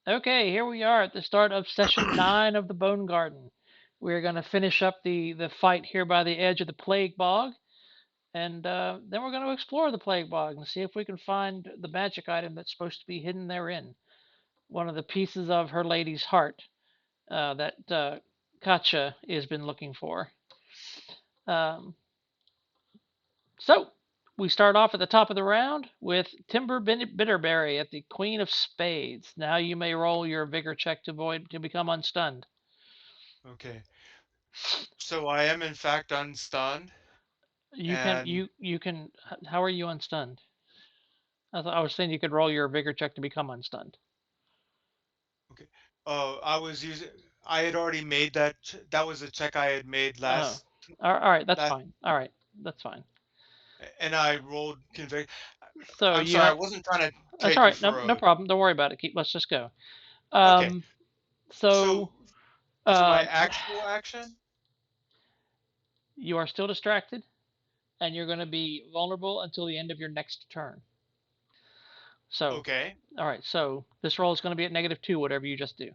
Okay, here we are at the start of session 9 of the Bonegarden. We're going to finish up the fight here by the edge of the Plague Bog, and then we're going to explore the Plague Bog and see if we can find the magic item that's supposed to be hidden therein. One of the pieces of Her Lady's heart that Katja has been looking for. Um, so, we start off at the top of the round with Timber Bitterberry at the Queen of Spades. Now you may roll your vigor check to become unstunned. Okay. So I am in fact unstunned, You can and you can. How are you unstunned? I was saying you could roll your vigor check to become unstunned. okay. I was using. I had already made that. That was a check I had made Oh, last all right, that's last, fine. All right, that's fine. and I rolled convict. So I'm you sorry, I have wasn't trying to that's take all you right. No for no a. problem. Don't worry about it. Let's just go. Okay. Um, So so so my uh, actual action. you are still distracted, and you're going to be vulnerable until the end of your next turn. So, Okay. all right. So this roll is going to be at -2, whatever you just do,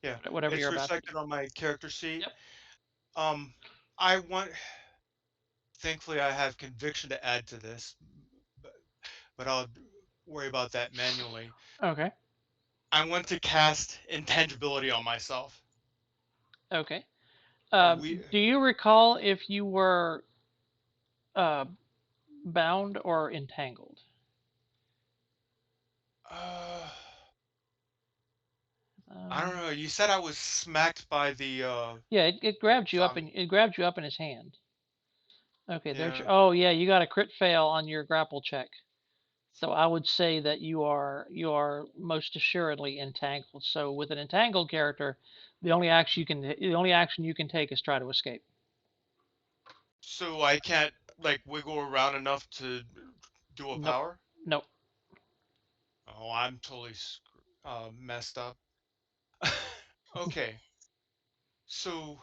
Yeah. whatever It's you're about to do. reflected on my character sheet. Yep. Um, I want. Thankfully, I have conviction to add to this, but, but I'll worry about that manually. Okay. I want to cast intangibility on myself. Okay. We Do you recall if you were uh, bound or entangled? uh I don't Um, know. You said I was smacked by the yeah, it grabbed you up and zombie. it grabbed you up in his hand. Okay, there's Yeah. your, oh yeah, you got a crit fail on your grapple check. So I would say that you are most assuredly entangled. So with an entangled character, the only action you can take is try to escape. So I can't like wiggle around enough to do a Nope. power? Nope. Oh, I'm totally messed up. Okay. So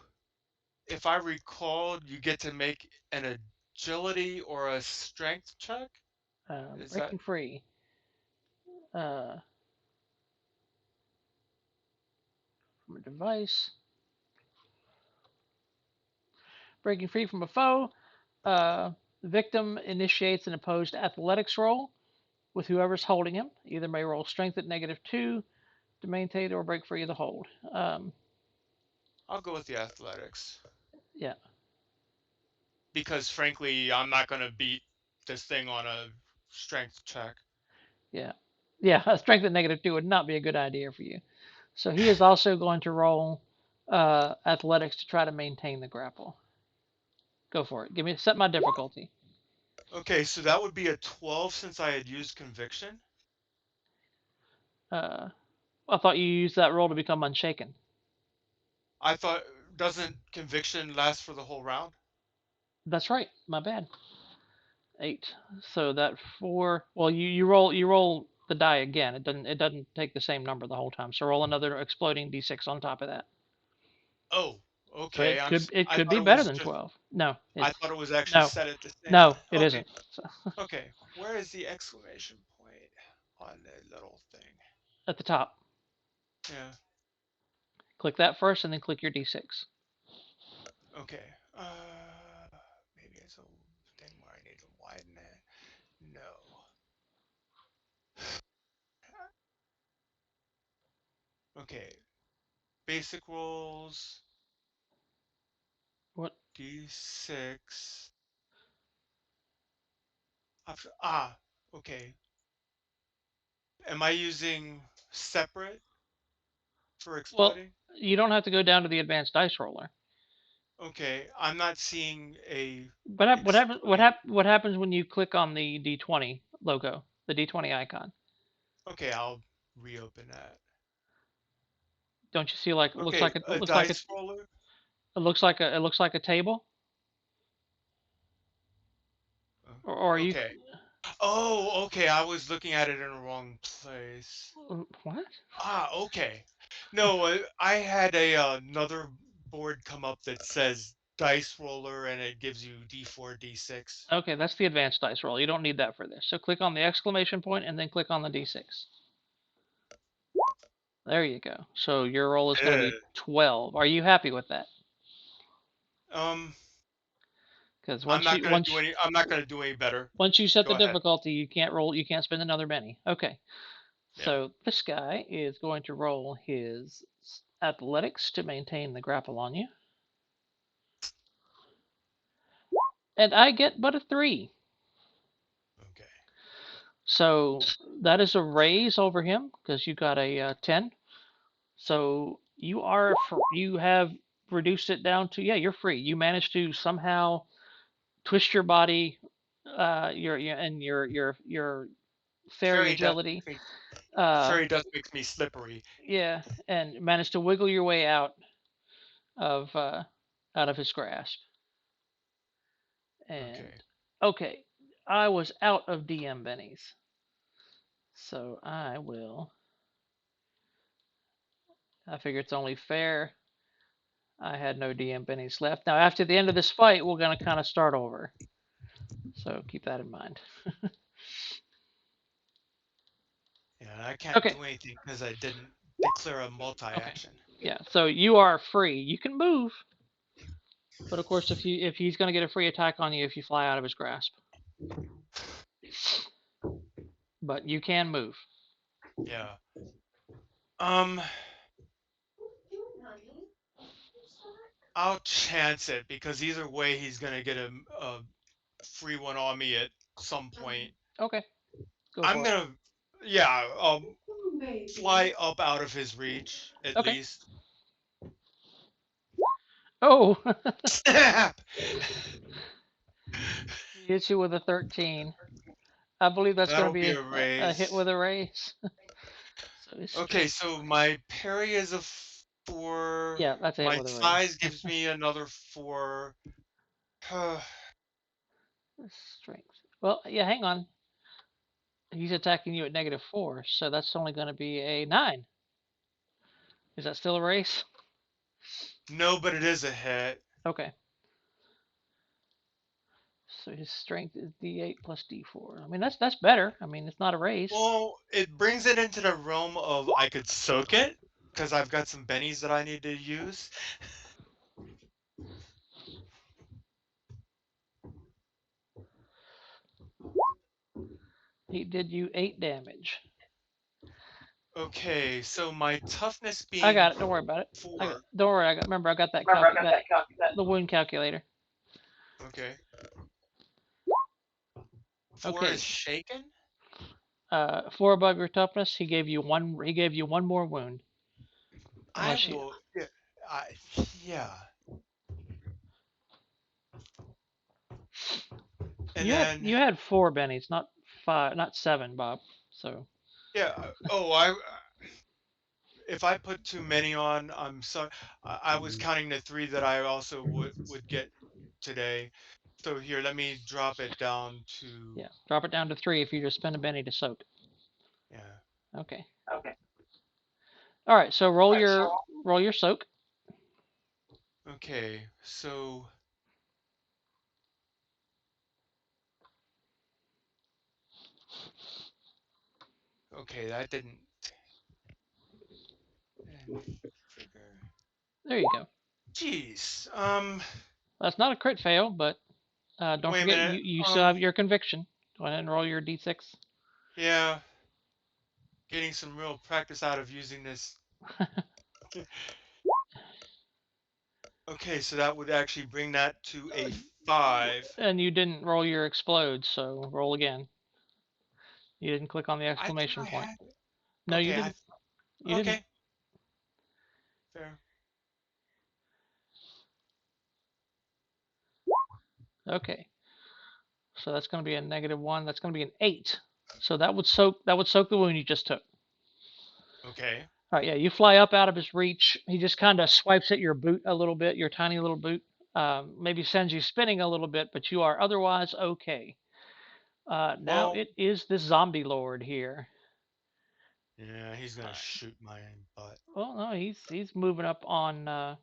if I recall, you get to make an agility or a strength check? Is that Breaking free. Uh, from a device. Breaking free from a foe. The victim initiates an opposed athletics roll with whoever's holding him. Either may roll strength at -2 to maintain or break free of the hold. I'll go with the athletics. Yeah, Because frankly, I'm not gonna beat this thing on a strength check. yeah, yeah. A strength at -2 would not be a good idea for you. So he is also going to roll athletics to try to maintain the grapple. Go for it. Set my difficulty. Okay, so that would be a 12 since I had used conviction. Uh, I thought you used that roll to become unshaken. I thought, doesn't conviction last for the whole round? That's right. My bad. 8. So that 4. Well, you roll the die again. It doesn't take the same number the whole time. So roll another exploding d6 on top of that. Oh, So okay. it could it I could thought be it better was than just 12. No, I it's thought it was actually no, set at the same. no, it Okay, isn't. So, okay. Where is the exclamation point on the little thing? at the top, Yeah. click that first, and then click your d6. Okay. Maybe it's a thing where I need to widen it. No. Okay. Basic rolls. What? D6. Okay. Am I using separate for Well, exploding? you don't have to go down to the advanced dice roller. Okay, I'm not seeing a But what happens? exploding. What happens when you click on the d20 logo, the d20 icon? Okay, I'll reopen that. Don't you see like Okay, a dice roller. it looks like a table? Or are you Okay. Oh, okay. I was looking at it in the wrong place. what? Okay. No, I had another board come up that says dice roller and it gives you D4, D6. Okay, that's the advanced dice roll. You don't need that for this. So click on the exclamation point and then click on the d6. There you go. So your roll is going to Yeah. be 12. Are you happy with that? Um, Because I'm not gonna do any. I'm not gonna do any better. once you set Go the ahead. difficulty, you can't roll. You can't spend another penny. Okay. Yeah. So this guy is going to roll his athletics to maintain the grapple on you, and I get but a 3. Okay. So that is a raise over him because you got a 10. So you have reduced it down to, yeah, you're free. You managed to somehow twist your body, your fairy Fairy dust agility, makes me. uh, Fairy dust makes me slippery. yeah, and managed to wiggle your way of out of his grasp. And Okay. okay, I was out of DM bennies, so I figure it's only fair. I had no DM bennies left. Now, after the end of this fight, we're going to kind of start over. So keep that in mind. Yeah, and I can't Okay. do anything because I didn't declare a Okay. multi-action. Yeah. So you are free. You can move, but of course, if he's going to get a free attack on you if you fly out of his grasp, but you can move. Yeah. Um, I'll chance it because either way he's gonna get a free one on me at some point. Okay. Go I'm for it. gonna, yeah, fly up out of his reach at Okay. least. Oh, Snap! he hits you with a 13. I believe that's going to That'll be be a a hit raise. with a raise. So his Okay, strength. so my parry is a 4. Yeah, that's a hit My with a raise. size gives me another 4. Strength. Well, yeah, hang on. He's attacking you at -4, so that's only going to be a 9. Is that still a raise? No, but it is a hit. Okay. So his strength is D8 plus D4. I mean, that's better. I mean, it's not a raise. Well, it brings it into the realm of I could soak it because I've got some bennies that I need to use. He did you 8 damage. Okay, so my toughness I being got it. Don't worry about it. four. Don't worry. Remember I got that the wound calculator. Okay, four Okay. is shaken. 4 above your toughness. He gave you one. He gave you one more wound. I Unless you will. Yeah, yeah. And then you had 4 bennies, not 5, not 7, Bob. So yeah. Oh, I. If I put too many on, I'm sorry. I was counting the 3 that I also would get today. So here, let me drop it down to, yeah, drop it down to 3 if you just spend a benny to soak. yeah. Okay. All right. So roll your soak. Okay, so okay, that didn't trigger. There you go. Jeez. That's not a crit fail, but don't Wait a forget minute. you still have your conviction. Go ahead and roll your d6. Yeah, getting some real practice out of using this. Okay, so that would actually bring that to a 5. And you didn't roll your explode, so roll again. You didn't click on the I think exclamation I point. had. No, you Okay, didn't. You didn't. okay, fair. Okay. So that's going to be a -1. That's going to be an 8. So that would soak the wound you just took. Okay. All right, yeah, you fly up out of his reach. He just kind of swipes at your boot a little bit, your tiny little boot. Maybe sends you spinning a little bit, but you are otherwise okay. Now Well, it is this zombie lord here. yeah, he's gonna Uh, shoot my butt. well, no, he's moving up on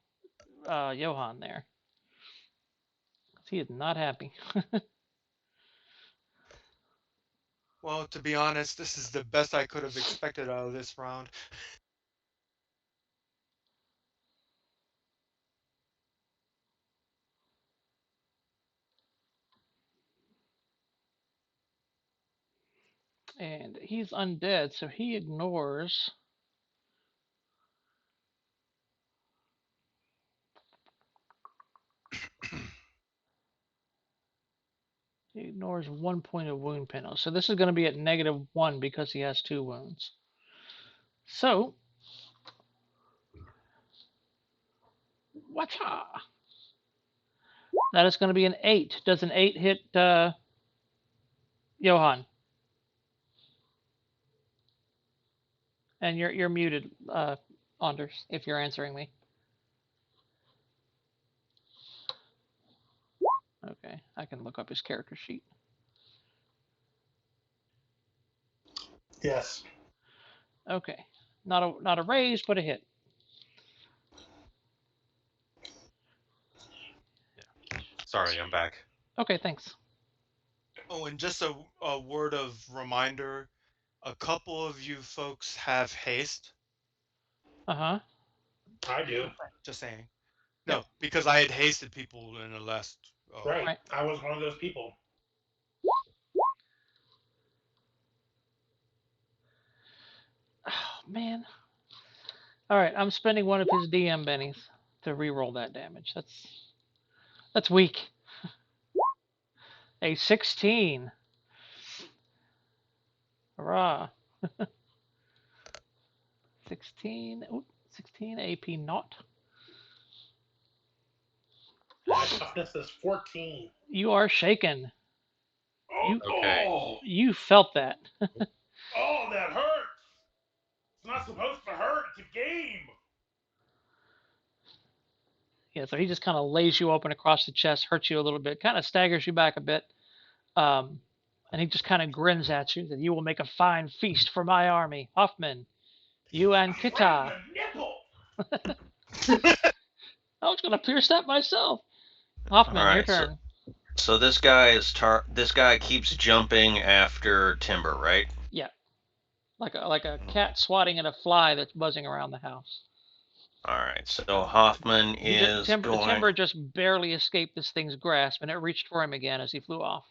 Johan there. He is not happy. Well, to be honest, this is the best I could have expected out of this round. And he's undead, so he ignores. He ignores 1 point of wound penalty. So this is going to be at -1 because he has 2 wounds. So, whatcha? That is going to be an 8. Does an 8 hit Johan? And you're muted, Anders, if you're answering me. Okay, I can look up his character sheet. Yes. Okay, not a raise, but a hit. Yeah. Sorry, I'm back. Okay, thanks. Oh, and just a word of reminder, a couple of you folks have haste. Uh-huh. I do. Just saying. Yep. No, because I had hasted people in the last. Right. Right. I was one of those people. Oh, man. All right, I'm spending one of his DM bennies to re-roll that damage. That's weak. A 16. Hurrah. 16. Ooh, 16 AP not. My toughness is 14. You are shaken. Oh, You Okay. you felt that. oh, that hurts. It's not supposed to hurt. It's a game. Yeah, so he just kind of lays you open across the chest, hurts you a little bit, kind of staggers you back a bit. Um, and he just kind of grins at you that you will make a fine feast for my army. Hoffman, you and Right in Kita. the nipple. I was going to pierce that myself. All Hoffman, your right, turn. so this guy this guy keeps jumping after Timber, right? Yeah, like a cat swatting at a fly that's buzzing around the house. All right, so Hoffman He just is going. Timber just barely escaped this thing's grasp, and it reached for him again as he flew off.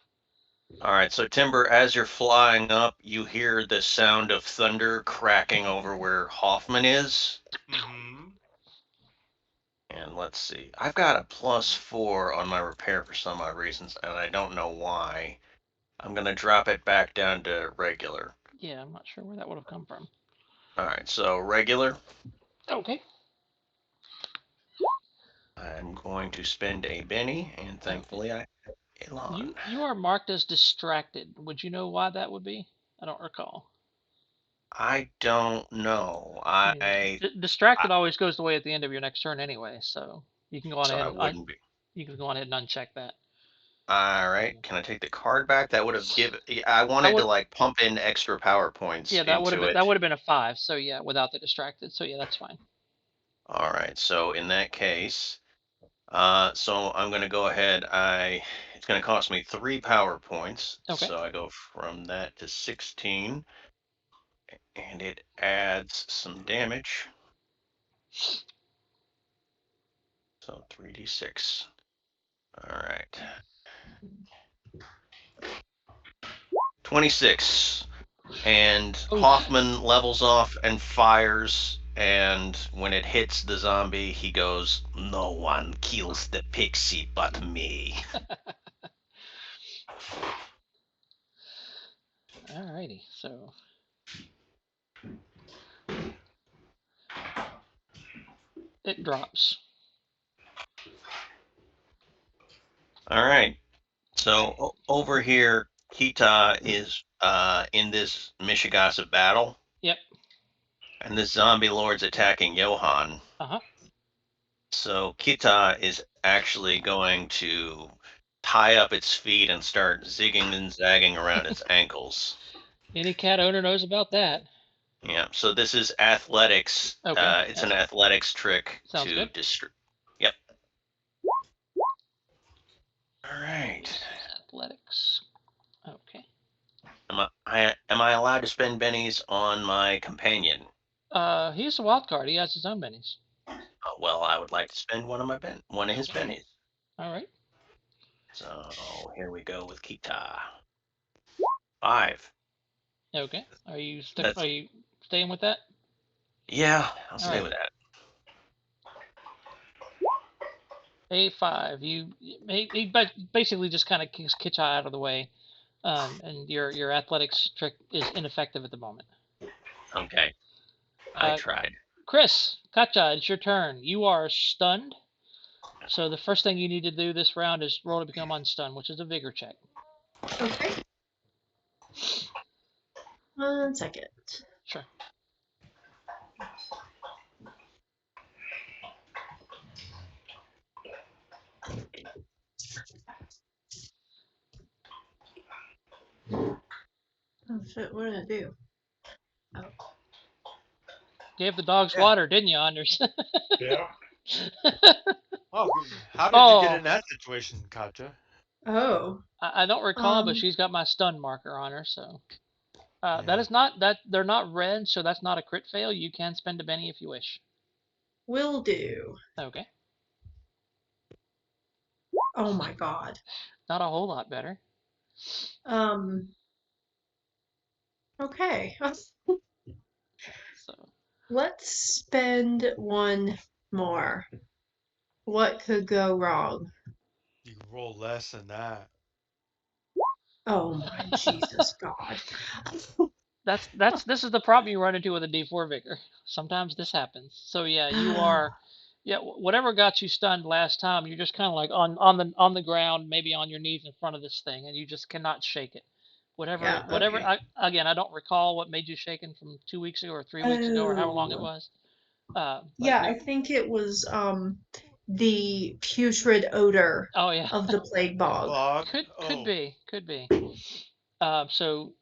All right, so Timber, as you're flying up, you hear the sound of thunder cracking over where Hoffman is. Mm-hmm. And let's see, I've got a +4 on my repair for some odd reasons, and I don't know why. I'm gonna drop it back down to regular. Yeah, I'm not sure where that would have come from. All right, so regular. Okay. I'm going to spend a Benny, and Okay. thankfully I Elon. You are marked as distracted. Would you know why that would be? I don't recall. I don't know. I mean, distracted I always goes away at the end of your next turn anyway, so you can go on so ahead I and wouldn't be. you can go on ahead and uncheck that. All right. Can I take the card back? That would have given. I That wanted to would like pump in extra power points Yeah, into it. that would have been a 5. So yeah, without the distracted. So yeah, that's fine. All right. So in that case, so I'm going to go ahead. It's going to cost me 3 power points. Okay. So I go from that to 16, and it adds some damage. So 3d6. All right. 26. And Oof. Hoffman levels off and fires. And when it hits the zombie, he goes, "No one kills the pixie but me." Alrighty. So it drops. All right. So over here, Kita is in this Mishigasa battle, Yep. and this zombie lord's attacking Johan. Uh-huh. So Kita is actually going to tie up its feet and start zigging and zagging around its ankles. Any cat owner knows about that. Yeah, so this is athletics. Okay. It's an athletics trick Sounds to good. distract. Yep. All right. This is athletics. Okay. Am I allowed to spend bennies on my companion? He's a wild card. He has his own minis. Well, I would like to spend one of his bennies. All right. So here we go with Kita. 5. Okay. That's Are you staying with that? yeah. I'll All stay right. with that. A5. He basically just kind of kicks Kitcha out of the way, and your athletics trick is ineffective at the moment. Okay, I Uh, tried. Chris, Katja, it's your turn. You are stunned. So the first thing you need to do this round is roll to become unstunned, which is a vigor check. Okay. 1 second. Sure. Oh shit, what did I do? Gave the dogs Yeah. water, didn't you, Anders? Yeah. Oh, how did you get Oh, in that situation, Katja? Oh. I don't recall, but Um, she's got my stun marker on her, so that Yeah. is not that they're not red, so that's not a crit fail. You can spend a Benny if you wish. will do. Okay, Oh my god. not a whole lot better. Um, okay. So Let's spend one more. What could go wrong? You can roll less than that. Oh my Jesus God. this is the problem you run into with a D4 vigor. Sometimes this happens. So yeah, you are yeah, whatever got you stunned last time, you're just kind of like on the ground, maybe on your knees in front of this thing, and you just cannot shake it. Yeah, Whatever. okay. Again, I don't recall what made you shaken from 2 weeks ago or 3 weeks ago or however long it Oh. was. But Yeah, you, I think it was the putrid odor oh yeah, of the plague The bog. bog. could Oh, be, could be. So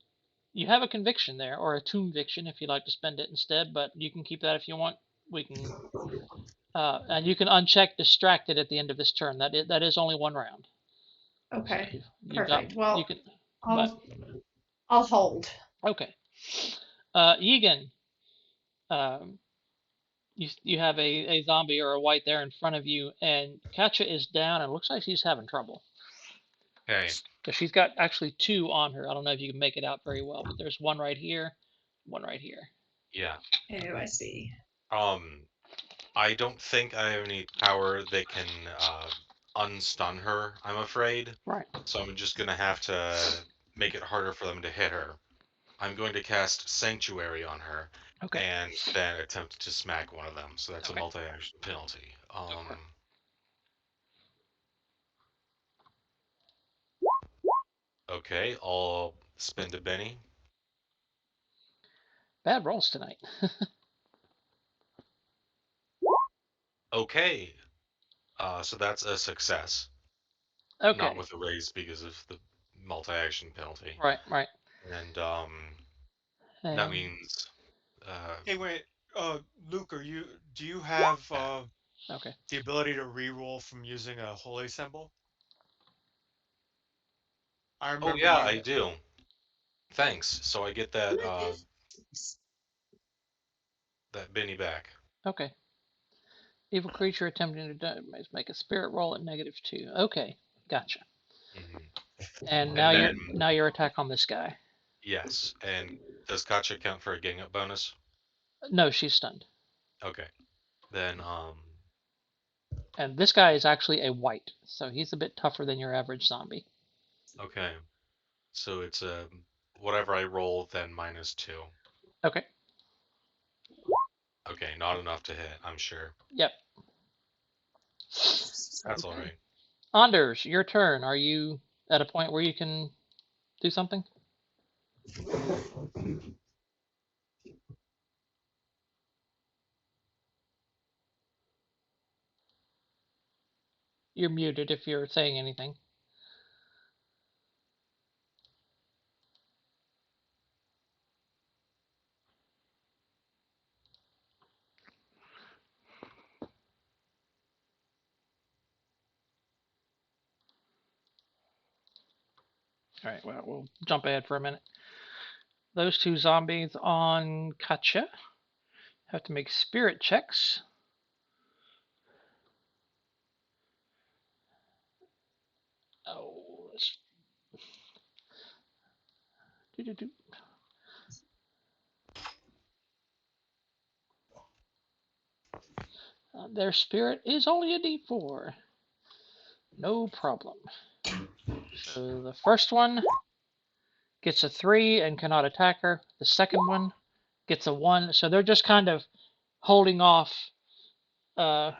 you have a conviction there, or a conviction if you'd like to spend it instead, but you can keep that if you want. We can, and you can uncheck distracted at the end of this turn. That is only one round. So Okay. you've got Perfect. you Well, can, but I'll hold. okay. Egan, um, you have a zombie or a white there in front of you, and Katja is down, and it looks like she's having trouble. Okay. Because she's got actually two on her. I don't know if you can make it out very well, but there's one right here, one right here. Yeah. Oh, I see. Um, I don't think I have any power that can unstun her, I'm afraid. Right. So I'm just gonna have to make it harder for them to hit her. I'm going to cast Sanctuary on her Okay. and then attempt to smack one of them. So that's a Okay. multi-action penalty. Go for it. Okay, I'll spend a Benny. Bad rolls tonight. Okay, so that's a success. Not Okay. with a raise because of the multi-action penalty. Right. Right. And that And means uh, hey, wait. Luke, do you have okay. the ability to re-roll from using a holy symbol? I oh remember yeah, you. I do. Thanks. So I get that that Benny back. Okay. Evil creature attempting to make a spirit roll at -2. Okay. Gotcha. Hmm. And And then now your attack on this guy. yes, and does Gotcha count for a gang up bonus? No, she's stunned. Okay. Then And this guy is actually a white, so he's a bit tougher than your average zombie. okay. So it's a whatever I roll then -2. Okay. Okay, not enough to hit, I'm sure. Yep. That's all right. Anders, your turn. Are you at a point where you can do something? You're muted if you're saying anything. All right, well, we'll jump ahead for a minute. Those two zombies on Katja have to make spirit checks. Oh, let's do. Their spirit is only a D4. No problem. So the first one gets a 3 and cannot attack her. The second one gets a 1. So they're just kind of holding off, not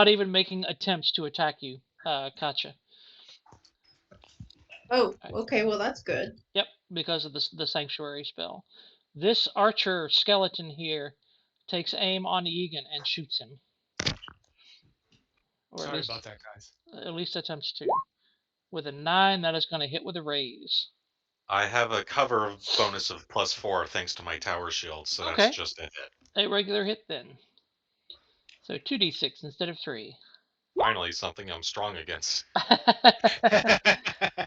even making attempts to attack you, Katja. Oh, okay. Well, that's good. Yep, because of the sanctuary spell. This archer skeleton here takes aim on Egan and shoots him, or Sorry about that, guys. at least attempts to. With a 9, that is going to hit with a raise. I have a cover bonus of +4 thanks to my tower shield, so that's Okay. just a hit. A regular hit then. So 2d6 instead of 3. Finally, something I'm strong against.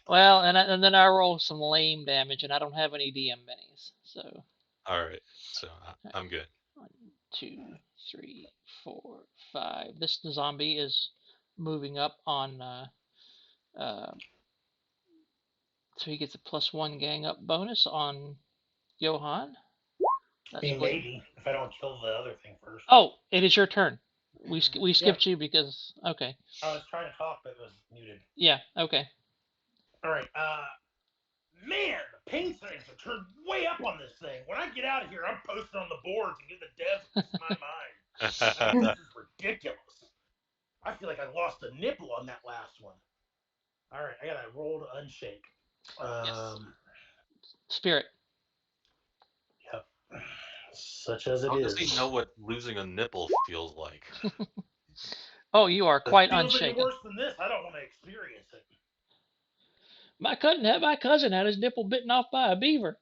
Well, and then I roll some lame damage, and I don't have any DM bennies, so. All right, so I'm good. 1, 2, 3, 4, 5. This zombie is moving up on. So he gets a +1 gang up bonus on Johan. I mean, maybe if I don't kill the other thing first. Oh, it is your turn. We skipped you because okay. I was trying to talk, but it was muted. Yeah. Okay. All right. Man, the pain settings have turned way up on this thing. When I get out of here, I'm posting on the boards and get the devs to my mind. This is ridiculous. I feel like I lost a nipple on that last one. All right, I gotta roll to unshake. Yes. Spirit. Yep. Such as it How is. does he know what losing a nipple feels like? Oh, you are quite It feels unshaken. any worse than this. I don't want to experience it. My cousin had his nipple bitten off by a beaver.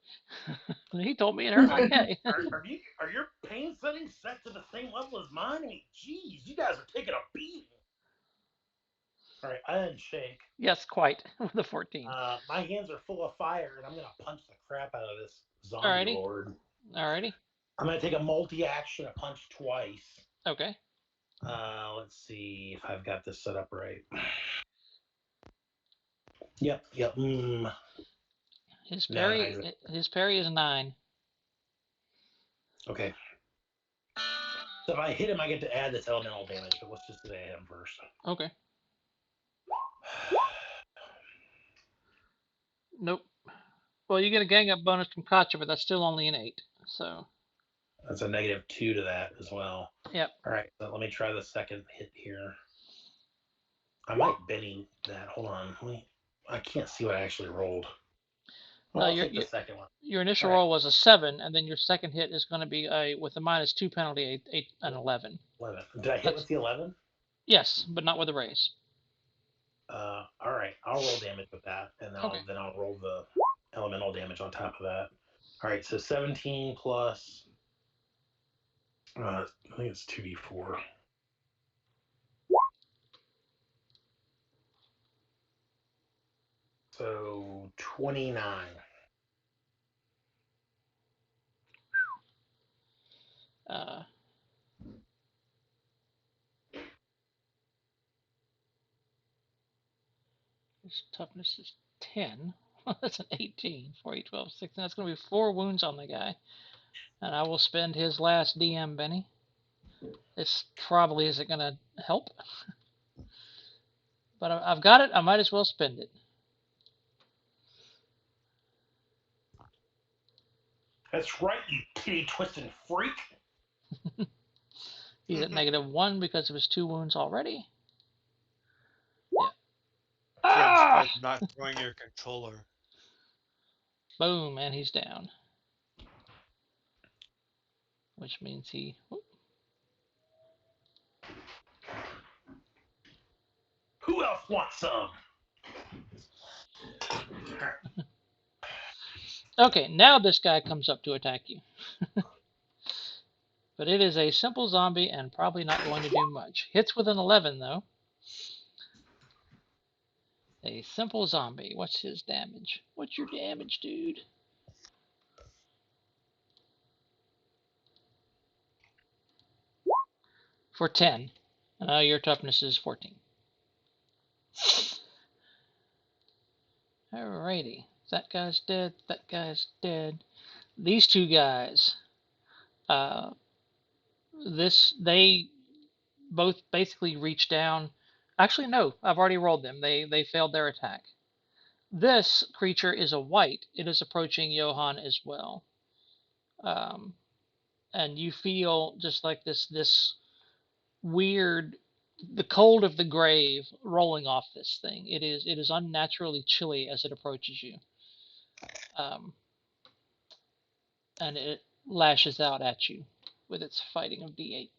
He told me it hurt like hey. Are your pain settings set to the same level as mine? I mean, geez, you guys are taking a beating. All right, I unshake. Yes, quite with a 14. My hands are full of fire, and I'm gonna punch the crap out of this zombie lord. Alrighty. I'm gonna take a multi-action, a punch twice. Okay. Let's see if I've got this set up right. Yep. His parry is 9. Okay. So if I hit him, I get to add this elemental damage, but let's just say I hit him first. Okay. Nope. Well, you get a gang up bonus from Katja, but that's still only an 8. So. That's a -2 to that as well. Yep. All right. So let me try the second hit here. I might Benny that. Hold on. I can't see what I actually rolled. Well, I'll take the second one. Your initial roll was a 7, and then your second hit is going to be with a -2 penalty, an 11. 11. Did I hit with the 11? Yes, but not with a raise. All right. I'll roll damage with that, and then I'll roll the elemental damage on top of that. All right. So 17 plus. I think it's 2d4. So 29. His toughness is 10. That's an 18. 4, 8, 12, 16. That's going to be 4 wounds on the guy. And I will spend his last DM, Benny. This probably isn't going to help. But I've got it. I might as well spend it. That's right, you kitty twisting freak. He's at -1 because of his 2 wounds already. Yeah. I'm not throwing your controller. Boom, and he's down. Which means he. Who else wants some? Okay, now this guy comes up to attack you. But it is a simple zombie and probably not going to do much. Hits with an 11, though. A simple zombie. What's his damage? What's your damage, dude? For 10. And your toughness is 14. Alrighty. That guy's dead. That guy's dead. These two guys They both basically reach down. Actually, no, I've already rolled them. They failed their attack. This creature is a white. It is approaching Johann as well. Um, and you feel just like this weird, the cold of the grave rolling off this thing. It is unnaturally chilly as it approaches you, um, and it lashes out at you with its fighting of D8.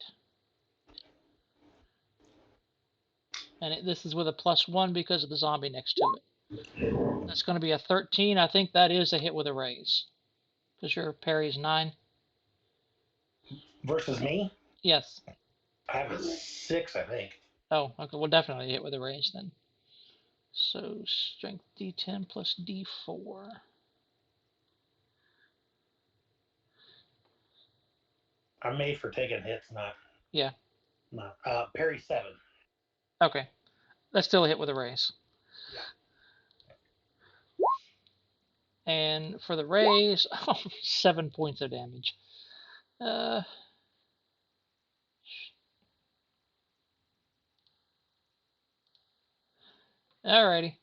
And this is with a +1 because of the zombie next to it. That's going to be a 13. I think that is a hit with a raise because your parry's 9. Versus me, Yes. I have a 6, I think. Oh, okay. Well, definitely hit with a raise then. So strength D10 plus D4. I'm made for taking hits, not Yeah. parry 7. Okay. That's still a hit with a raise. Yeah. And for the raise, 7 points of damage. Alrighty.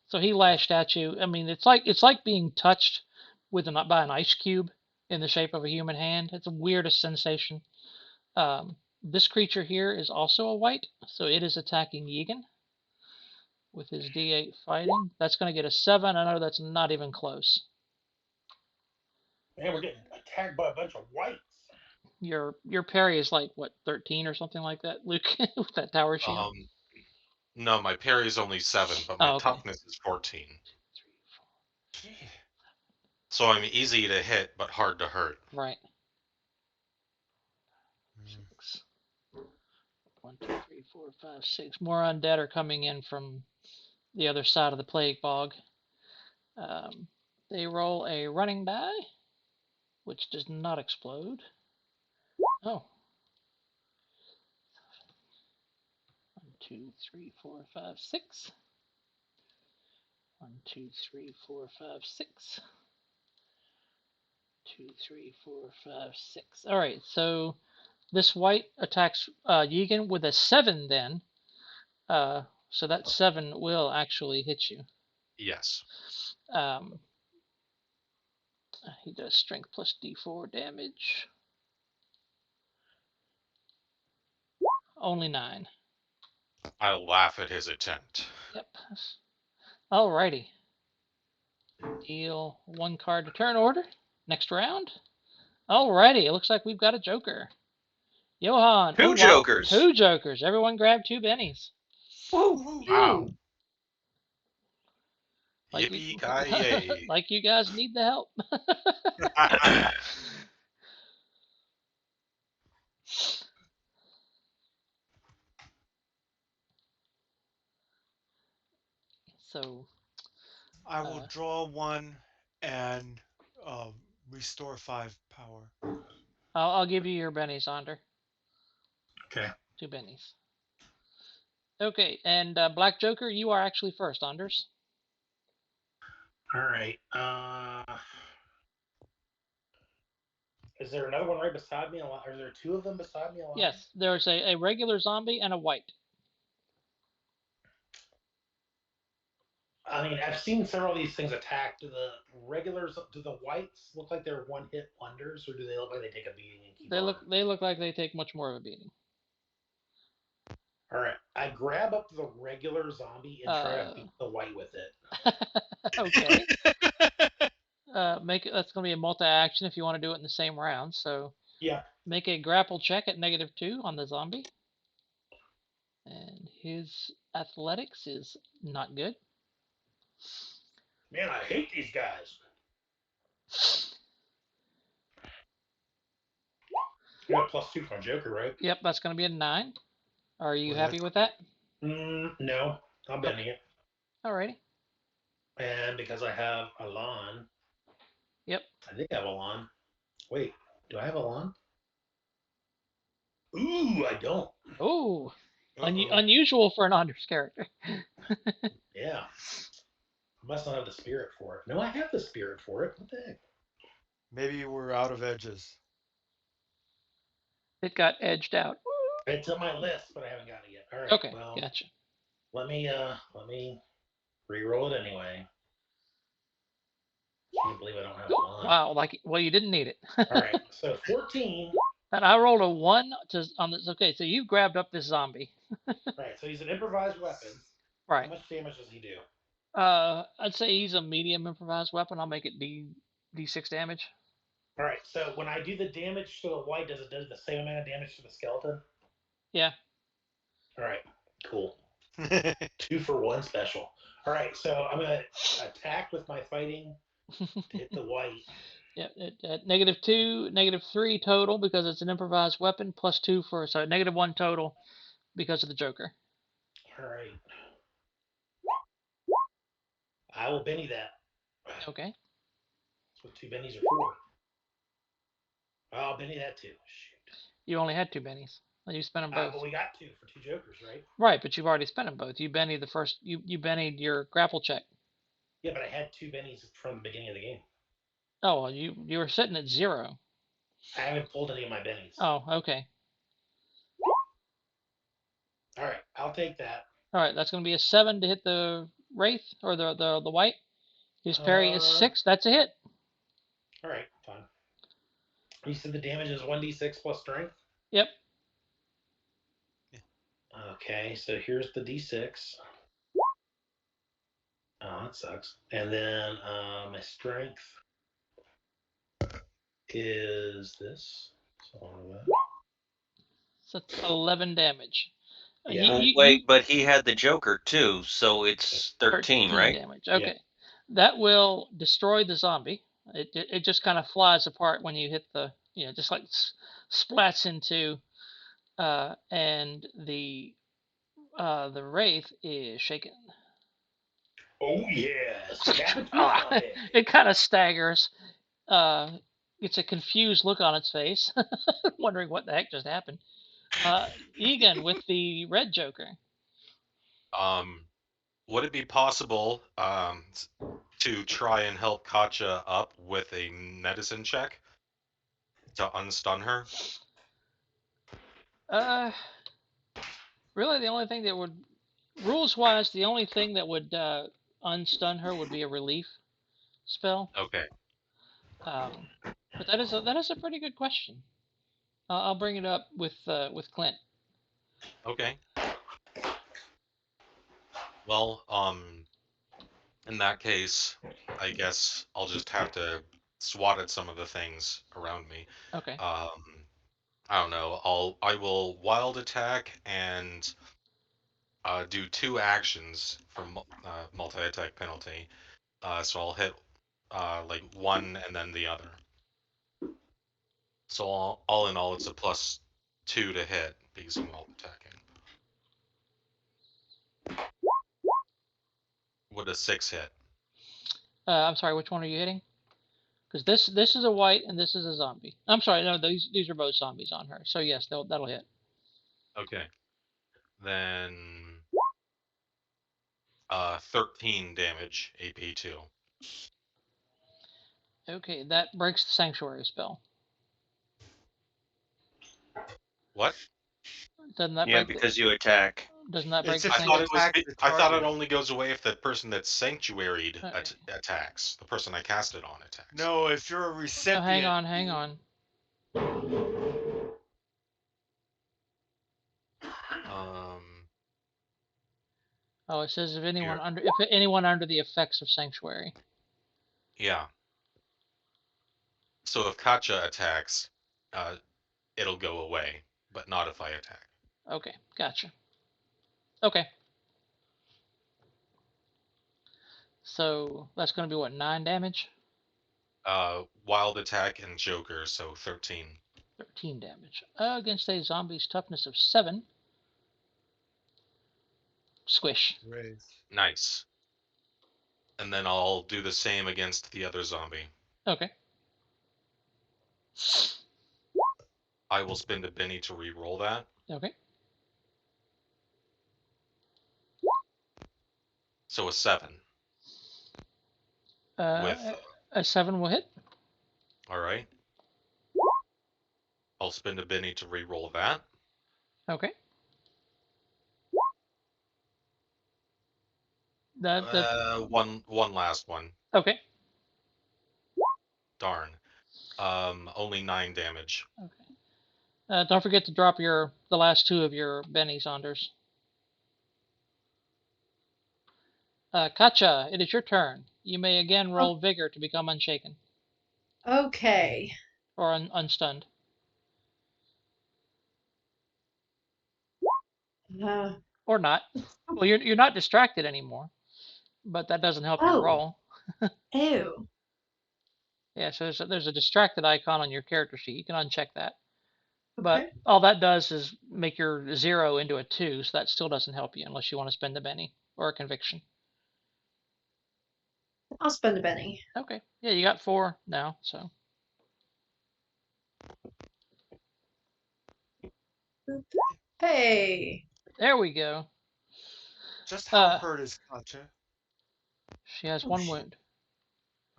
So he lashed at you. I mean, it's like being touched by an ice cube in the shape of a human hand. It's the weirdest sensation. This creature here is also a white, so it is attacking Yegan with his D8 fighting. That's going to get a 7. I know that's not even close. Man, we're getting attacked by a bunch of whites. Your parry is like what, 13 or something like that, Luke, with that tower shield. No, my parry is only 7, but my okay. toughness is 14. So I'm easy to hit, but hard to hurt. Right. Mm. 6. 1, 2, 3, 4, 5, 6. More undead are coming in from the other side of the plague bog. They roll a running die, which does not explode. Oh. 1, 2, 3, 4, 5, 6. 1, 2, 3, 4, 5, 6. 2, 3, 4, 5, 6. All right, so this white attacks Yegan with a 7 then. So that 7 will actually hit you. Yes. He does strength plus D4 damage. Only 9. I'll laugh at his attempt. Yep. Alrighty. Deal 1 card to turn order. Next round. Alrighty, it looks like we've got a joker. Johann. Two jokers. 2 jokers. Everyone grab 2 bennies. Woo. Wow. Like Yippee-ki-yay. like you guys need the help. So I will draw 1 and restore 5 power. I'll give you your bennies, Ander. Okay. 2 bennies. Okay, and Black Joker, you are actually first, Anders. All right. Is there another one right beside me? Are there 2 of them beside me? Alive? Yes, there's a regular zombie and a white. I mean, I've seen several of these things attack. Do the whites look like they're one-hit wonders, or do they look like they take a beating and keep on? They look like they take much more of a beating. All right, I grab up the regular zombie and try to beat the white with it. Okay. That's gonna be a multi-action if you want to do it in the same round. So yeah, make a grapple check at -2 on the zombie, and his athletics is not good. Man, I hate these guys. You got +2 from Joker, right? Yep, that's gonna be a 9. Are you happy with that? No, I'm bending it. Alrighty. And because I have Alon. Yep. I think I have Alon. Wait, do I have Alon? Ooh, I don't. Ooh. Unusual for an Anders character. Yeah. I must not have the spirit for it. No, I have the spirit for it. What the heck? Maybe we're out of edges. It got edged out. It's on my list, but I haven't got it yet. All right. Okay, Well, gotcha. let me re-roll it anyway. Can't believe I don't have one. Wow, well, you didn't need it. All right. So 14. And I rolled a 1 on this. Okay, so you grabbed up this zombie. Right. So he's an improvised weapon. How Right. much damage does he do? I'd say he's a medium improvised weapon. I'll make it D6 damage. All right. So when I do the damage to the white, does it do the same amount of damage to the skeleton? Yeah. All right. Cool. 2 for 1 special. All right. So I'm gonna attack with my fighting to hit the white. Yeah. -2, -3 total because it's an improvised weapon. +2 for so -1 total because of the Joker. All right. I will Benny that. Okay. That's what 2 bennies are for. I'll Benny that too. Shoot. You only had 2 bennies. You spent them both. But we got 2 for 2 jokers, right? Right, but you've already spent them both. You bennied the first. You bennied your grapple check. Yeah, but I had 2 bennies from the beginning of the game. Oh, well, you were sitting at 0. I haven't pulled any of my bennies. Oh, okay. All right, I'll take that. All right, that's going to be a 7 to hit the wraith or the white. His parry is 6. That's a hit. All right, fine. You said the damage is 1d6 plus strength? Yep. Okay, so here's the d6. Oh, that sucks. And then my strength is this. So that's 11 damage. Yeah. Well, wait, but he had the Joker too, so it's 13, right? damage. Okay. Yeah. That will destroy the zombie. It just kind of flies apart when you hit the, just like splats into, and the wraith is shaken. Oh yes. It kind of staggers. Gets a confused look on its face, wondering what the heck just happened. Egan with the red Joker. Would it be possible to try and help Katja up with a medicine check to unstun her? Really, the only thing that would, rules-wise, the only thing that would unstun her would be a relief spell. Okay. But that is a pretty good question. I'll bring it up with Clint. Okay. Well, in that case, I guess I'll just have to swat at some of the things around me. Okay. I don't know. I will wild attack and do 2 actions for multi-attack penalty. So I'll hit like one and then the other. So all in all, it's a +2 to hit because I'm wild attacking. Would a 6 hit? I'm sorry, which one are you hitting? Because this is a white and this is a zombie. I'm sorry, no, these are both zombies on her. So yes, that'll hit. Okay. Then 13 damage, AP2. Okay, that breaks the sanctuary spell. What? Doesn't that Yeah, break because you attack. Doesn't that break It's the if you sanctuary? I thought it only goes away if the person that's sanctuaried Okay. attacks. The person I cast it on attacks. No, if you're a Oh, recipient. hang on. Oh, it says if anyone under the effects of sanctuary. Yeah. So if Katja attacks, it'll go away, but not if I attack. Okay, gotcha. Okay. So that's going to be what, 9 damage? Wild attack and Joker, so 13. 13 damage. Against a zombie's toughness of 7. Squish. Nice. And then I'll do the same against the other zombie. Okay. I will spend a Benny to re-roll that. Okay. So a 7. With a 7 will hit. all right. I'll spend a Benny to re-roll that. Okay. That One last one. okay. Darn. Only 9 damage. Okay. Don't forget to drop the last 2 of your bennies, Anders. Katja, it is your turn. You may again roll vigor to become unshaken Okay. or unstunned, or not. Well, you're not distracted anymore, but that doesn't help your oh, roll. ew. Yeah, so there's a distracted icon on your character sheet. You can uncheck that. But Okay. all that does is make your 0 into a 2, so that still doesn't help you unless you want to spend a Benny or a conviction. I'll spend a Benny. Okay. Yeah, you got 4 now, so. Hey. There we go. Just how Uh, hurt is Katya? she has Oh, 1 shit. wound.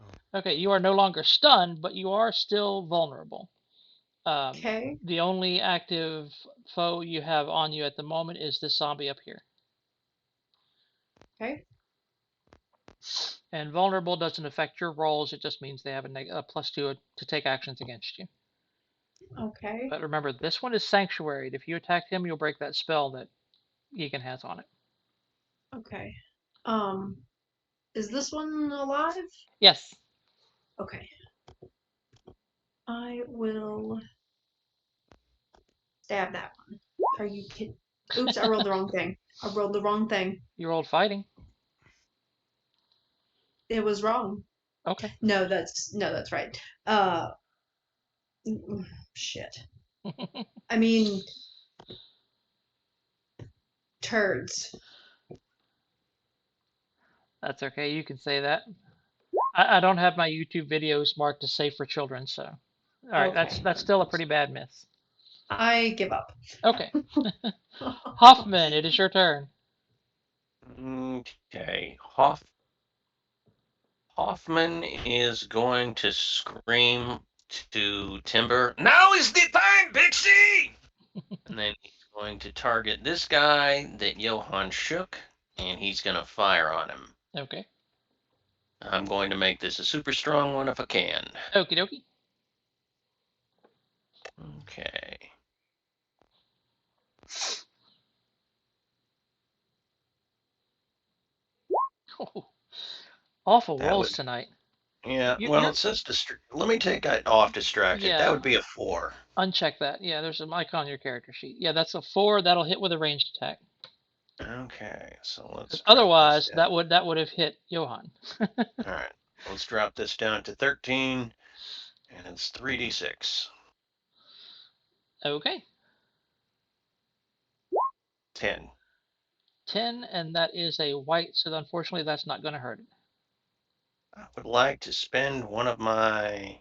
Oh. Okay, you are no longer stunned, but you are still vulnerable. Okay. The only active foe you have on you at the moment is this zombie up here. Okay. And vulnerable doesn't affect your rolls. It just means they have a +2 to take actions against you. Okay. But remember, this one is sanctuaried. If you attack him, you'll break that spell that Egan has on it. Okay. Is this one alive? Yes. Okay. I will stab that one. Are you kidding? Oops, I rolled the wrong thing. I rolled the wrong thing. You rolled fighting. It was wrong. Okay. No, that's right. Shit. I mean, turds. That's okay. You can say that. I don't have my YouTube videos marked as safe for children, so. All right, Okay. that's still a pretty bad miss. I give up. Okay. Hoffman, it is your turn. Okay. Hoffman is going to scream to Timber, "Now is the time, Pixie!" And then he's going to target this guy that Johann shook, and he's going to fire on him. Okay. I'm going to make this a super strong one if I can. Okie dokie. Okay. Oh, awful That rolls would, tonight. yeah, well, You're it says let me take it off distracted. That yeah. would be a 4. Uncheck that. Yeah, there's an icon on your character sheet. Yeah, that's a 4. That'll hit with a ranged attack. Okay, so let's drop this Otherwise, down. that would have hit Johann. All right, let's drop this down to 13, and it's 3d6. Okay. 10. 10, and that is a white, so unfortunately that's not going to hurt it. I would like to spend one of my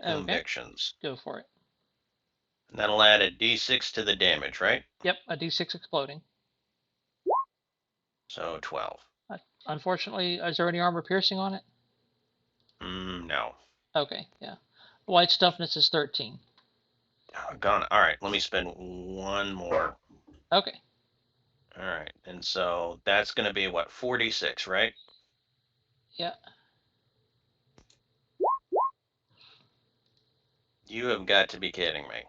Okay, convictions. go for it. And that'll add a d6 to the damage, right? Yep, a d6 exploding. So 12. Unfortunately, is there any armor piercing on it? No. Okay, yeah. White stuffness is 13. Gone. All right, let me spend one more. Okay. All right, and so that's going to be what, 46, right? Yeah. You have got to be kidding me.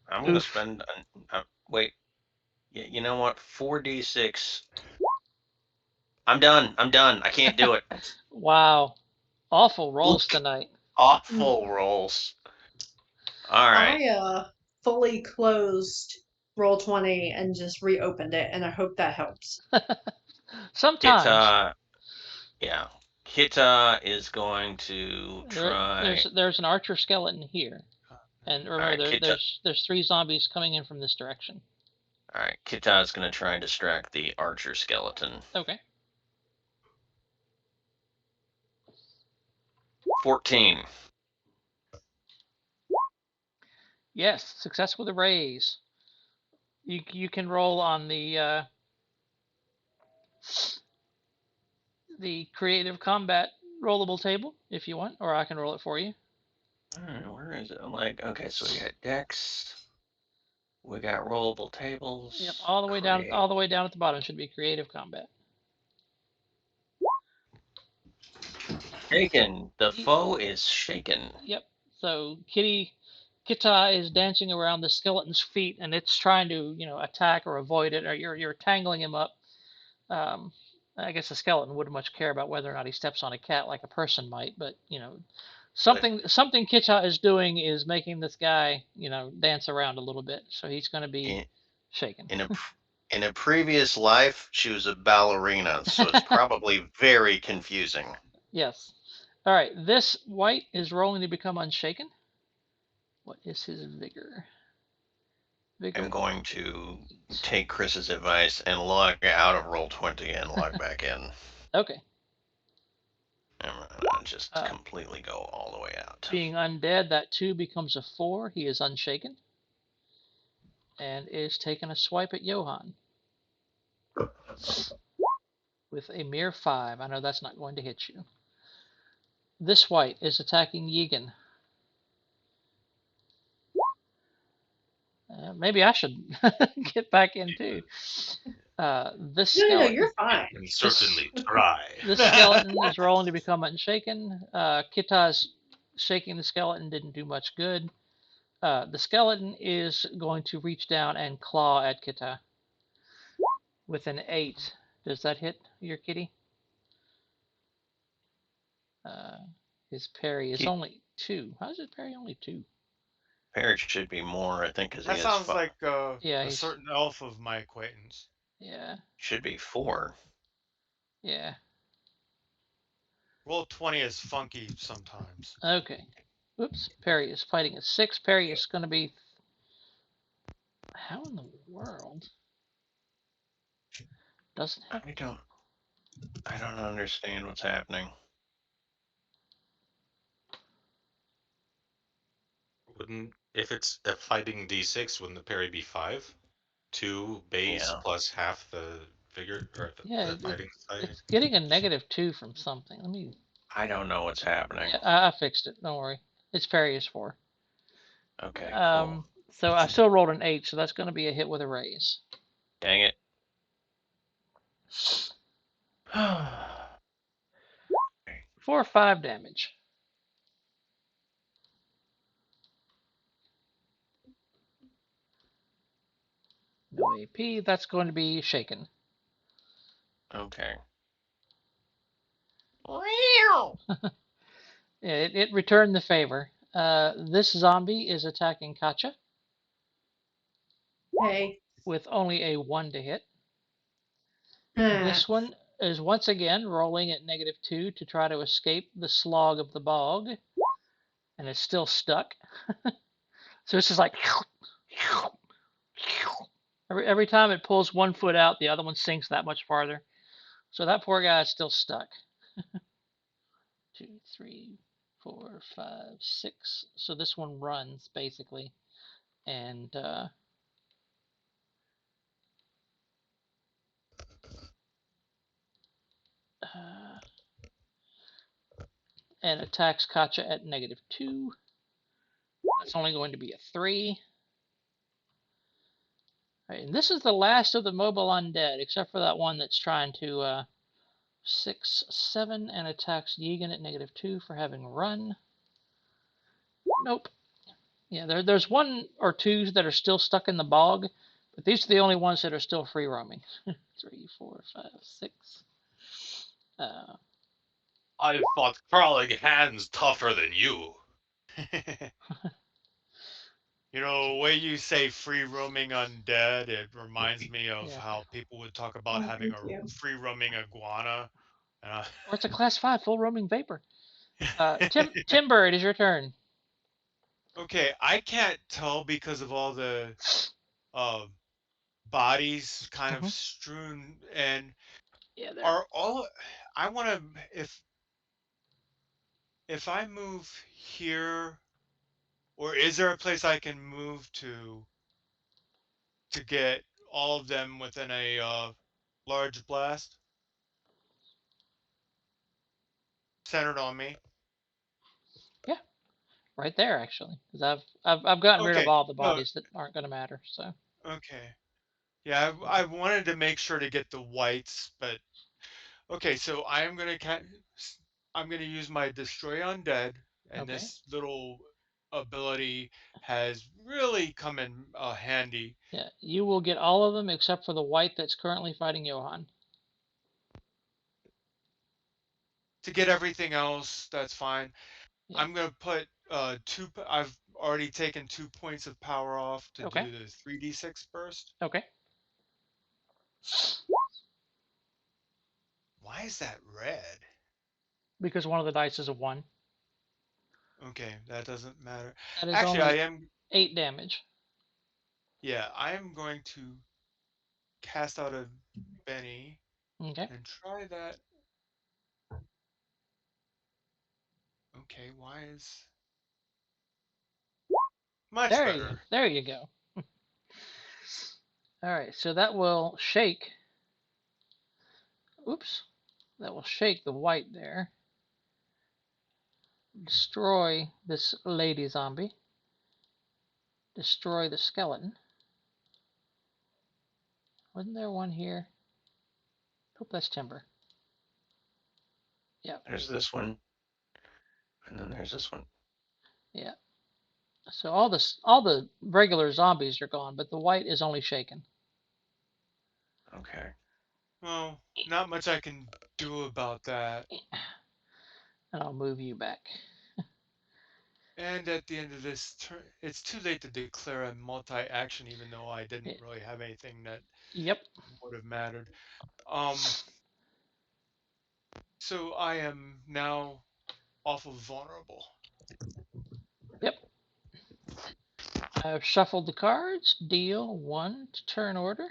I'm going to Oof. spend. Wait. You know what? 4d6. I'm done. I can't do it. Wow. Awful rolls tonight. Awful rolls. All right. I fully closed Roll20 and just reopened it, and I hope that helps. Sometimes. Yeah. Kita is going to try. There's an archer skeleton here. And remember, All right, there's 3 zombies coming in from this direction. All right, Kita is going to try and distract the archer skeleton. Okay. 14. Yes, success with a raise. You can roll on the creative combat rollable table if you want, or I can roll it for you. All right, where is it? Like, okay, so we got decks. We got rollable tables. Yep, all the way down. Create. All the way down at the bottom should be creative combat. Shaken. The foe is shaken. Yep. So Kita is dancing around the skeleton's feet, and it's trying to, attack or avoid it, or you're tangling him up. Um, I guess the skeleton wouldn't much care about whether or not he steps on a cat like a person might, but something Kita is doing is making this guy, dance around a little bit. So he's going to be shaken. In a previous life, she was a ballerina, so it's probably very confusing. Yes. All right. This white is rolling to become unshaken. What is his vigor? I'm going to take Chris's advice and log out of Roll20 and log back in. Okay. I'm gonna just completely go all the way out. Being undead, that 2 becomes a 4. He is unshaken. And is taking a swipe at Johann. With a mere 5. I know that's not going to hit you. This white is attacking Yegan. Maybe I should get back in too. This skeleton. No, you're fine. You can certainly try. This skeleton is rolling to become unshaken. Kita's shaking the skeleton didn't do much good. The skeleton is going to reach down and claw at Kita. With an 8. Does that hit your kitty? His parry is only 2. How is his parry only 2? Parry should be more, I think, because that sounds like a certain elf of my acquaintance. Yeah. Should be 4. Yeah. Roll20 is funky sometimes. Okay. Oops. Parry is fighting a 6. Parry is going to be. How in the world? Doesn't. I don't understand what's happening. If it's a fighting D6, wouldn't the parry be 5? 2 base plus half the vigor or the fighting side? It's getting a -2 from something. Let me. I don't know what's happening. Yeah, I fixed it. Don't worry. Its parry is 4. Okay. Cool. So I still rolled an 8, so that's going to be a hit with a raise. Dang it. 4 or 5 damage. No AP. That's going to be shaken. Okay. It returned the favor. This zombie is attacking Katja. Okay. With only a 1 to hit. This one is once again rolling at -2 to try to escape the slog of the bog. And it's still stuck. So it's just like every time it pulls one foot out, the other one sinks that much farther. So that poor guy is still stuck. 2, 3, 4, 5, 6. So this one runs basically, and attacks Katja at -2. That's only going to be a 3. Right, and this is the last of the mobile undead, except for that one that's trying to 6, 7, and attacks Yegan at -2 for having run. Nope. Yeah, there's 1 or 2 that are still stuck in the bog, but these are the only ones that are still free roaming. 3, 4, 5, 6. I thought crawling hands tougher than you. The way you say free roaming undead, it reminds me of how people would talk about having a free roaming iguana. Or it's a class 5 full roaming vapor. Timber, it is your turn. Okay, I can't tell because of all the bodies kind of strewn, and are all. I want to if I move here, or is there a place I can move to get all of them within a large blast? centered on me. Yeah, right there actually, because I've gotten rid of Okay. all the No. bodies that aren't going to matter. So Okay. Yeah, I wanted to make sure to get the whites, but okay. So I'm gonna use my destroy undead, and okay, this little ability has really come in handy. yeah, you will get all of them except for the white that's currently fighting Johan. To get everything else, that's fine. Yeah. I'm gonna put I've already taken 2 points of power off to Okay. do the 3d6 burst. Okay. Why is that red? Because one of the dice is a 1. Okay, that doesn't matter. That is Actually, I only am 8 damage. yeah, I am going to cast out a Benny Okay. and try that. Okay, why is much better. There you go. All right, so that will shake. Oops. That will shake the white there. Destroy this lady zombie. Destroy the skeleton. Wasn't there one here? Hope that's timber. Yeah. There's this one, and then there's this one. Yeah. So all the regular zombies are gone, but the white is only shaken. Okay. Well, not much I can do about that. And I'll move you back. And at the end of this turn, it's too late to declare a multi-action, even though I didn't really have anything that Yep. would have mattered. So I am now awful vulnerable. Yep. I've shuffled the cards. Deal 1 to turn order.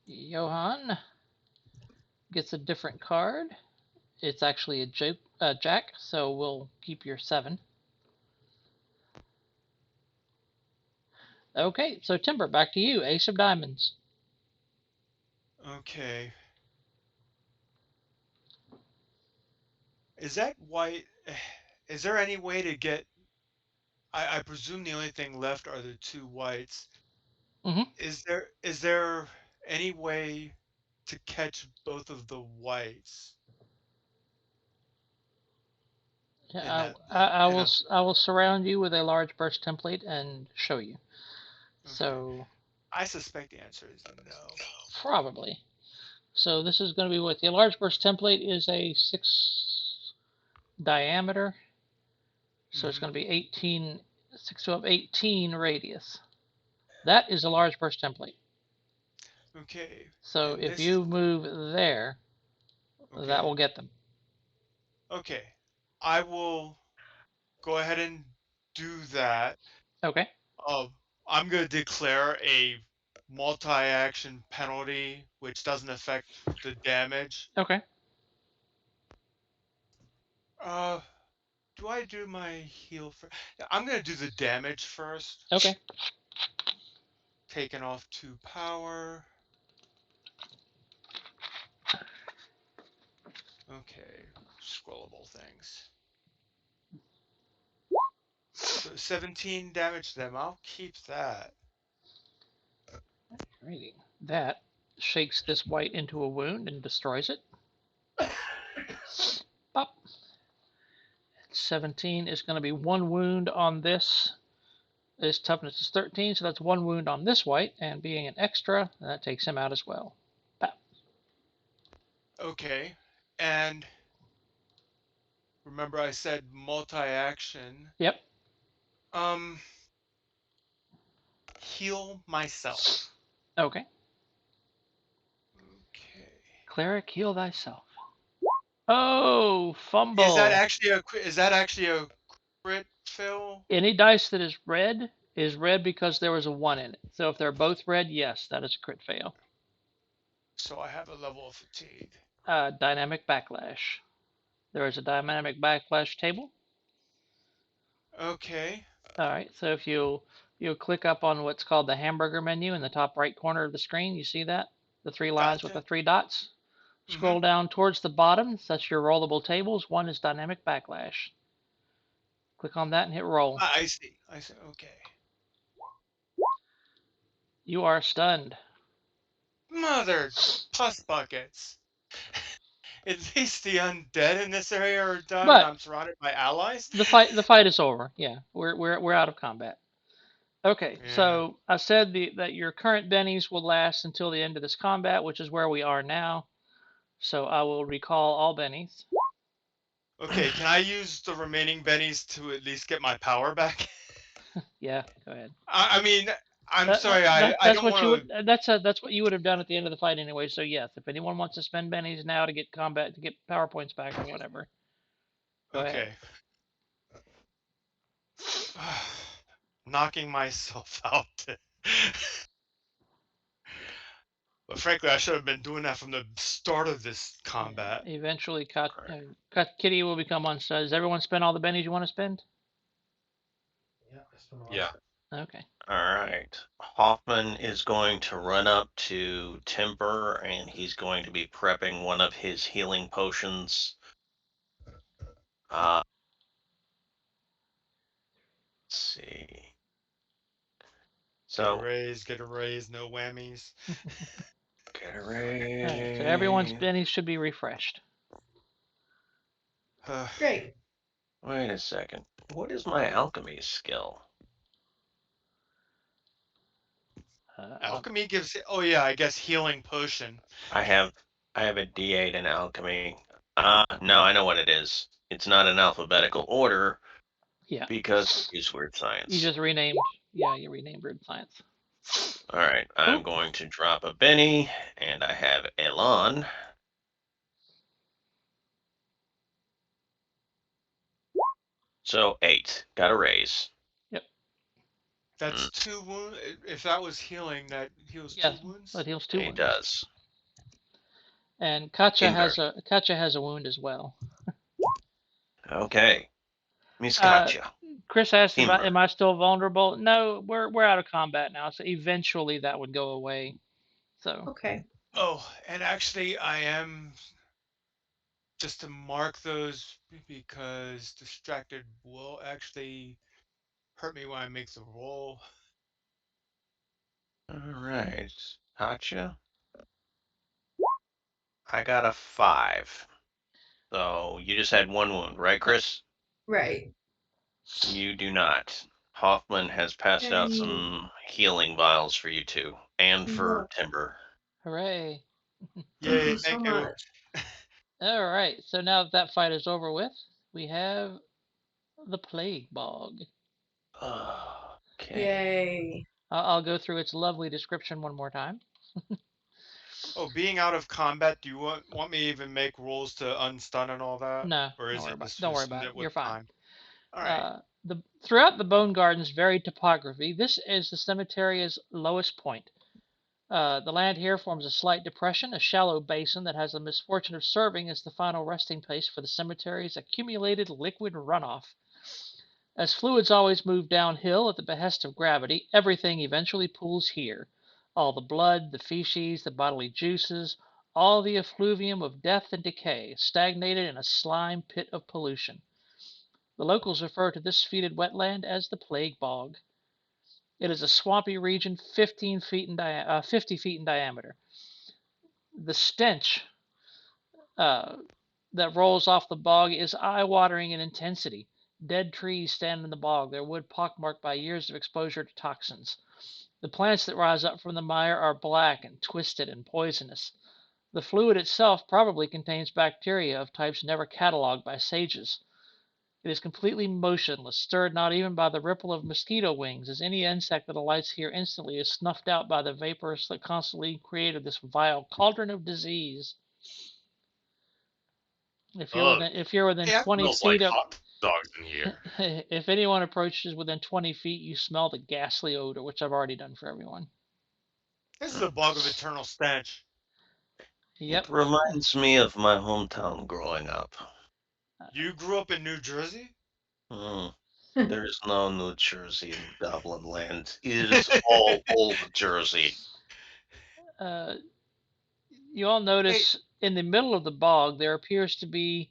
Johan gets a different card. It's actually a jack, so we'll keep your 7. Okay, so Timber, back to you. Ace of diamonds. Okay. Is that white? Is there any way to get? I presume the only thing left are the 2 whites. Mm-hmm. Is there any way to catch both of the whites in Yeah, that I will surround you with a large burst template and show you. okay. So I suspect the answer is no. probably. So this is going to be what the large burst template is a 6 diameter. So it's going to be 18, 6 12, 18 radius. That is a large burst template. Okay. So And if this you move there, that okay. will get them. Okay. I will go ahead and do that. Okay. Uh, I'm going to declare a multi-action penalty, which doesn't affect the damage. Okay. Uh, do I do my heal first? I'm going to do the damage first. Okay. Taking off 2 power. Okay, scrollable things. So 17 damage to them. I'll keep that. Alrighty. That shakes this white into a wound and destroys it. Pop. 17 is going to be 1 wound on this. His toughness is 13, so that's 1 wound on this white, and being an extra, that takes him out as well. Pop. Okay, and remember I said multi-action. Yep. Heal myself. Okay. Okay. Cleric, heal thyself. Oh, Is fumble. that actually a crit fail? Any dice that is red because there was a 1 in it. So if they're both red, yes, that is a crit fail. So I have a level of fatigue. Dynamic backlash. There is a dynamic backlash table. Okay. All right, so if you'll click up on what's called the hamburger menu in the top right corner of the screen, you see that? The 3 lines with Gotcha. the 3 dots? Mm-hmm. Scroll down towards the bottom. That's your rollable tables. One is dynamic backlash. Click on that and hit roll. I see. I see. Okay. You are stunned. Mother pus buckets. At least the undead in this area are done, and But I'm surrounded by allies. the fight is over. Yeah, we're out of combat. Okay, Yeah. so I said that your current bennies will last until the end of this combat, which is where we are now. So I will recall all bennies. Okay, can I use the remaining bennies to at least get my power back? Yeah, go ahead. I mean, I'm That, sorry, that, that I that's don't what you want would that's what you would have done at the end of the fight anyway. So yes, if anyone wants to spend bennies now to get combat to get power points back or whatever, to. go ahead. Okay. Knocking myself out. But frankly, I should have been doing that from the start of this Yeah, combat. eventually, All right. Kitty will become unstunned. Does everyone spend all the bennies you want to spend? Yeah, I spent all Yeah. Okay. All right. Hoffman is going to run up to Timber and he's going to be prepping one of his healing potions. Uh, let's see. So, Get a raise, no whammies. get a All right. So everyone's raise. bennies should be refreshed. Great. Wait a second. What is my alchemy skill? I'll, Alchemy gives. Oh yeah, I guess healing potion. I have I have a D8 in alchemy. No, I know what it is. It's not in alphabetical order yeah. because I use weird You science. just renamed. Yeah, you renamed Bird Science. All right, I'm Cool. going to drop a Benny, and I have Elon. So 8. Got a raise. Yep. That's Mm, 2 wounds. If that was healing, that heals two Yes, wounds. that heals two he wounds. does. And Katja Timber. has a wound as well. Okay. Miss Uh, Katja. Chris asked if Timber. am I still vulnerable? No, we're out of combat now, so eventually that would go away. So Okay. Oh, and actually, I am just to mark those because distracted will actually hurt me when I make the roll. All right. Katja. I got a 5. So you just had one wound, right, yeah. Chris? Right. You do not. Hoffman has passed out Yay. some healing vials for you two, and for Well, Timber. Hooray! thank Yay! you so Thank you. much. All right. So now that fight is over with, we have the plague bog. Okay. Yay. I'll go through its lovely description one more time. Oh, being out of combat, do you want me to even make rolls to unstun and all that, No, or is it don't worry just about it. knit with You're fine. time? All right. Throughout the Bonegarden's varied topography, this is the cemetery's lowest point. The land here forms a slight depression, a shallow basin that has the misfortune of serving as the final resting place for the cemetery's accumulated liquid runoff. As fluids always move downhill at the behest of gravity, everything eventually pools here. All the blood, the feces, the bodily juices, all the effluvium of death and decay, stagnated in a slime pit of pollution. The locals refer to this fetid wetland as the plague bog. It is a swampy region 50 feet in diameter. The stench uh, that rolls off the bog is eye-watering in intensity. Dead trees stand in the bog, their wood pockmarked by years of exposure to toxins. The plants that rise up from the mire are black and twisted and poisonous. The fluid itself probably contains bacteria of types never catalogued by sages. It is completely motionless, stirred not even by the ripple of mosquito wings, as any insect that alights here instantly is snuffed out by the vapors that constantly created this vile cauldron of disease. Ugh, If you're within Yeah. 20 smells like feet of hot dogs in here. if anyone approaches within 20 feet, you smell the ghastly odor, which I've already done for everyone. This is a bog of eternal stench. Yep. It reminds me of my hometown growing up. You grew up in New Jersey? Hmm. There is no New Jersey in Goblin Land. It is all old Jersey. Uh, You all Hey, notice in the middle of the bog there appears to be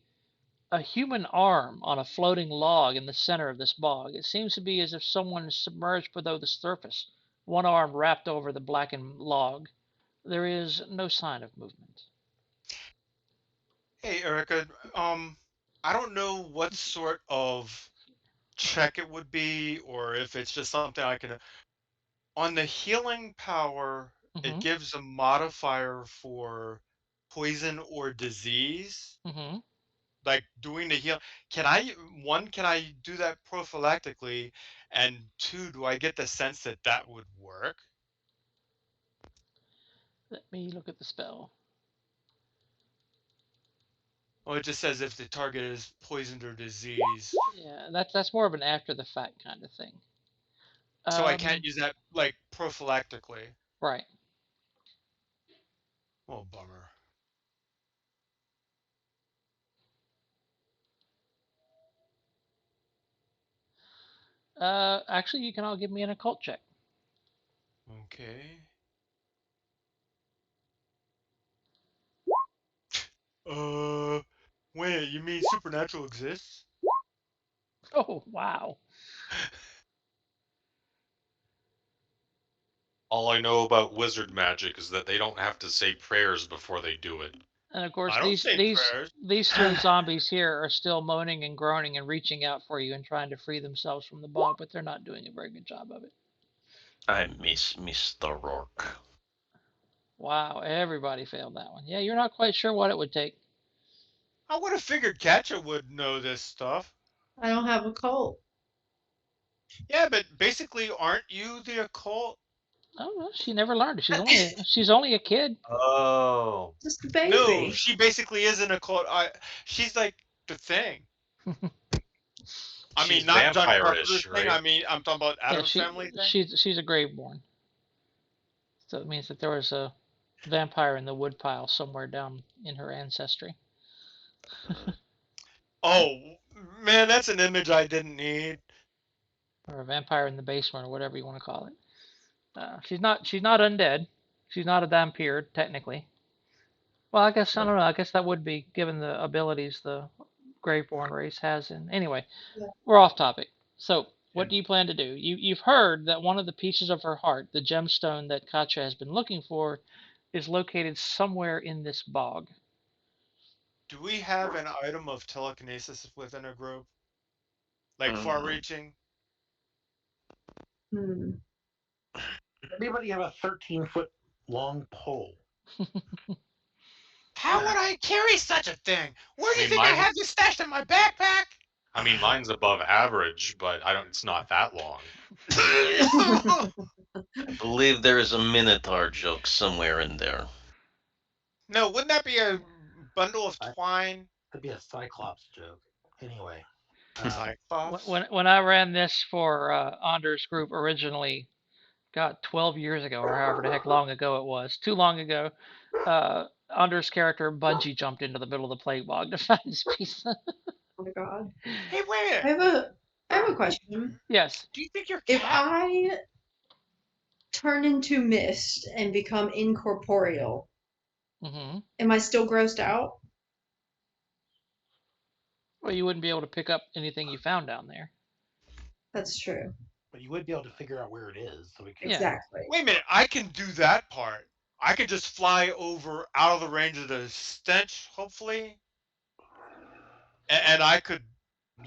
a human arm on a floating log in the center of this bog. It seems to be as if someone is submerged below the surface, one arm wrapped over the blackened log. There is no sign of movement. hey, Erica. I don't know what sort of check it would be, or if it's just something I can. On the healing power, it Mm-hmm. gives a modifier for poison or disease. Mm-hmm. Like doing the heal. Can I, one, can I do that prophylactically? And two, do I get the sense that that would work? Let me look at the spell. Well, it just says if the target is poisoned or diseased. Yeah, that's more of an after the fact kind of thing. So I can't Um, use that like prophylactically. right. Oh, bummer. Actually, you can all give me an occult check. Okay. Wait, you mean supernatural exists? Oh, wow. All I know about wizard magic is that they don't have to say prayers before they do it. And of course, I don't these say these prayers. these three zombies here are still moaning and groaning and reaching out for you and trying to free themselves from the bog, but they're not doing a very good job of it. I miss Mr. Rourke. Wow, everybody failed that one. Yeah, you're not quite sure what it would take. I would have figured Katja would know this stuff. I don't have a colt. Yeah, but basically, aren't you the occult? Oh, well, she never learned. She's only a kid. Oh. Just a No, baby. she basically is an occult. She's like the thing. I mean, She's not John Carpenter's vampire-ish, thing. right? I mean, I'm talking about Yeah, Adam's family thing. she's a graveborn. So it means that there was a vampire in the woodpile somewhere down in her ancestry, Oh man, that's an image I didn't need. or a vampire in the basement, or whatever you want to call it. She's not undead. She's not a vampire technically. Well, I guess I don't know. I guess that would be given the abilities the Graveborn race has. And anyway, Yeah. we're off topic. So, what Yeah. do you plan to do? You've heard that one of the pieces of her heart, the gemstone that Katja has been looking for, is located somewhere in this bog. Do we have an item of telekinesis within a group, like Mm, far-reaching? Hmm. Anybody have a 13-foot long pole? How would I carry such a thing? Where do I you mean, think I mine. have this stashed in my backpack? I mean, mine's above average, but I don't. It's not that long. I believe there is a Minotaur joke somewhere in there. No, wouldn't that be a bundle of I- twine? That'd be a Cyclops joke. Anyway. Cyclops. When I ran this for Anders group originally, got 12 years ago or however the heck long ago it was, too long ago, Anders' character bungee jumped into the middle of the plague bog to find his piece. Oh my god. Hey, wait a I minute. have a question. Yes. Do you think your If cat? I turn into mist and become incorporeal, Mm-hmm. am I still grossed out? Well, you wouldn't be able to pick up anything you found down there. That's true. But you would be able to figure out where it is, so we could. Yeah. Exactly. Wait a minute. I can do that part. I could just fly over out of the range of the stench, hopefully, and I could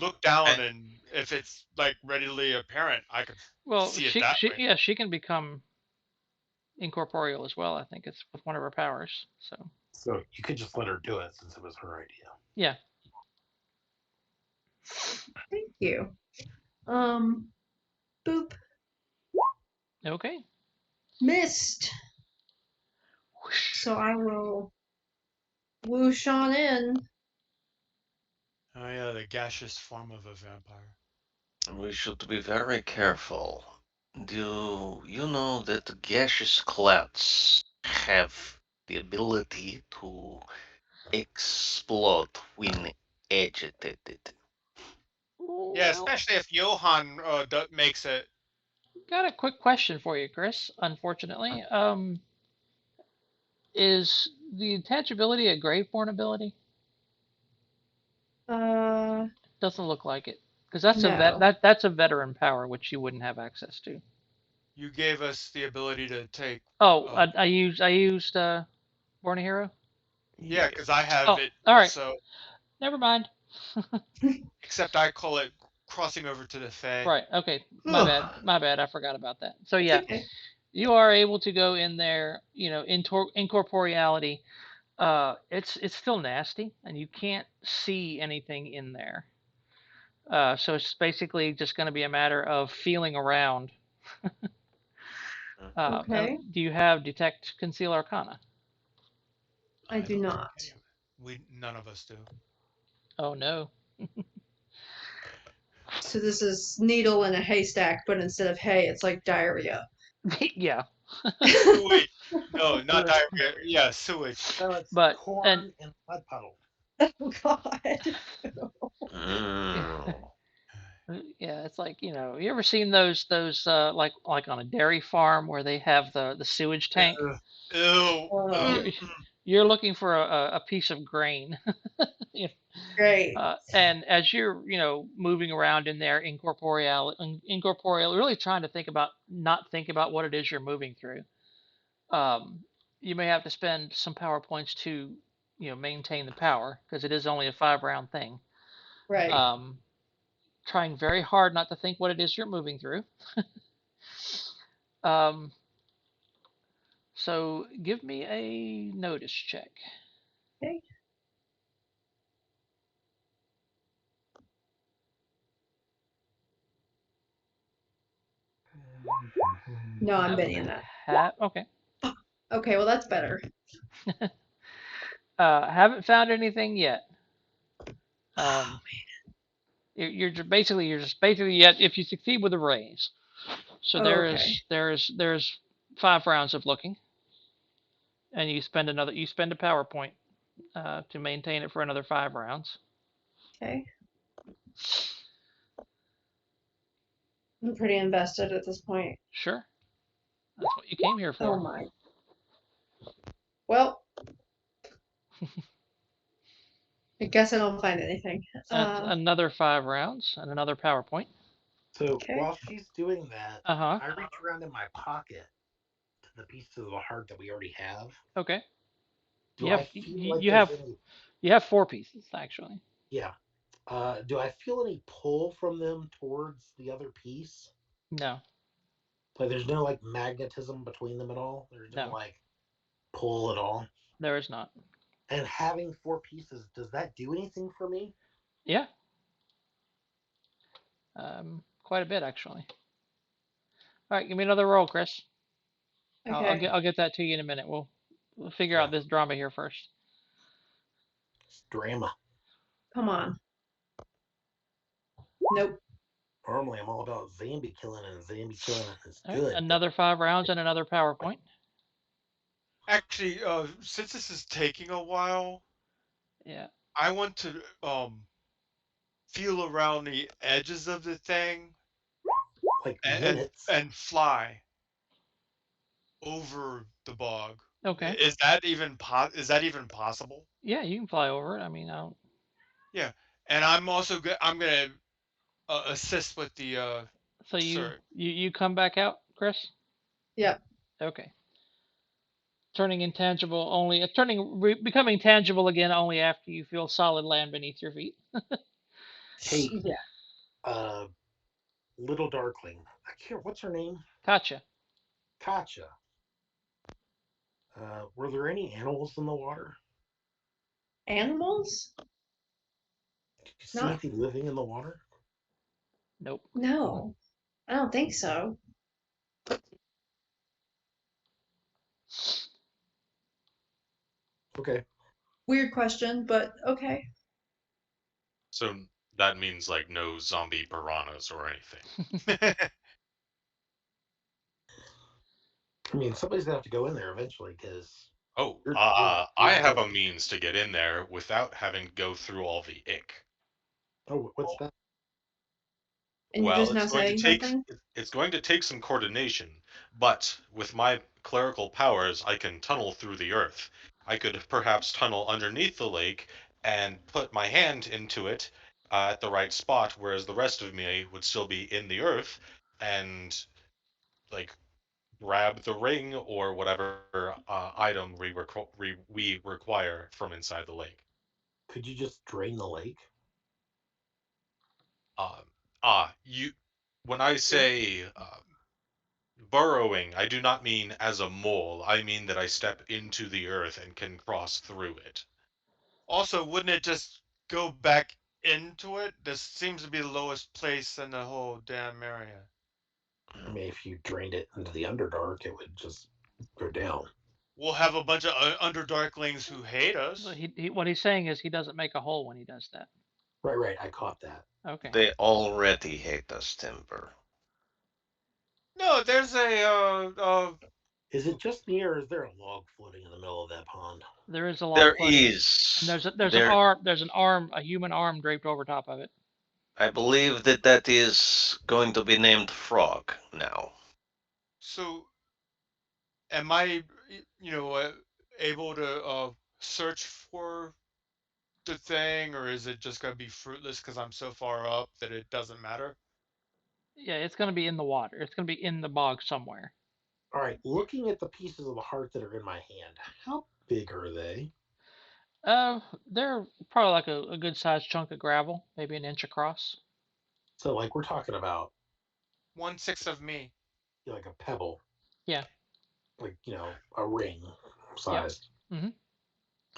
look down, and if it's like readily apparent, I could Well, see it that way. she can become incorporeal as well. I think it's with one of her powers. So So you could just let her do it since it was her idea. yeah. Thank you. Boop. Okay. Mist. So I will whoosh on in. Oh yeah, the gaseous form of a vampire. We should be very careful. Do you know that gaseous clouds have the ability to explode when agitated? Yeah, Well, especially if Johann makes it. got a quick question for you, Chris. Unfortunately, Is the intangibility a Graveborn ability? Uh, Doesn't look like it, because that's no. that's a veteran power which you wouldn't have access to. You gave us the ability to take. Oh, Uh, I used Born a Hero. yeah, because I have Oh, it. all right. So, Never mind. except I call it crossing over to the Fae. Right. Okay. My Ugh, bad. My bad. I forgot about that. So it's yeah, okay. you are able to go in there. Incorporeality. It's still nasty, and you can't see anything in there. So it's basically just going to be a matter of feeling around. Okay. Do you have detect, conceal, arcana? I do don't not. think none of us do. Oh no. So this is needle in a haystack, but instead of hay, it's like diarrhea. Yeah. Sewage. No, not Good. diarrhea. Yeah, sewage. So it's But and corn and mud puddle. Oh God. Mm. yeah, it's like you ever seen those like on a dairy farm where they have the sewage tank? Ugh. Ew. Oh, You're you're looking for a piece of grain. You great. and as you're moving around in there incorporeal, really trying to not think about what it is you're moving through. Um, you may have to spend some power points to maintain the power because it is only a 5 round thing. Right. Um, trying very hard not to think what it is you're moving through. Um, so give me a notice check. Okay. No, I'm betting that. Okay. Okay, well that's better. Haven't found anything yet. Oh, Um, you're just basically yet if you succeed with a raise. So there okay. is there's 5 rounds of looking, and you spend a power point to maintain it for another 5 rounds. Okay. I'm pretty invested at this point. Sure, that's what you came here Oh for. my. Well, I guess I don't find anything. That's another 5 rounds and another power point. So Okay. while she's doing that, Uh huh. I reach around in my pocket to the pieces of the heart that we already have. Okay. Do I feel like You there's have any? 4 pieces actually. Yeah. Do I feel any pull from them towards the other piece? No, Like there's no like magnetism between them at all. There's no no, like pull at all. there is not. And having 4 pieces, does that do anything for me? Yeah, quite a bit actually. All right, give me another roll, Chris. Okay. I'll get that to you in a minute. We'll figure Yeah. out this drama here first. It's drama. Come on. Nope. Normally, I'm all about zombie killing, and zombie killing is All right, good. another 5 rounds and another power point. Actually, since this is taking a while, Yeah. I want to feel around the edges of the thing Like and minutes. fly over the bog. Okay. Is that even possible? Yeah, you can fly over it. I mean, I don't. Yeah, and I'm gonna assist with the So search. you come back out, Chris? Yep. Okay. Becoming tangible again only after you feel solid land beneath your feet. Hey, Yeah. little darkling. I can't. What's her name? Gotcha. Katja. Were there any animals in the water? Animals? Did you see Not. anything living in the water? Nope. No. I don't think so. Okay. Weird question, but okay. So that means like no zombie piranhas or anything. I mean, somebody's gonna have to go in there eventually because. Oh, I have a means to get in there without having to go through all the ick. Oh, what's that? And you're Well, just now saying something? it's going to take some coordination, but with my clerical powers, I can tunnel through the earth. I could perhaps tunnel underneath the lake and put my hand into it at the right spot, whereas the rest of me would still be in the earth and like grab the ring or whatever item we require from inside the lake. Could you just drain the lake? You. When I say burrowing, I do not mean as a mole. I mean that I step into the earth and can cross through it. Also, wouldn't it just go back into it? This seems to be the lowest place in the whole damn area. I mean, if you drained it into the Underdark, it would just go down. We'll have a bunch of Underdarklings who hate us. So what he's saying is he doesn't make a hole when he does that. Right. I caught that. Okay. They already hate us, Timber. No, there's Is it just me, or is there a log floating in the middle of that pond? There is a log There floating. is. And there's an arm, a human arm draped over top of it. I believe that is going to be named Frog now. So, am I, able to search for the thing, or is it just gonna be fruitless because I'm so far up that it doesn't matter? Yeah, it's going to be in the water. It's going to be in the bog somewhere. All right, looking at the pieces of the heart that are in my hand, how big are they? They're probably like a good sized chunk of gravel, maybe an inch across. So, like, we're talking about 1/6 of me. like a pebble. Yeah. Like, a ring sized. Yep.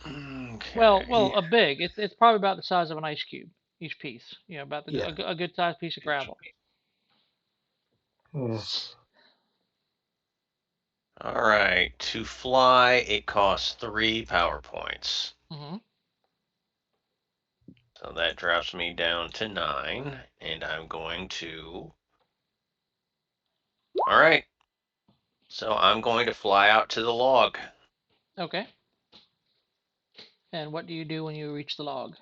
Okay. Well, a big. It's probably about the size of an ice cube. Each piece, about a good sized piece of gravel. All right. To fly, it costs 3 power points. Mm-hmm. So that drops me down to 9, and I'm going to. All right. So I'm going to fly out to the log. Okay. And what do you do when you reach the log?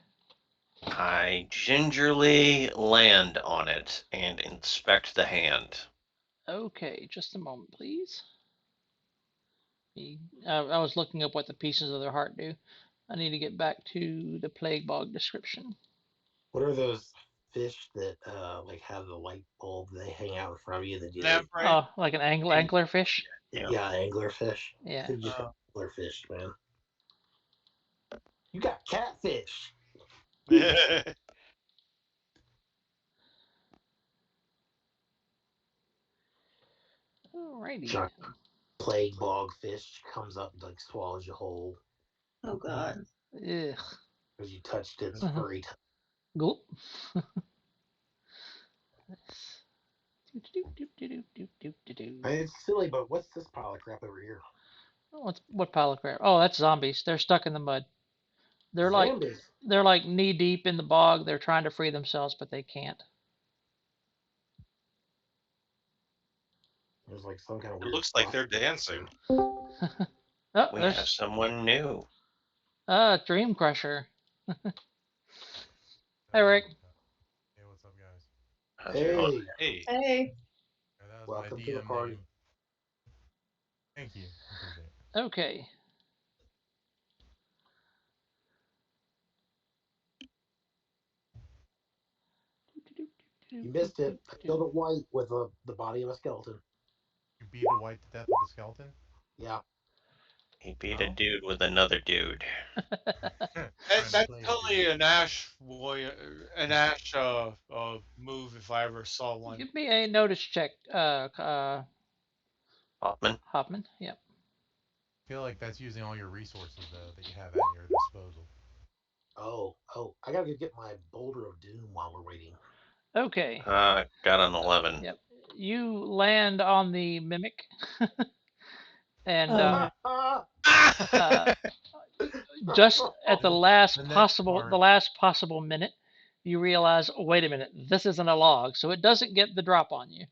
I gingerly land on it and inspect the hand. Okay, just a moment, please. I was looking up what the pieces of their heart do. I need to get back to the plague bog description. What are those fish that like have the light bulb? They hang out in front of you. That you Lamprey. Oh, like an angler fish. Yeah, anglerfish. Yeah. Could just anglerfish, man. You got catfish. Alrighty. Chuck, plague bog fish comes up and like swallows you whole Oh God. Ugh. because you touched its Uh-huh. furry. Gulp. It's silly, but what's this pile of crap over here? What pile of crap? Oh, that's zombies. They're stuck in the mud. They're Zombies. like knee deep in the bog. They're trying to free themselves, but they can't. There's like some kind of It weird. looks like they're dancing. Oh, We have someone new. Dream Crusher. Hey, Rick. Hey, what's up, guys? How's it going? Hey, Hey. That was welcome my to the DM party. name. Thank you. Appreciate it. Okay. You missed it. I killed a white with the body of a skeleton. You beat a white to death with a skeleton? Yeah. He beat a dude with another dude. That's totally an Ash warrior, an Ash move if I ever saw one. Give me a notice check, Hoffman? Hoffman. Yep. I feel like that's using all your resources, though, that you have at your disposal. Oh, I gotta go get my Boulder of Doom while we're waiting. Okay. Got an 11. Yep. You land on the mimic, and just at the last possible minute, you realize, oh, wait a minute, this isn't a log, so it doesn't get the drop on you.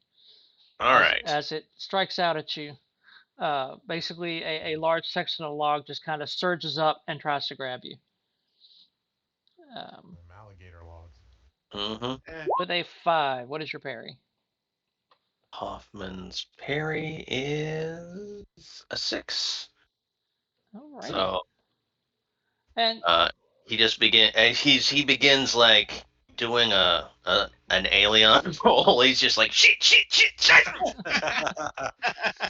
All right. As it strikes out at you, basically a large section of log just kind of surges up and tries to grab you. Alligator logs. Mm-hmm. With a 5, what is your parry? Hoffman's parry is a 6. All right. So And he just he begins like doing an alien roll. He's just like shit, shit, shit, shit. At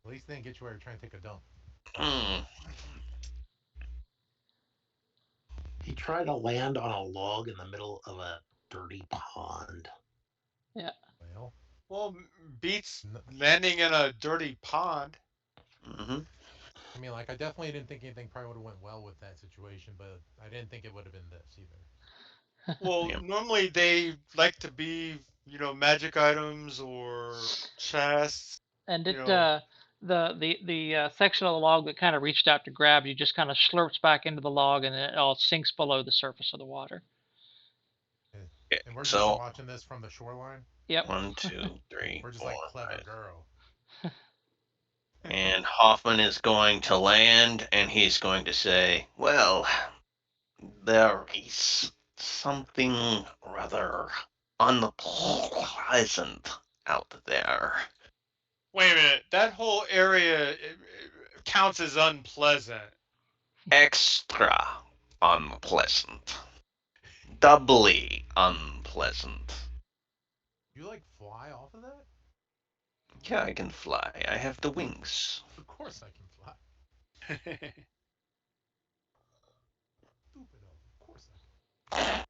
least they didn't get you while you're trying to take a dump. Mm. He tried to land on a log in the middle of a dirty pond. yeah. Well, Well, beats n- landing in a dirty pond. Hmm. I mean, like, I definitely didn't think anything probably would have went well with that situation, but I didn't think it would have been this either. Well, Yeah. normally they like to be, magic items or chests. And You it know, the section of the log that kind of reached out to grab you just kind of slurps back into the log, and then it all sinks below the surface of the water. And we're just So watching this from the shoreline. Yep. 1, 2, 3, We're just 4, like clever 5. girl. And Hoffman is going to land, and he's going to say, "Well, there is something rather unpleasant out there. wait a minute. That whole area counts as unpleasant. Extra unpleasant. Doubly unpleasant. You like fly off of that? Yeah, I can fly. I have the wings." Of course I can fly. Stupid. Of course I can.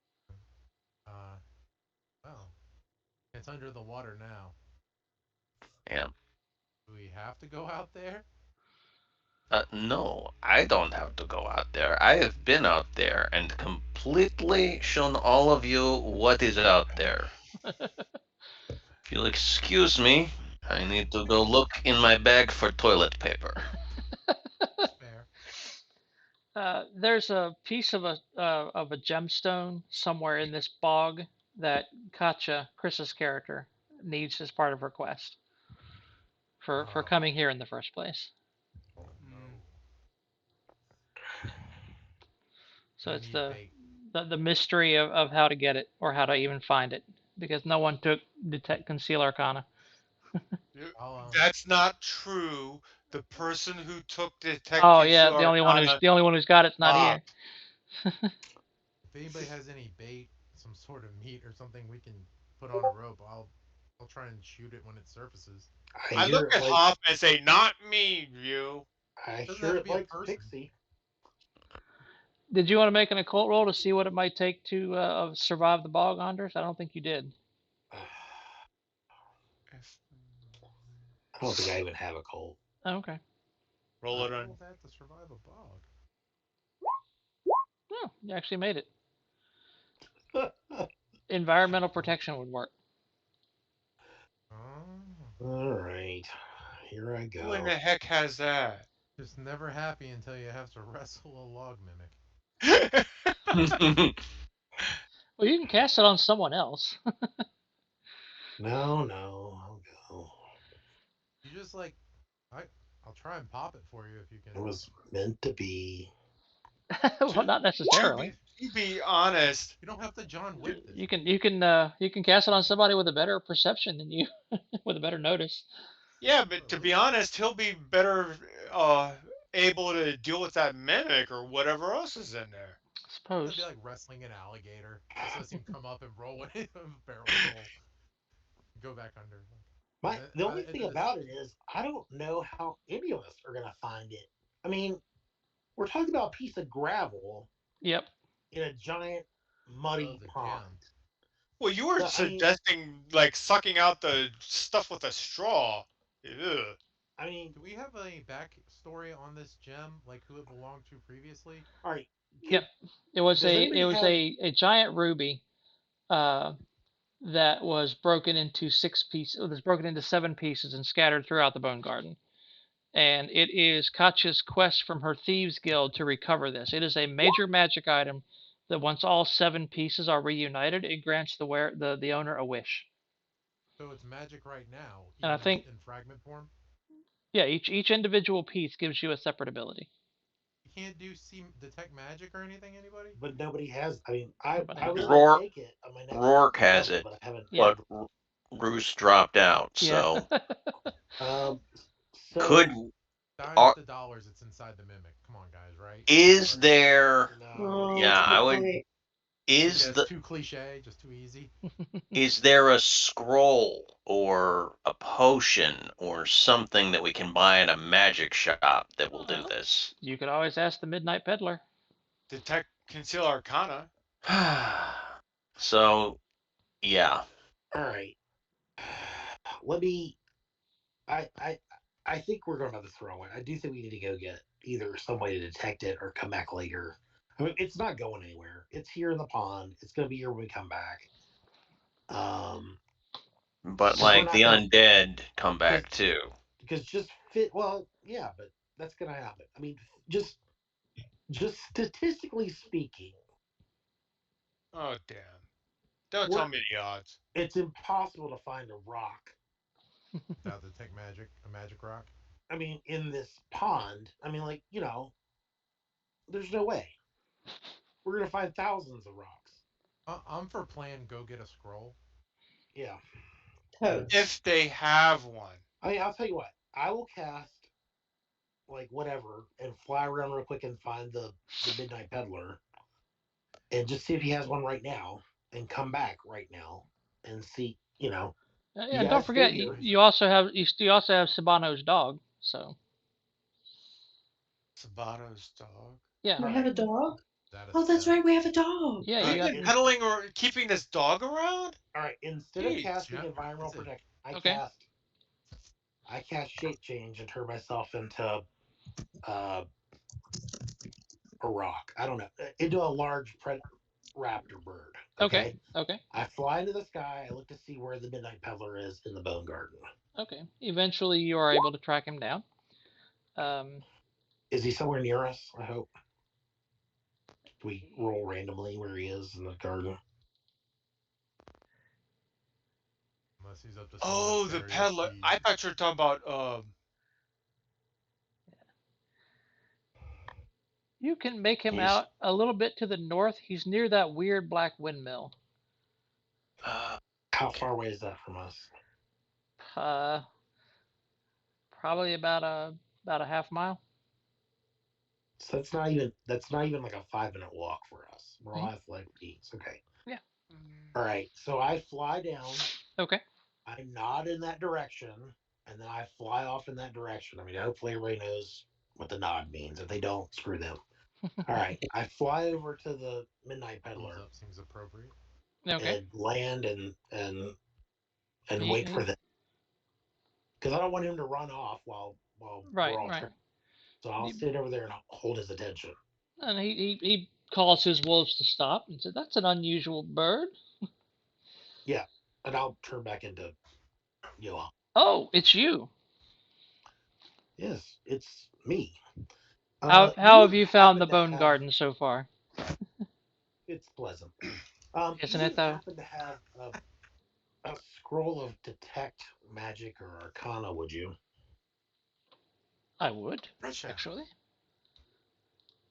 Well, it's under the water now. Yeah. Do we have to go out there? No, I don't have to go out there. I have been out there and completely shown all of you what is out there. If you'll excuse me, I need to go look in my bag for toilet paper. Fair. There's a piece of a gemstone somewhere in this bog that Katja, Chris's character, needs as part of her quest for Oh. coming here in the first place. Oh no. Mm. So We it's need bait. the mystery of how to get it or how to even find it, because no one took detect conceal arcana. I'll That's not true. The person who took Detect Oh yeah, Conceal Arcana the only one who's got it's not stopped. here. if anybody has any bait, some sort of meat or something we can put on a rope, I'll try and shoot it when it surfaces. I hear look it at like Hop and say, "Not me, you." I Doesn't hear have to it be a like person. Pixie. Did you want to make an occult roll to see what it might take to survive the bog, Anders? I don't think you did. I don't think I even have a cold. Oh, okay. Roll it How on. will that to survive a bog? Oh, you actually made it. Environmental protection would work. Oh. All right, here I Who in go. the heck has that? Just never happy until you have to wrestle a log mimic. Well, you can cast it on someone else. No, I'll go. You just like I'll try and pop it for you if you It can. was meant to be. Well, not to necessarily. be honest, You don't have to John Wick this. You can cast it on somebody with a better perception than you, with a better notice. yeah, but to be honest, he'll be better able to deal with that mimic or whatever else is in there. I It'd suppose. be like wrestling an alligator. Just lets him come up and roll it, barrel roll, go back under. The only thing about it is I don't know how any of us are gonna find it. I mean, we're talking about a piece of gravel Yep. in a giant muddy the pond. gem. Well, you were suggesting like sucking out the stuff with a straw. Ugh. I mean, Do we have a backstory on this gem, like who it belonged to previously? all right. Yep. It was Does anybody have? a giant ruby that was broken into 6 pieces. It was broken into 7 pieces and scattered throughout the Bonegarden. And it is Katja's quest from her thieves guild to recover this. It is a major magic item that once all 7 pieces are reunited, it grants the owner a wish. So it's magic right now, And I even think in fragment form. yeah, each individual piece gives you a separate ability. You can't do see detect magic or anything. Anybody? but nobody has. I mean, I Nobody I has was it. gonna Rourke take it on my next Rourke has level, it, but I haven't. Yeah. but Tried. Roos dropped out. Yeah. So Um. could So Dies are, to dollars. It's inside the mimic. Come on, guys. Right? is Right. there? no, Oh, Yeah, that's a I good would. point. Yeah, Is it's the too cliche. Just too easy. is there a scroll or a potion or something that we can buy at a magic shop that will do Well, this? you could always ask the Midnight Peddler. Detect conceal arcana. So yeah, all right. Let me. I I I think we're going to have to throw it. I do think we need to go get either some way to detect it or come back later. I mean, it's not going anywhere. It's here in the pond. It's going to be here when we come back. Um, but because we're like the not going to undead come because back too. because just fit. Well, yeah, but that's going to happen. I mean, just just statistically speaking, Oh damn! Don't tell we're me the odds. it's impossible to find a rock. Without detect magic, a magic rock. I mean, in this pond. I mean, like there's no way we're going to find thousands of rocks. I'm for plan. Go get a scroll. Yeah. Totes. If they have one. I mean, I'll tell you what. I will cast like whatever and fly around real quick and find the Midnight Peddler and just see if he has one right now and come back right now and see. You And don't guys stay forget, here. you also have Sabano's dog. So Sabato's dog. yeah, All We have a right. dog? That a Oh, that's step? right. We have a dog. yeah, All you He's right. got. been peddling or keeping this dog around? All right. Instead of Jeez. casting Yeah. environmental It's a protection, Okay. I cast shape change and turn myself into uh, a rock. I don't know, into a large raptor bird. Okay. Okay. Okay. I fly into the sky. I look to see where the Midnight Peddler is in the Bone Garden. Okay. Eventually, you are able to track him down. Um, Is he somewhere near us? I hope. We roll randomly where he is in the garden. unless he's up to some Oh, the nefarious peddler. deed. I thought you were talking about you can make him He's out a little bit to the north. He's near that weird black windmill. Uh, how okay. far away is that from us? Uh, Probably about a half mile. So that's not even like a 5 minute walk for us. We're all Mhm. athletic beings. Okay. Yeah. All right. So I fly down. Okay. I nod in that direction, and then I fly off in that direction. I mean, hopefully everybody knows what the nod means. If they don't, screw them. All right. I fly over to the Midnight Thumbs Peddler up seems appropriate. Okay. and land and He, wait he for them because I don't want him to run off while right, we're all right. trying. So I'll sit over there and hold his attention. And he calls his wolves to stop and said, "That's an unusual bird." Yeah, and I'll turn back into Johan. Oh, it's you. Yes, it's me. How You have you found happen the to Bone have Garden so far? it's pleasant. Isn't You it wouldn't though? happen to have a scroll of detect magic or arcana, would you? I would Gotcha. actually.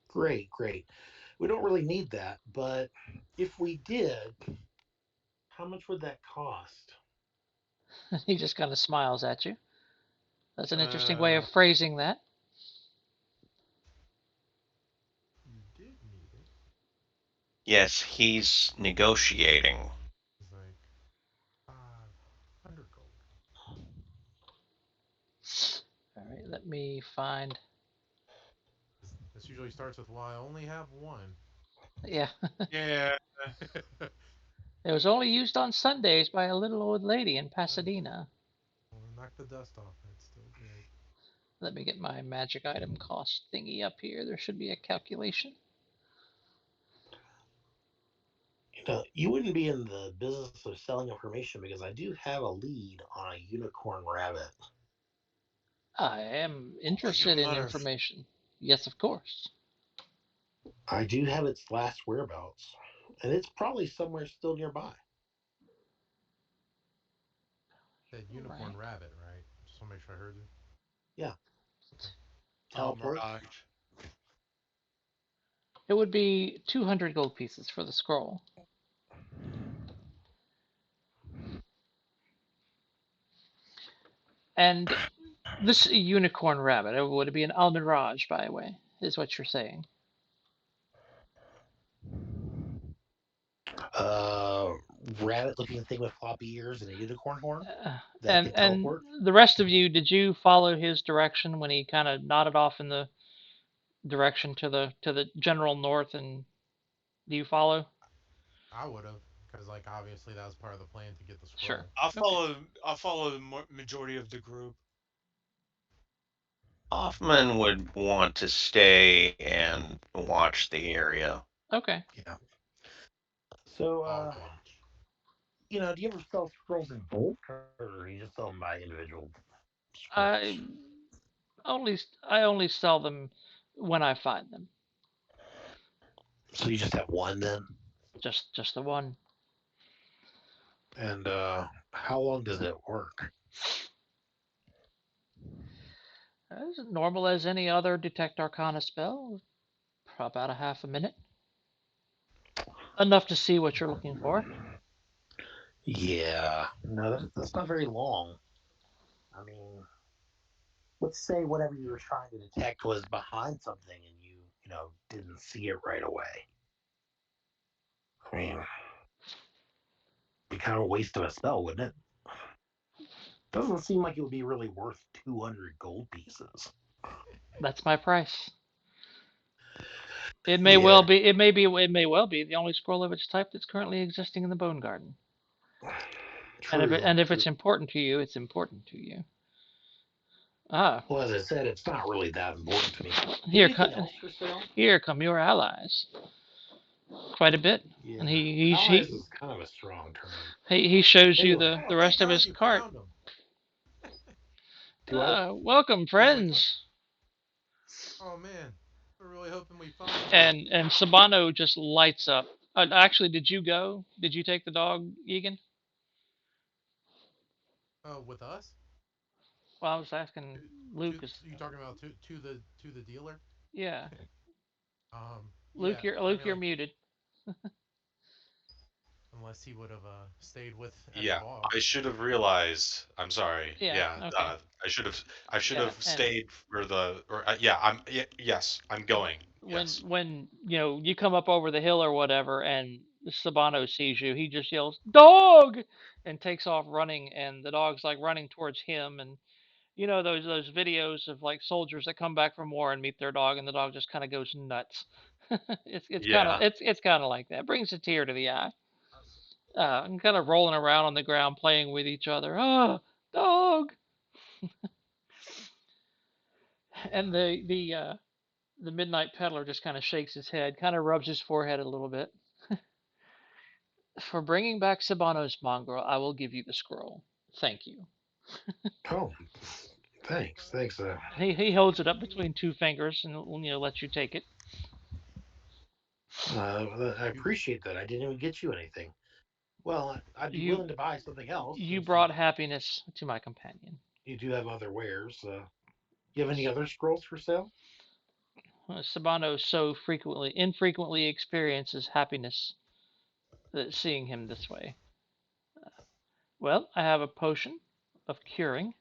Great, great. We don't really need that, but if we did, how much would that cost? He just kind of smiles at you. That's an interesting way Uh, of phrasing that. You did need it. Yes, he's negotiating. He's like 500 gold. All right, let me find. This usually starts with, "Well, I only have one." Yeah, yeah. it was only used on Sundays by a little old lady in Pasadena. Well, knock the dust off. It's still good. Let me get my magic item cost thingy up here. There should be a calculation. You wouldn't be in the business of selling information because I do have a lead on a unicorn rabbit. I am Oh, you interested in mother. information. Yes, of course. I do have its last whereabouts, and it's probably somewhere still nearby. That All unicorn right. rabbit, right? Just want to make sure I heard you. Yeah, Okay. Oh, teleport. Mirage. It would be 200 gold pieces for the scroll. And this unicorn rabbit, would it be an almirage, by the way, is what you're saying? Uh, Rabbit-looking thing with floppy ears and a unicorn horn that And can teleport. the rest of you, did you follow his direction when he kind of nodded off in the direction to the general north? And do you follow? I would have, because like obviously that was part of the plan to get the Sure. scroll. Okay. I'll follow the majority of the group. Hoffman would want to stay and watch the area. Okay. Yeah. So, Hog watch. do you ever sell scrolls in bulk, or you just sell them by individual I scrolls? only sell them when I find them. So you just have one then? Just the one. And how long does it work? As normal as any other detect arcana spell, for about a half a minute. Enough to see what you're looking for. Yeah, no, that's not very long. I mean, let's say whatever you were trying to detect was behind something and you didn't see it right away. I mean, it'd be kind of a waste of a spell, wouldn't it? Doesn't seem like it would be really worth 200 gold pieces. That's my price. It may Yeah, well be. It may be. It may well be the only scroll of its type that's currently existing in the Bonegarden. true. And if True. it's important to you, it's important to you. Ah, Well, as I said, it's not really that important to me. here, Anything else for sale? here come your allies. Quite a bit. Yeah, And he allies is kind of a strong term. he shows you Anyway, the Oh, rest thank of God his you cart. found him. do I? Welcome, He's like, friends. oh man, we're really hoping we find you. And Sabano just lights up. Actually, did you go? Did you take the dog, Egan? Oh, with us? Well, I was asking Lucas. You talking about to the dealer? Yeah, Yeah. I Luke, mean, you're like, muted. unless he would have stayed with at the Yeah, bar. I should have realized. I'm sorry. Yeah. Yeah, Okay. I should Yeah. have And stayed for the. Or yes, I'm going. Yes. when you come up over the hill or whatever, and Sabano sees you, he just yells "Dog!" and takes off running, and the dog's like running towards him. And those videos of like soldiers that come back from war and meet their dog, and the dog just kind of goes nuts. It's kind of Yeah. it's kind of like that. Brings a tear to the eye. And kind of rolling around on the ground, playing with each other. Oh, dog! And the midnight peddler just kind of shakes his head, kind of rubs his forehead a little bit. For bringing back Sabano's mongrel, I will give you the scroll. Thank you. Oh, thanks. Thanks. He holds it up between two fingers and lets you take it. I You, appreciate that. I didn't even get you anything. Well, I'd be You willing to buy something else you since brought happiness to my companion. you do have other wares. You have any other scrolls for sale? Sabano so infrequently experiences happiness that seeing him this way. Well, I have a potion of curing.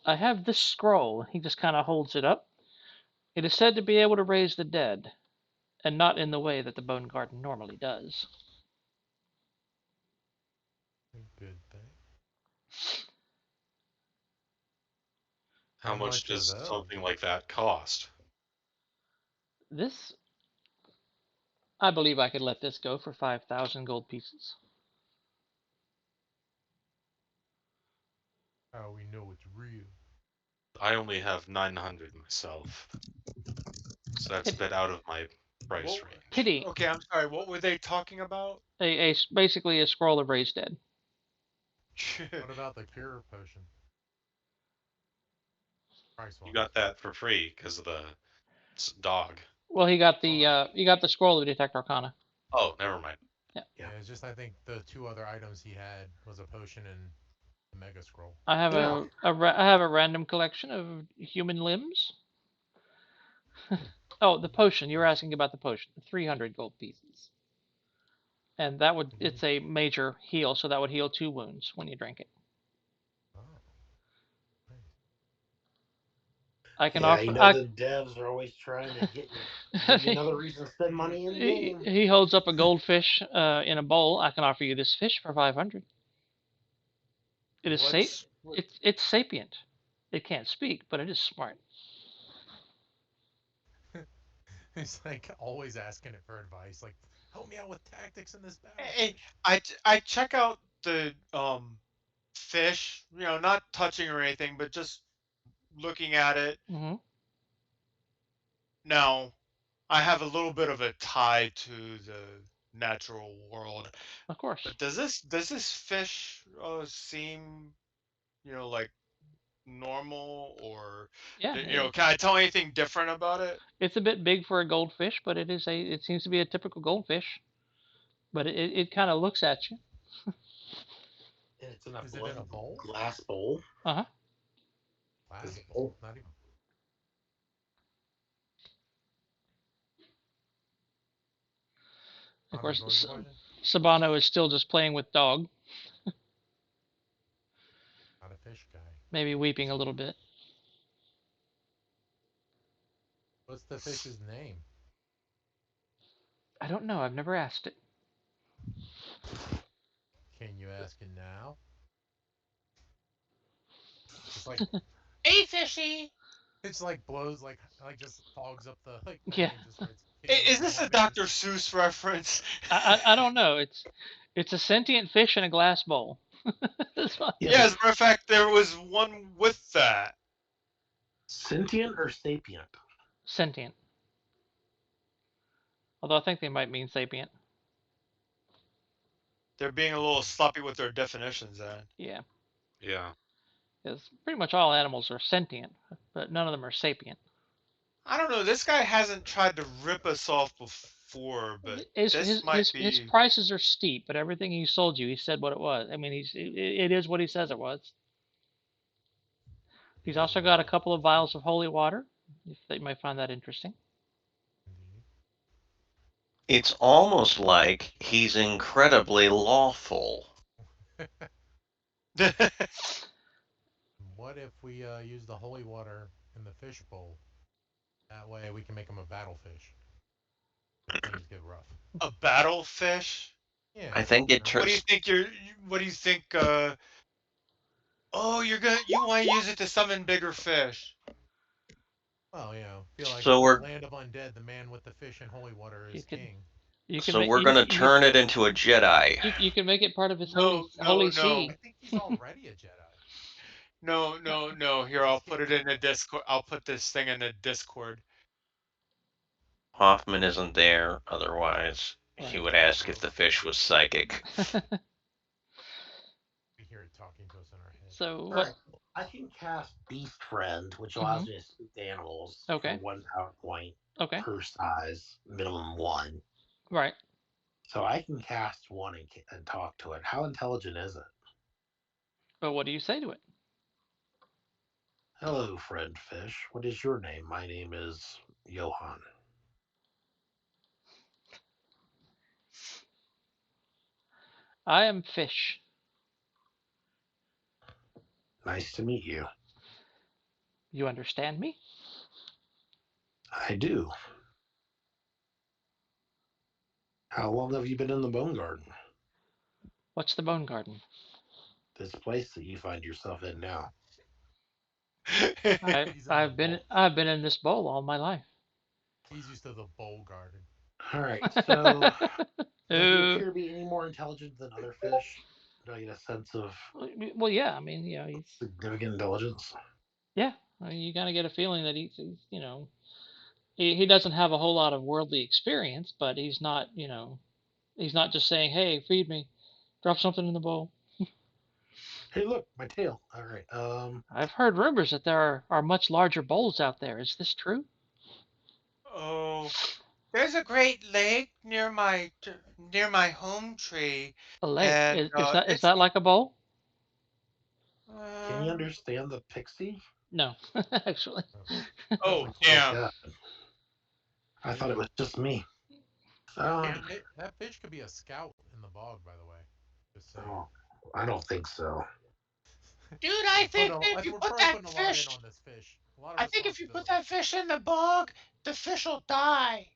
I have this scroll. He just kind of holds it up. It is said to be able to raise the dead, and not in the way that the Bone Garden normally does. a good thing. How How much much are does those? something like that cost? This, I believe I could let this go for 5,000 gold pieces. How we know it's real. I only have 900 myself, so that's a bit out of my price What? range. Pity. Okay, I'm sorry. What were they talking about? Basically a scroll of raised dead. What about the cure potion? Price You wise. got that for free because of the dog. Well, he got the scroll of detect arcana. Oh, never mind. Yeah. Yeah, it's just I think the two other items he had was a potion and a mega scroll. I have Yeah. I have a random collection of human limbs. Oh, the potion. You were asking about the potion. 300 gold pieces. And that would, it's a major heal, so that would heal 2 wounds when you drink it. Oh, nice. I can Yeah, offer. you know the devs are always trying to give you another reason to spend money in game. He holds up a goldfish in a bowl. I can offer you this fish for 500. It is What? it's sapient. It can't speak, but it is smart. He's like always asking it for advice. Like, help me out with tactics in this battle. Hey, I check out the fish, not touching or anything, but just looking at it. Hmm. Now, I have a little bit of a tie to the natural world, Of course. but does this fish seem, like normal, or Yeah, can I tell anything different about it? it's a bit big for a goldfish, but it seems to be a typical goldfish. But it kind of looks at you. And it's in a Is it in a bowl? glass bowl. Uh huh. This Glass. bowl. Not even. Of Honors, course, what was your question? Sabano is still just playing with dog, Not a fish guy. maybe weeping a little bit. What's the fish's name? I don't know. I've never asked it. Can you ask it now? It's like Hey, fishy. it's like blows like just fogs up the thing Yeah. and just starts. Is this a Dr. Seuss reference? I don't know. It's a sentient fish in a glass bowl. That's fine. Yeah, Yeah, as a matter of fact, there was one with that. sentient or sapient? Sentient. Although I think they might mean sapient. They're being a little sloppy with their definitions, then. Yeah. Yeah. Because pretty much all animals are sentient, but none of them are sapient. I don't know. This guy hasn't tried to rip us off before, but this might His be. prices are steep, but everything he sold you, he said what it was. I mean, it is what he says it was. He's also got a couple of vials of holy water, if you might find that interesting. It's almost like he's incredibly lawful. What if we use the holy water in the fish bowl? That way we can make him a battle fish. Things get rough. A battlefish? Yeah. I think it What do you turns. think what do you think oh, you want to use it to summon bigger fish. Well, feel like So we're land of undead, the man with the fish and holy water You is can king. you can so make we're gonna turn it into a Jedi. you can make it part of his No, holy no, no. sea. I think he's already a Jedi. No, no, no. Here, I'll put it in the Discord. I'll put this thing in the Discord. Hoffman isn't there, otherwise he Right. would ask if the fish was psychic. We hear it talking to us in our head. So All what? right. I can cast Beast Friend, which allows me to speak to animals Okay. for 1 point Okay. per size, minimum 1. Right. So I can cast one and talk to it. How intelligent is it? But what do you say to it? Hello, friend fish. What is your name? My name is Johann. I am fish. Nice to meet you. You understand me? I do. How long have you been in the Bone Garden? What's the Bonegarden? This place that you find yourself in now. He's in the bowl. I've been in this bowl all my life. He's used to the bowl garden. All right, so does he Uh, appear to be any more intelligent than other fish? Do I get a sense of well, yeah. I mean, he's significant intelligence? yeah. I mean, you kind of get a feeling that he's he doesn't have a whole lot of worldly experience, but he's not he's not just saying, "Hey, feed me, drop something in the bowl." Hey, look, my tail. All right. I've heard rumors that there are much larger bowls out there. Is this true? Oh, there's a great lake near my home tree, A lake? and Is it's that like a bowl? Can you um. understand the pixie? No, actually. Oh, Looks like damn. that. I thought it was just me. Uh, That fish could be a scout in the bog, by the way. Just saying. oh, I don't think so. Dude, I think if you We're put probably that putting a lot in fish, on this fish. A lot of I think if you put responsibility. that fish in the bog, the fish will die.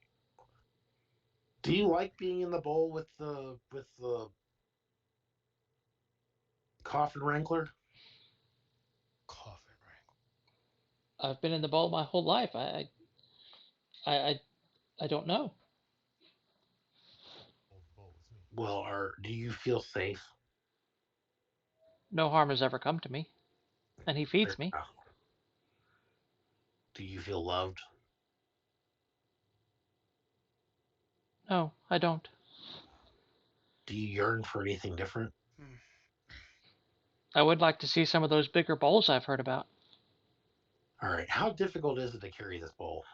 Do you like being in the bowl with the coffin wrangler? Coffin wrangler. I've been in the bowl my whole life. I, I, I don't know. Old bull, it's me. Well, do you feel safe? No harm has ever come to me, and he feeds me. Do you feel loved? No, I don't. Do you yearn for anything different? Hmm. I would like to see some of those bigger bowls I've heard about. All right. How difficult is it to carry this bowl?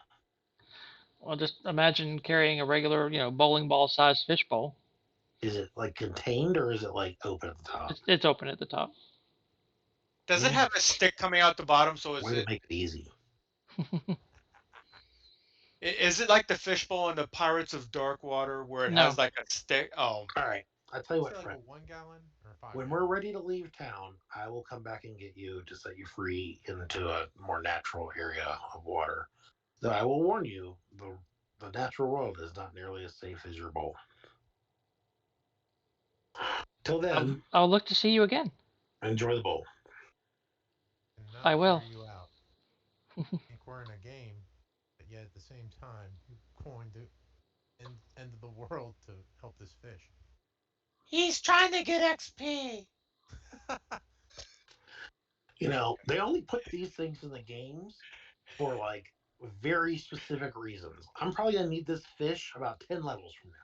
Well, just imagine carrying a regular, bowling ball sized fish bowl. Is it like contained or is it like open at the top? It's open at the top. Does it have a stick coming out the bottom? So Way to make it easy. is it like the fishbowl in the Pirates of Dark Water where it No. has like a stick? Oh, All right. I tell you Is what, it like a friend. 1 gallon or 5 When gallon? we're ready to leave town, I will come back and get you to set you free into a more natural area of water. Though I will warn you, the natural world is not nearly as safe as your bowl. Till then, I'll look to see you again. enjoy the bowl. And not I will. wear you out. Think we're in a game, but yet at the same time, you're going to end the world to help this fish. he's trying to get XP. They only put these things in the games for like very specific reasons. I'm probably gonna need this fish about 10 levels from now.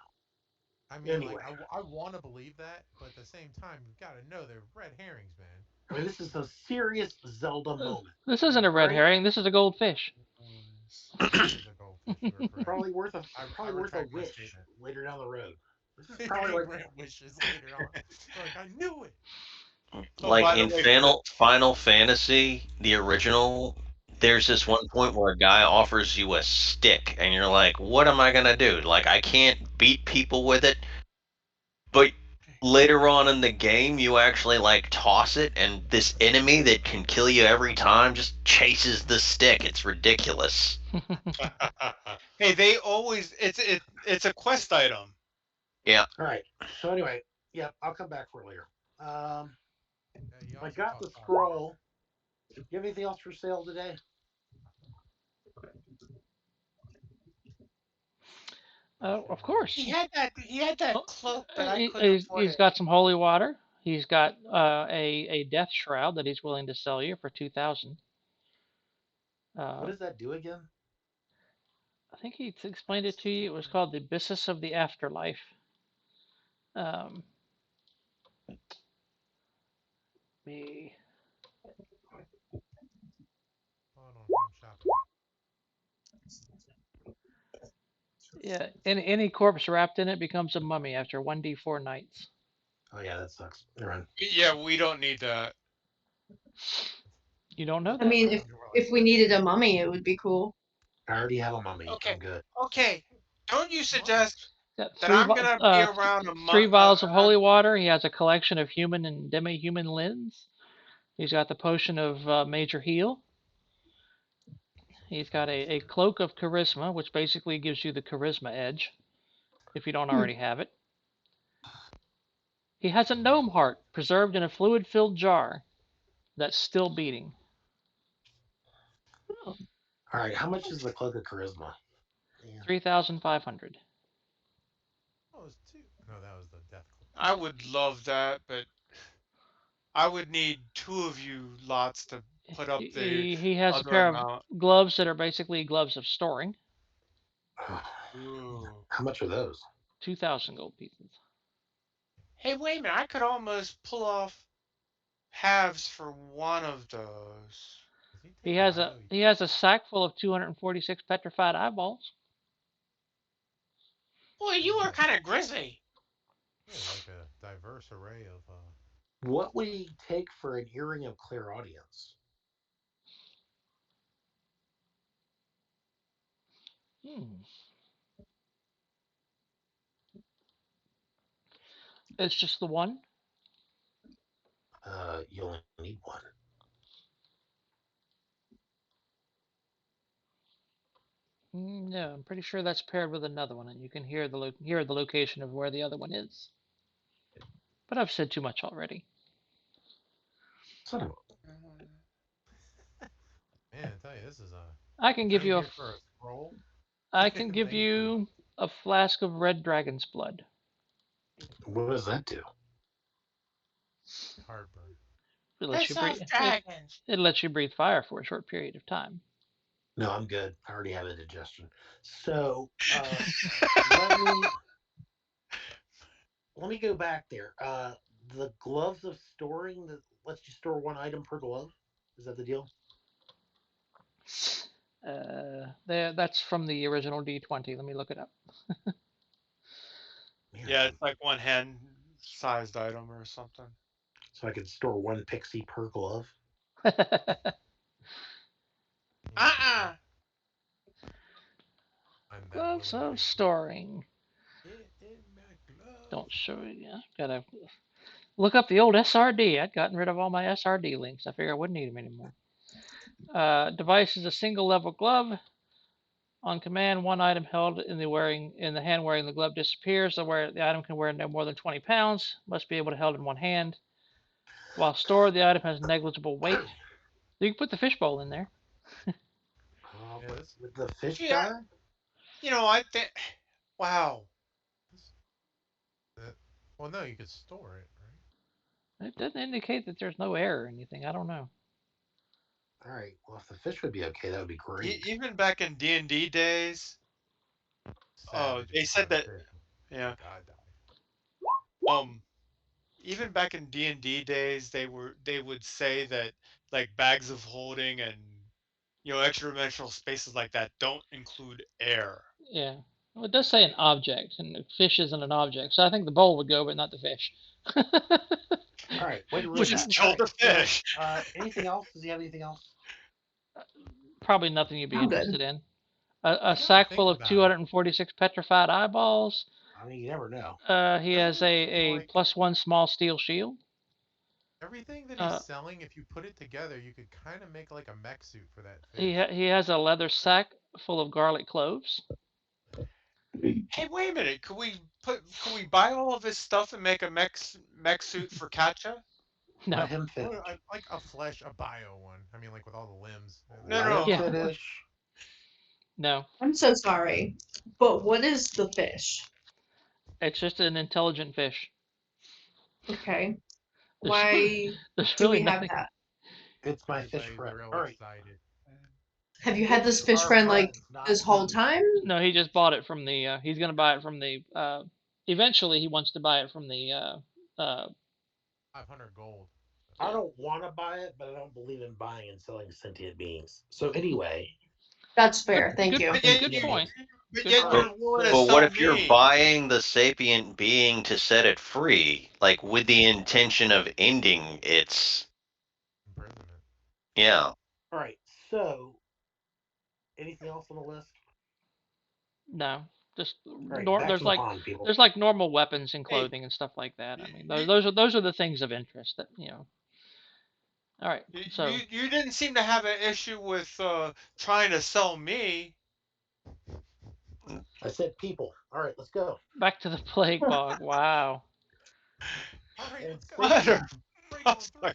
I mean, like, Anyway, I want to believe that, but at the same time, you've got to know they're red herrings, man. I mean, this is a serious Zelda moment. This isn't a All red right, herring. This is a goldfish. It is a goldfish. You are correct. probably worth a I probably worth a retract my wish statement. later down the road. This is You probably can like grant wishes later on. Like, I knew it. Oh, Like by the in way, for the Final Fantasy, the original, there's this one point where a guy offers you a stick, and you're like, "What am I gonna do? Like, I can't beat people with it." But later on in the game, you actually like toss it, and this enemy that can kill you every time just chases the stick. It's ridiculous. hey, they always it's a quest item. Yeah. all right. So anyway, yeah, I'll come back for it later. Um, He I also got the talks about scroll. You have anything else for sale today? Of course. He had that Oh, cloak, but I couldn't afford He's it. got some holy water. He's got a death shroud that he's willing to sell you for 2,000. What Uh, does that do again? I think he explained it to you. It was called the Abyssus of the Afterlife. Um, me. on home shopping. Yeah, any corpse wrapped in it becomes a mummy after 1d4 nights. Oh yeah, that sucks. Never mind. Yeah, we don't need that. You don't know I that? mean, We're like, if we needed a mummy, it would be cool. I already have a mummy. Okay, I'm good. okay. Don't you suggest Yeah, that I'm gonna be around a three month? vials of holy water. He has a collection of human and demi-human limbs. He's got the potion of major heal. He's got a cloak of charisma, which basically gives you the charisma edge, if you don't already have it. He has a gnome heart preserved in a fluid-filled jar that's still beating. All right, how much is the cloak of charisma? Yeah. 3,500. oh, it's two. No, that was the death clip. I would love that, but I would need two of you lots to put up the He has a other pair of amount. gloves that are basically gloves of storing. Ooh. How much are those? 2,000 gold pieces. Hey, wait a minute. I could almost pull off halves for one of those. He has a sack full of 246 petrified eyeballs. Boy, you are kind of grizzly. Yeah, like a diverse array of. What would he take for an earring of clairaudience? Hmm. It's just the one. You only need one. No, I'm pretty sure that's paired with another one, and you can hear the location of where the other one is. But I've said too much already. Son of Man, I tell you, this is a. I can give I'm you here for a scroll. I can And give thanks for you a flask of red dragon's blood. what does that do? heartburn. It lets you Piss off breathe. dragons. It lets you breathe fire for a short period of time. No, I'm good. I already have indigestion. So let me let me go back there. The gloves of storing that lets you store one item per glove. Is that the deal? That's from the original D20. Let me look it up. Man, Yeah, it's like one hand-sized item or something. so I could store one pixie per glove. Uh-uh. I'm that Gloves willing of pixie. storing. Get in my glove. Don't show you. Yeah, gotta look up the old SRD. I'd gotten rid of all my SRD links. I figure I wouldn't need them anymore. Device is a single level glove. On command, one item held in the hand wearing the glove disappears. The item can wear no more than 20 pounds. Must be able to held in one hand. While stored, the item has negligible weight. You can put the fishbowl in there. Yeah, this, With the fish Yeah, guy? I think. Wow. this that, well, no, you could store it, right? It doesn't indicate that there's no air or anything. I don't know. All right. Well, if the fish would be okay, that would be great. Even back in D&D days, they Savages said trying to that. fish. Yeah. God died. Um. Even back in D&D days, they would say that like bags of holding and extra dimensional spaces like that don't include air. Yeah. Well, it does say an object, and the fish isn't an object, so I think the bowl would go, but not the fish. All right. Wait a You Which really is just minute. killed the So, fish. anything else? Does he have anything else? probably nothing you'd be I'm good. interested in. You A gotta sack think full of about it. 246 petrified eyeballs. I mean, you never know. He has Doesn't it seem a like +1 small steel shield. everything that he's Uh, selling, if you put it together, you could kind of make like a mech suit for that he fish. he has a leather sack full of garlic cloves. Hey, wait a minute. Could we buy all of his stuff and make a mech suit for Katja? No. Let him finish. Like a bio one. I mean, like with all the limbs. No, Let him Yeah. finish. No. I'm so sorry. But what is the fish? It's just an intelligent fish. Okay. There's, Why there's do really we have nothing. that? It's my He's fish like friend. real All right. excited. Have you had this Fish fish are friend like friends, not this whole enemies. time? No, he just bought it from the. He's gonna buy it from the. Eventually, he wants to buy it from the. 500 gold. I don't want to buy it, but I don't believe in buying and selling sentient beings. So anyway, That's fair. Thank good, you. But yet good you, point. but Good yet point. you're willing to But so what sell if you're me. buying the sapient being to set it free, like with the intention of ending its? Imprisonment. Yeah. all right. So anything else on the list? No, just All right, back there's to the like pond, people. normal weapons and Hey, clothing and stuff like that. I mean, you, those are the things of interest that you know. All right, so you didn't seem to have an issue with trying to sell me. I said people. All right, let's go. back to the plague bog. Wow. All right, And let's go. safety. Break on through.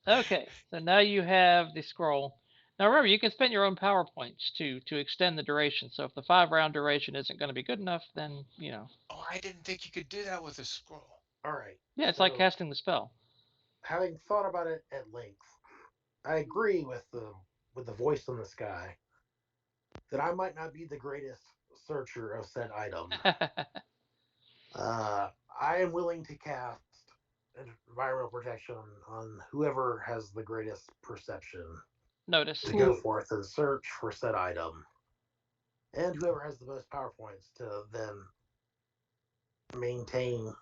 Okay, so now you have the scroll. Now remember, you can spend your own power points to extend the duration. So if the 5 round duration isn't going to be good enough, then you know. Oh, I didn't think you could do that with a scroll. All right. Yeah, it's like So casting the spell. having thought about it at length, I agree with the voice in the sky that I might not be the greatest searcher of said item. I am willing to cast environmental protection on whoever has the greatest perception Notice. to go forth and search for said item, and whoever has the most power points to then maintain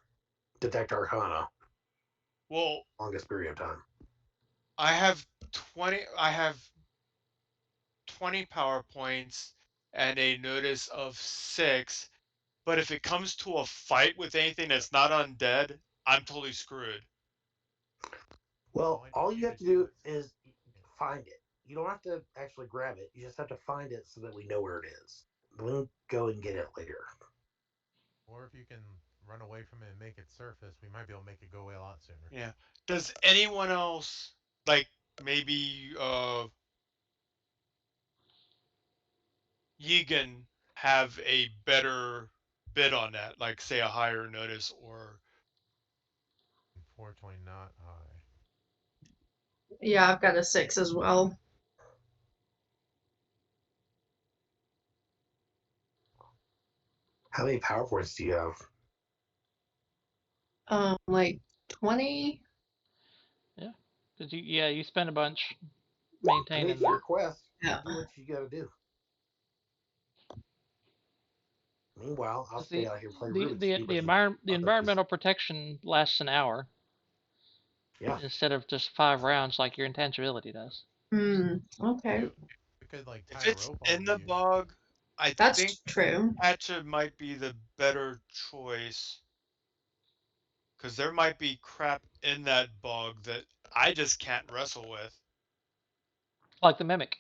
detect arcana Well, longest period of time. I have 20. I have 20 power points and a notice of 6. But if it comes to a fight with anything that's not undead, I'm totally screwed. Well, I all need you you have to do do is find it. You don't have to actually grab it. You just have to find it so that we know where it is. We'll go and get it later. Or if you can run away from it and make it surface, we might be able to make it go away a lot sooner. Yeah. Does anyone else, like maybe Yegan, have a better bid on that? Like say a higher notice or 420 not high. Yeah, I've got a 6 as well. How many power points do you have? Like 20. Yeah, because you spend a bunch I mean, maintaining it's your that. quest. Yeah. Do what you gotta do. Meanwhile, I'll 'Cause stay out here and play the Rubik's Cube. the Others. environmental protection lasts an hour Yeah. instead of just 5 rounds like your intangibility does. Okay. We could like tie if a it's rope in on the you. bog, I think That's true. Hatcha might be the better choice. Because there might be crap in that bog that I just can't wrestle with. Like the mimic.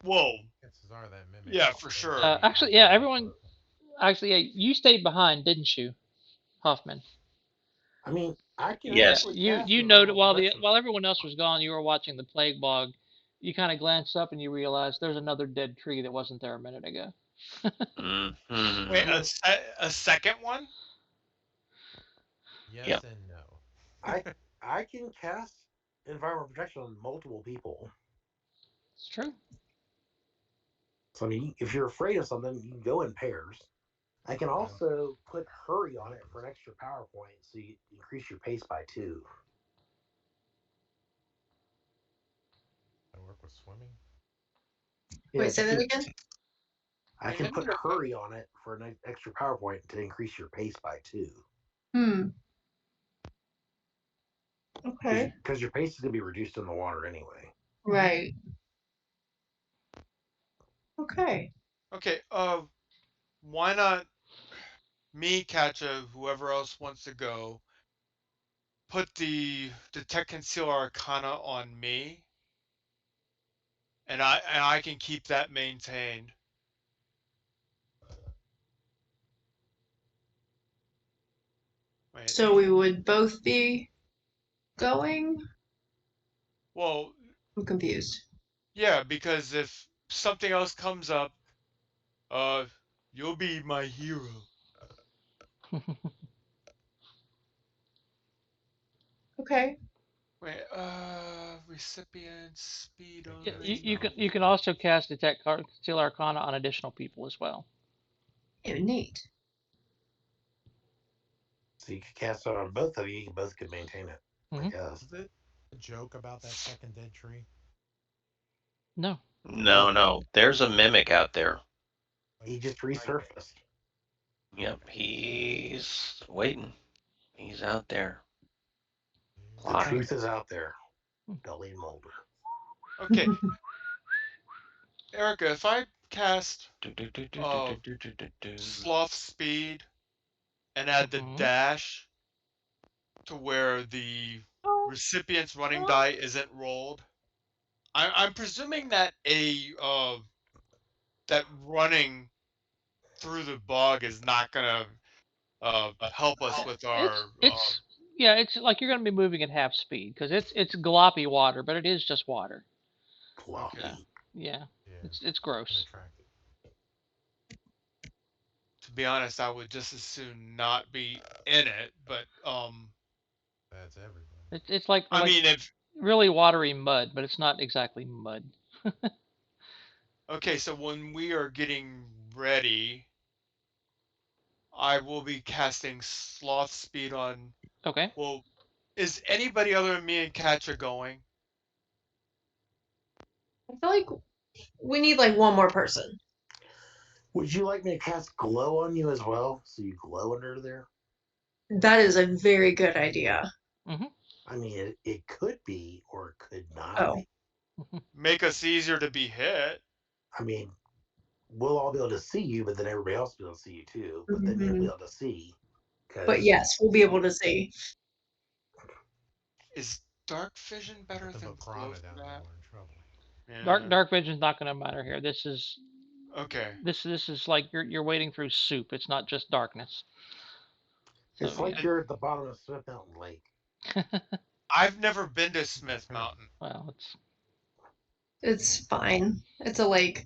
Whoa. Chances are that mimic. Yeah, for is sure. gonna be Actually, yeah, absolutely everyone. perfect. Actually, yeah, you stayed behind, didn't you, Hoffman? I mean, I can Yeah, Yes. actually you cast you noted environmental while protection. everyone else was gone, you were watching the plague bog. You kind of glanced up and you realized there's another dead tree that wasn't there a minute ago. Wait, I Hmm. mean, a second one? Yes Yep. and no. I can cast environmental protection on multiple people. It's true. So I mean, if you're afraid of something, you can go in pairs. I can also put hurry on it for an extra power point, so you increase your pace by 2. I work with swimming. Yeah, Wait, say just that do. again? I can put hurry on it for an extra power point to increase your pace by 2. Okay. Because your pace is going to be reduced in the water anyway. Right. Okay. Okay, why not me, Katja, whoever else wants to go, put the Detect Conceal Arcana on me, and I can keep that maintained. Wait. So we would both be going? Well, I'm confused. yeah, because if something else comes up, uh, you'll be my hero. Okay. Wait, recipient speed Yeah, only. you can also cast Detect Conceal Arcana on additional people as well. Ew, neat. So you could cast it on both of you. You both could maintain it, I guess. Is it a joke about that second dead tree? No. No. There's a mimic out there. He just resurfaced. Yep. He's waiting. He's out there. The truth is out there. Gully Mulder. Okay, Erica, if I cast Do-do-do-do-do-do-do-do-do. sloth speed and add the dash to where the recipient's running die isn't rolled, I'm presuming that that running through the bog is not gonna help us with our It's like you're going to be moving at half speed because it's gloppy water, but it is just water. Floppy. Yeah, Yeah. it's gross. Unattractive. to be honest, I would just as soon not be in it, but That's everybody. It's like I mean if really watery mud, but it's not exactly mud. okay, so when we are getting ready, I will be casting sloth speed on. Okay. Well, is anybody other than me and Katja going? I feel like we need like one more person. Would you like me to cast glow on you as well, so you glow under there? That is a very good idea. I mean, it could be, or it could not Oh. be. Make us easier to be hit. I mean, we'll all be able to see you, but then everybody else will be able to see you too. But then you'll be able to see. But yes, we'll be able to see. Is dark vision better To than put glow Piranha for down there, that? we're in trouble. Yeah. Dark vision's not going to matter here. This is Okay. this is like you're wading through soup. It's not just darkness. So It's like yeah. you're at the bottom of Smith Mountain Lake. I've never been to Smith Mountain. Well, It's fine. It's a lake.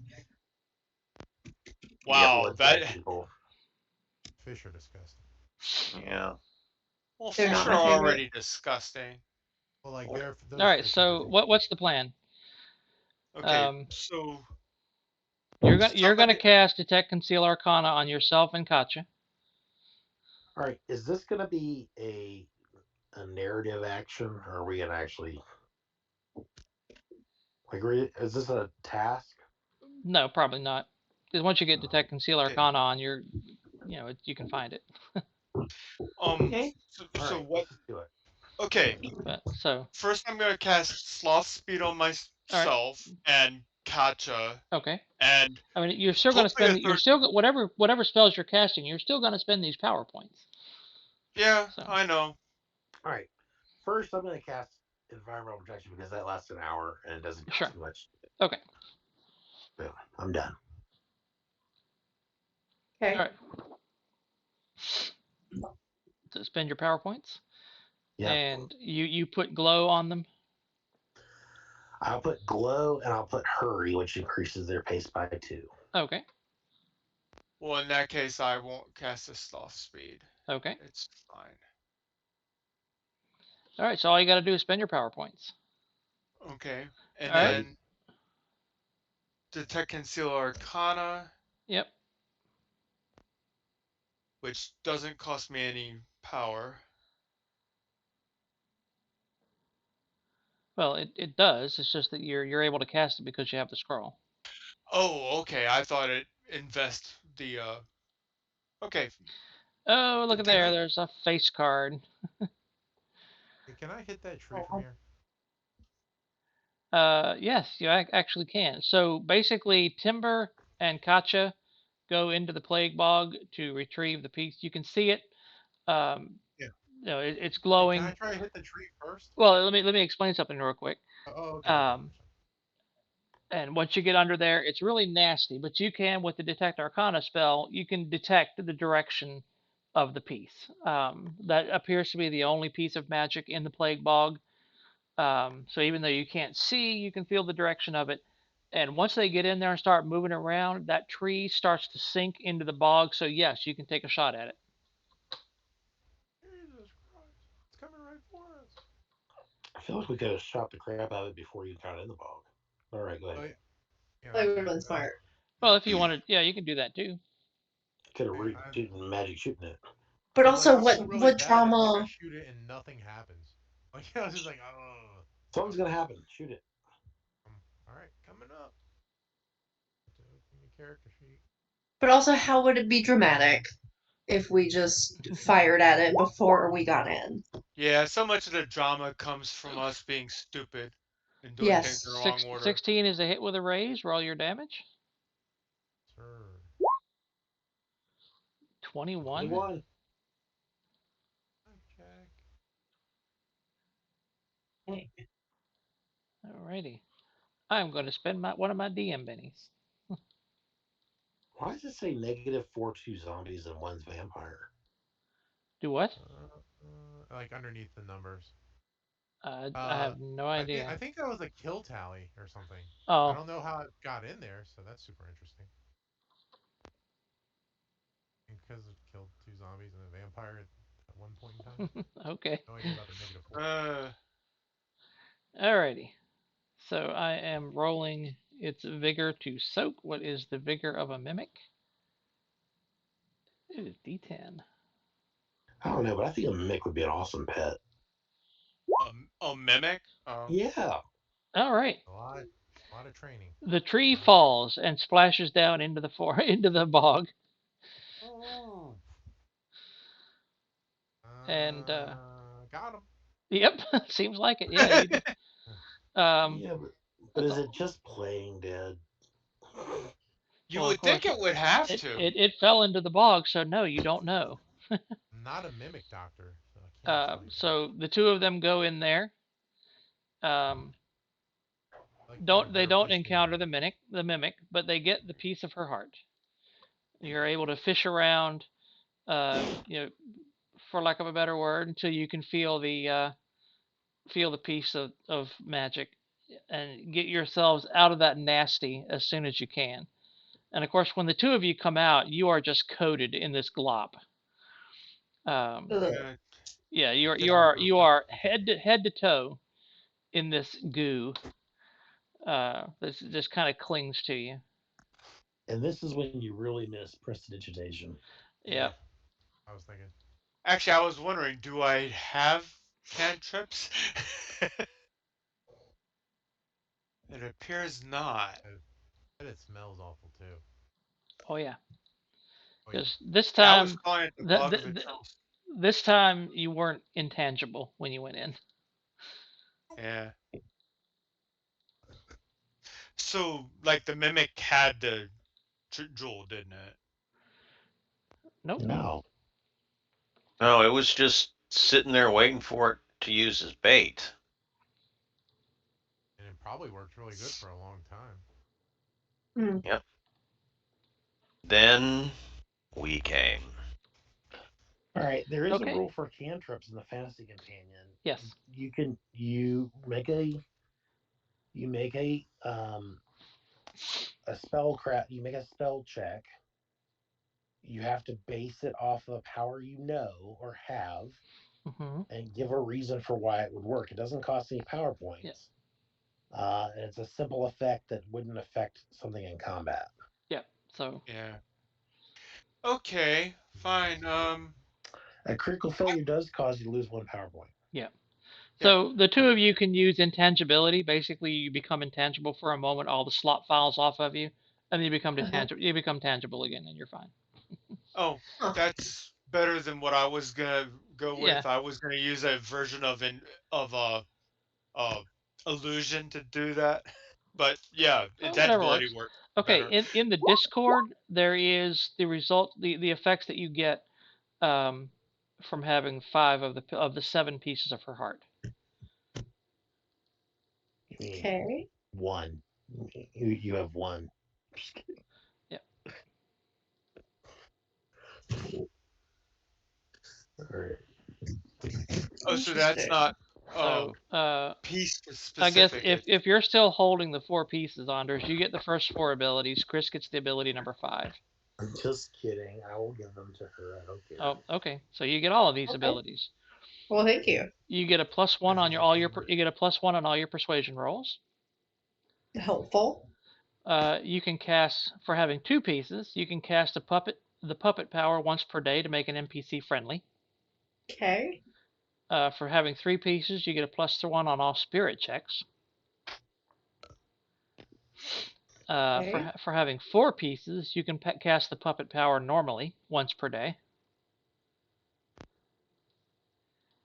Wow, that. People. Fish are disgusting. Yeah. Well, They're fish not are my favorite. already disgusting. Well, like those all right. fish So what's the plan? Okay, so You're gonna somebody. cast Detect Conceal Arcana on yourself and Katya. All right, is this going to be a narrative action, or are we going to actually like? Is this a task? No, probably not. Because once you get Detect Conceal Okay. Arcana on, you can find it. Okay. So All right, what? let's just do it. Okay. So First, I'm gonna cast Sloth Speed on all right. myself and Katja, Okay. and I mean, you're still going to hopefully a spend. You're third. still whatever spells you're casting. You're still going to spend these power points. Yeah, So I know. All right, first I'm going to cast environmental protection because that lasts an hour and it doesn't cost sure. me much. Okay. Boom, I'm done. Okay. All right. So spend your power points. Yeah. And you put glow on them. I'll put glow and I'll put hurry, which increases their pace by 2. Okay. Well, in that case, I won't cast a Sloth Speed. Okay. It's fine. All right. So all you got to do is spend your power points. Okay, and All right. then Detect Conceal Arcana, Yep. which doesn't cost me any power. Well, it does. It's just that you're able to cast it because you have the scroll. Oh, okay. I thought it invest the. Okay. Oh, look at Detect. there. There's a face card. Hey, can I hit that tree Oh, from here? Yes, you actually can. So basically, Timber and Katja go into the plague bog to retrieve the piece. You can see it. Um, Yeah. it's Hey, glowing. can I try to hit the tree first? Well, let me explain something real quick. Oh, okay. And once you get under there, it's really nasty. But you can, with the Detect Arcana spell, you can detect the direction of the piece. That appears to be the only piece of magic in the plague bog. So even though you can't see, you can feel the direction of it. And once they get in there and start moving around, that tree starts to sink into the bog. So yes, you can take a shot at it. Jesus Christ. It's coming right for us. I feel like we could have shot the crap out of it before you got in the bog. All right, go ahead. Oh, yeah. Yeah, That would that's have right. been smart. Well, if you wanted, yeah, you can do that too. Could have I- magic shooting it. But Like, also, I what feel really bad if like, I drama? shoot it and nothing happens. Like I was just like, oh. Something's gonna happen. Shoot it. All right, coming up. Open the character sheet. But also, how would it be dramatic if we just fired at it before we got in? Yeah, so much of the drama comes from us being stupid and doing things in the Yes. wrong order. 16 is a hit with a raise. Roll your damage. Sir. 21. 21. Jack. Alrighty. I'm going to spend one of my DM bennies. Why does it say negative 4/2 zombies and 1's vampire? Do what? Like underneath the numbers. I have no idea. I think that was a kill tally or something. Oh. I don't know how it got in there, so that's super interesting. Because it killed 2 zombies and a vampire at one point in time. Okay. No idea about the negative 4. Alrighty. So I am rolling its vigor to soak. What is the vigor of a mimic? It is D10. I don't know, but I think a mimic would be an awesome pet. A mimic? Yeah. All right. A lot of training. The tree falls and splashes down into the into the bog. Oh. And got him. Yep, seems like it. Yeah. Yeah, but is it just playing dead? You Well, of would think course, it would have it, to. it, it fell into the bog, so no, you don't know. I'm not a mimic doctor, so I can't tell you that. So the two of them go in there. Um, I'd like to get a they better don't place to encounter go. the mimic, but they get the piece of her heart. You're able to fish around, you know, for lack of a better word, until you can feel the piece of magic, and get yourselves out of that nasty as soon as you can. And of course, when the two of you come out, you are just coated in this glop. Um, Ugh. Yeah. yeah, you are Good you time are for a you pep are talk. head to toe in this goo. That just kind of clings to you. And this is when you really miss prestidigitation. Yeah. I was thinking. Actually, I was wondering, do I have cantrips? It appears not. Bet it smells awful too. Oh yeah. Oh yeah. Because this I was time, calling it the the, bog of the, the, eternal. this time you weren't intangible when you went in. Yeah. So, like, the mimic had the jewel, didn't it? Nope. No. No, it was just sitting there waiting for it to use as bait. And it probably worked really good for a long time. Hmm. Yep. Then we came. All right, there is a Okay. rule for cantrips in the Fantasy Companion. Yes. You make a spell you make a spell check. You have to base it off of a power you know or have, Hmm. and give a reason for why it would work. It doesn't cost any power Yeah. points, and it's a simple effect that wouldn't affect something in combat. Yeah. So Yeah. Okay, fine. A critical failure does cause you to lose one power point. yeah. Yeah. So the two of you can use intangibility. Basically, you become intangible for a moment. All the slot files off of you, and then you become Uh-huh. tangible. You become tangible again, and you're fine. Oh, Huh. that's better than what I was gonna go Yeah. with. I was gonna use a version of uh illusion to do that. But yeah, Whatever intangibility works. works Okay. better. In the Discord, there is the result. The effects that you get um, from having five of the seven pieces of her heart. You mean Okay. one? You have one. Yeah. All right. Oh, so that's Interesting. not So piece I guess specific. if you're still holding the four pieces, Anders, you get the first four abilities. Chris gets the ability number five. I'm just kidding. I will give them to her. I don't care. Oh, okay. So you get all of these Okay. abilities. Well, thank you. You get a plus one Because on he's your a all your gamer. you get a plus one on all your persuasion rolls. Helpful. You can cast for having two pieces. You can cast the puppet power once per day to make an NPC friendly. Okay. For having three pieces, you get a plus one on all spirit checks. Okay. For having four pieces, you can cast the puppet power normally once per day.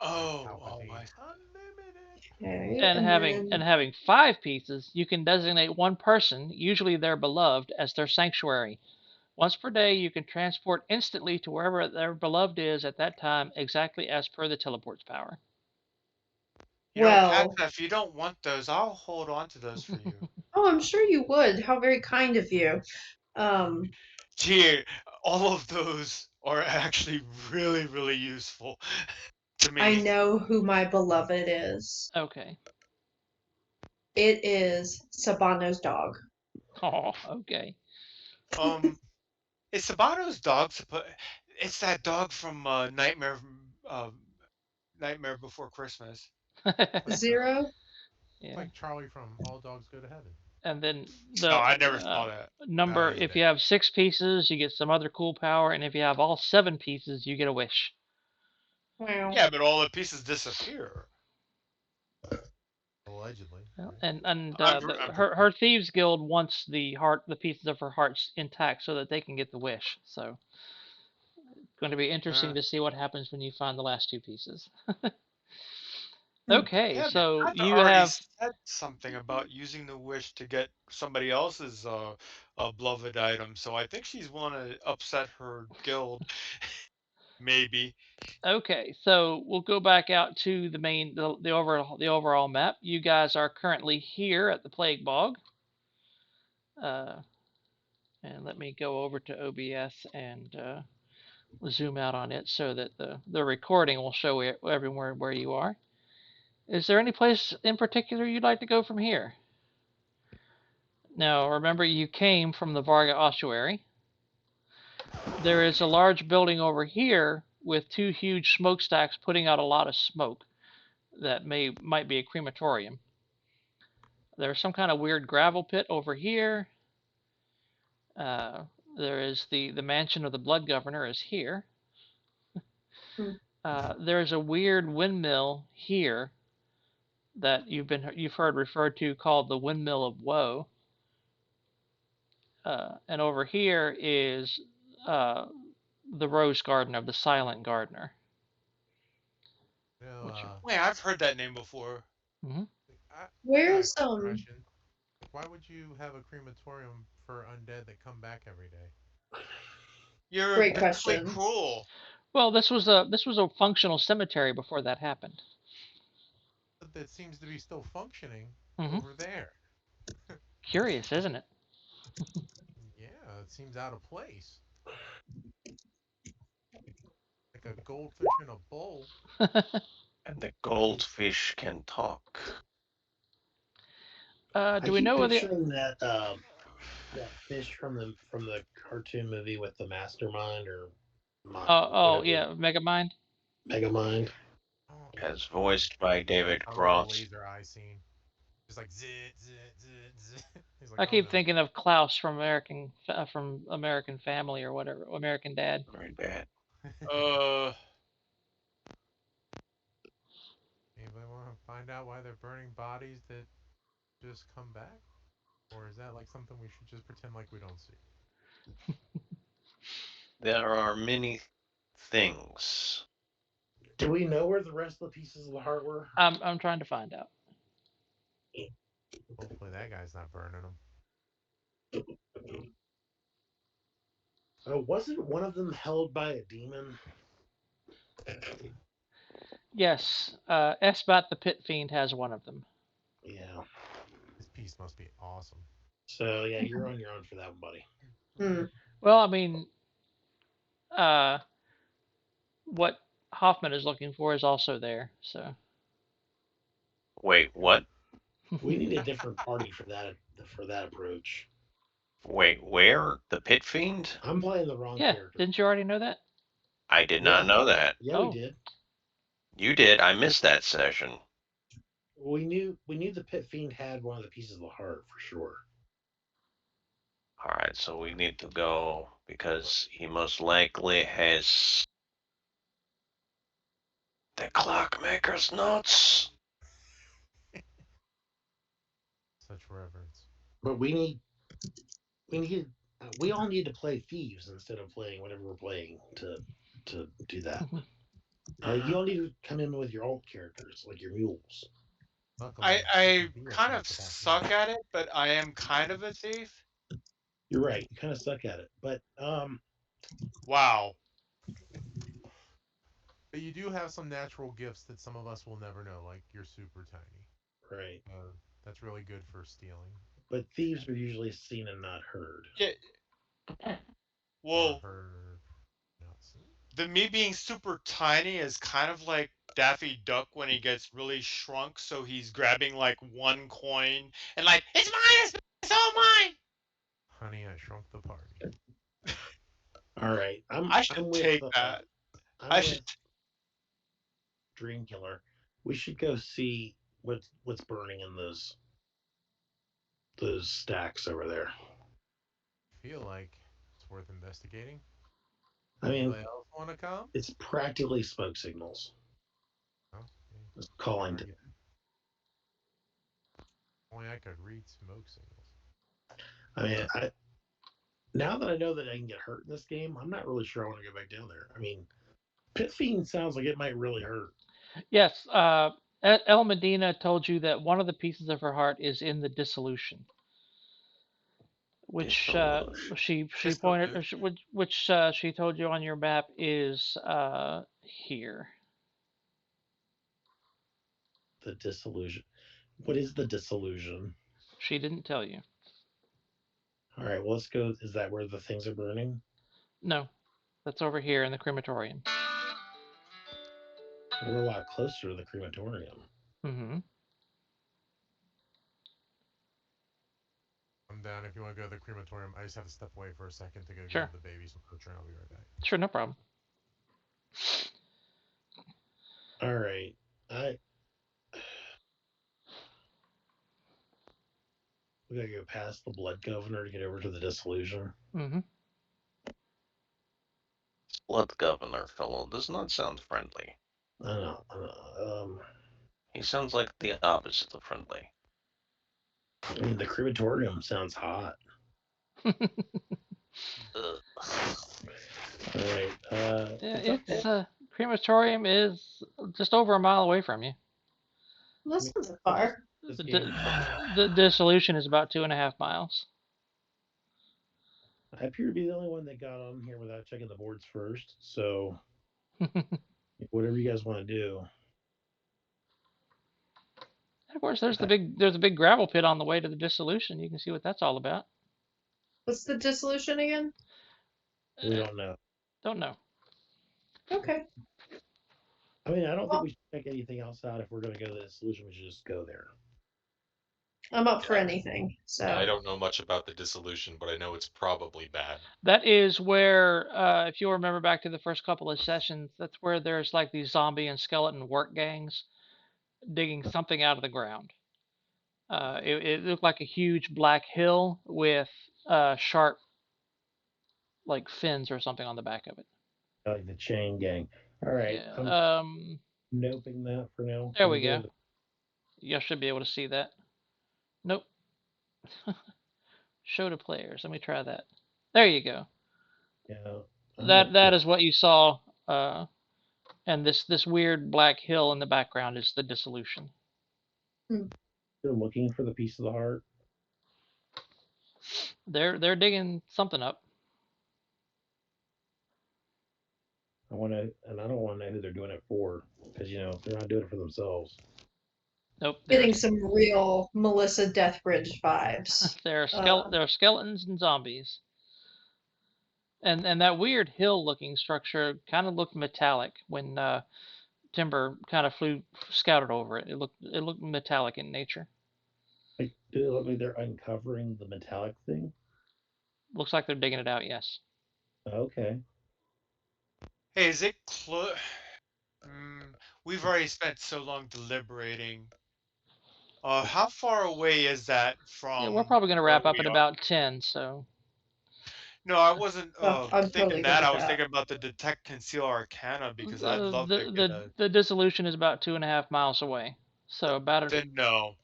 Like Oh, Palpatine. I Unlimited. Okay. And And then having five pieces, you can designate one person, usually their beloved, as their sanctuary. Once per day, you can transport instantly to wherever their beloved is at that time, exactly as per the teleport's power. You know, well, Katja, if you don't want those, I'll hold on to those for you. oh, I'm sure you would. How very kind of you. Um, Gee, all of those are actually really, really useful to I me. know who my beloved is. Okay. It is Sabano's dog. Oh, okay. Um, is Sabato's dog supposed? It's that dog from uh, Nightmare Before Christmas. It's like Zero. it's Yeah. like Charlie from All Dogs Go to Heaven. And then No, the I never saw that. Nah, number, he's if dead. you have six pieces, you get some other cool power, and if you have all seven pieces, you get a wish. Wow. Yeah, but all the pieces disappear. Allegedly. Well, Right? and I'm her thieves guild wants the pieces of her hearts intact so that they can get the wish. So it's going to be uh, interesting to see what happens when you find the last two pieces. Okay, Yeah, but so Hunter you already have said something about using the wish to get somebody else's beloved item, so I think she's want to upset her guild, maybe. okay. So we'll go back out to the main the overall map. You guys are currently here at the Plague Bog. Uh, and let me go over to OBS and zoom out on it so that the recording will show everywhere where you are. Is there any place in particular you'd like to go from here? Now, remember you came from the Varga ossuary. There is a large building over here with two huge smokestacks putting out a lot of smoke that might be a crematorium. There's some kind of weird gravel pit over here. Uh, there is the mansion of the blood governor is here. There's a weird windmill here that you've heard referred to called the windmill of woe. And over here is uh, the rose garden of the silent gardener. You know, Which, Wait, I've heard that name before. mm-hmm. I got a Where's question. Why would you have a crematorium for undead that come back every day? You're Great bitterly question. cruel. Well, this was a functional cemetery before that happened. But that seems to be still functioning Mm-hmm. over there. Curious, isn't it? Yeah, it seems out of place. Like a goldfish in a bowl. And the goldfish can talk. I Do we keep know where the? picturing that fish from the cartoon movie with the mastermind or Oh whatever yeah, Megamind. Megamind. Oh, As voiced by David I love the Cross. laser eye scene. Just like zit, zit, zit, zit. He's like, I oh keep no. thinking of Klaus from American Family or whatever, American Dad. Very bad. Uh, Anybody want to find out why they're burning bodies that just come back? Or is that like something we should just pretend like we don't see? There are many things. Do we know where the rest of the pieces of the heart were? I'm trying to find out. Hopefully that guy's not burning them. Wasn't one of them held by a demon? Yes, Esbat the Pit Fiend has one of them. Yeah. This piece must be awesome. So yeah, you're on your own for that one, buddy. Well, I mean, uh, what Hoffman is looking for is also there. So Wait, what? We need a different party for that approach. Wait, where? The Pit Fiend? I'm playing the wrong yeah, character. didn't you already know that? I did not know that. Yeah, Oh. we did. You did. I missed that session. We knew the pit fiend had one of the pieces of the heart for sure. All right, so we need to go because he most likely has the clockmaker's notes. Such reverence. But we all need to play thieves instead of playing whatever we're playing to do that. You all need to come in with your alt characters, like your mules. Luckily, I CCP will kind come of up with that suck now. at it, but I am kind of a thief. You're right. You kind of suck at it, but Wow. But you do have some natural gifts that some of us will never know, like you're super tiny. right. That's really good for stealing. But thieves are usually seen and not heard. Yeah. Or Well, heard, not seen. the me being super tiny is kind of like Daffy Duck when he gets really shrunk, so he's grabbing like one coin and like, it's mine, it's all mine. Honey, I shrunk the party. All right, I should I'm with take that. I'm I with should. Dream Killer. We should go see what's burning in those stacks over there. Feel like it's worth investigating. I mean, Anybody else want to come? it's practically smoke signals. Oh, It's calling. yeah. Only I could read smoke signals. I mean, now that I know that I can get hurt in this game, I'm not really sure I want to go back down there. I mean, Pit Fiend sounds like it might really hurt. Yes, El Medina told you that one of the pieces of her heart is in the dissolution, which she pointed, which she told you on your map is here. The disillusion. What is the disillusion? She didn't tell you. All right, well, let's go. Is that where the things are burning? No, that's over here in the crematorium. We're a lot closer to the crematorium. Mm-hmm. I'm down if you want to go to the crematorium. I just have to step away for a second to go Sure. get the babies from the train. I'll be right back. Sure, no problem. All right. We gotta go past the blood governor to get over to the dissolution. Mm-hmm. Blood governor fellow does not sound friendly. I don't know. He sounds like the opposite of friendly. I mean, the crematorium sounds hot. Ugh. All right. It's crematorium is just over a mile away from you. Well, that's not so far. The dissolution is about 2.5 miles. I appear to be the only one that got on here without checking the boards first. So, whatever you guys want to do. Of course, there's a big gravel pit on the way to the dissolution. You can see what that's all about. What's the dissolution again? We don't know. Don't know. Okay. I mean, I don't think we should check anything else out. If we're going to go to the dissolution, we should just go there. I'm up for anything. So I don't know much about the dissolution, but I know it's probably bad. That is where, if you'll remember back to the first couple of sessions, that's where there's like these zombie and skeleton work gangs digging something out of the ground. It looked like a huge black hill with sharp, like fins or something on the back of it. Like the chain gang. All right. Yeah. I'm noping that for now. There we go. You should be able to see that. Nope. Show to players. Let me try that. There you go. Yeah. That is what you saw. And this weird black hill in the background is the dissolution. They're looking for the piece of the heart. They're digging something up. I don't want to know who they're doing it for, because they're not doing it for themselves. Nope. Getting some real Melissa Deathbridge vibes. There are skeletons and zombies. And that weird hill-looking structure kind of looked metallic when Timber kind of scouted over it. It looked metallic in nature. Like, do it look like they're uncovering the metallic thing? Looks like they're digging it out. Yes. Okay. Hey, is it close? We've already spent so long deliberating. How far away is that from? Yeah, we're probably going to wrap up at are? about 10. So. No, I wasn't I'm thinking totally that. good I with was that. thinking about the detect conceal arcana because I'd love to get a. The dissolution is about 2.5 miles away. So about Then no.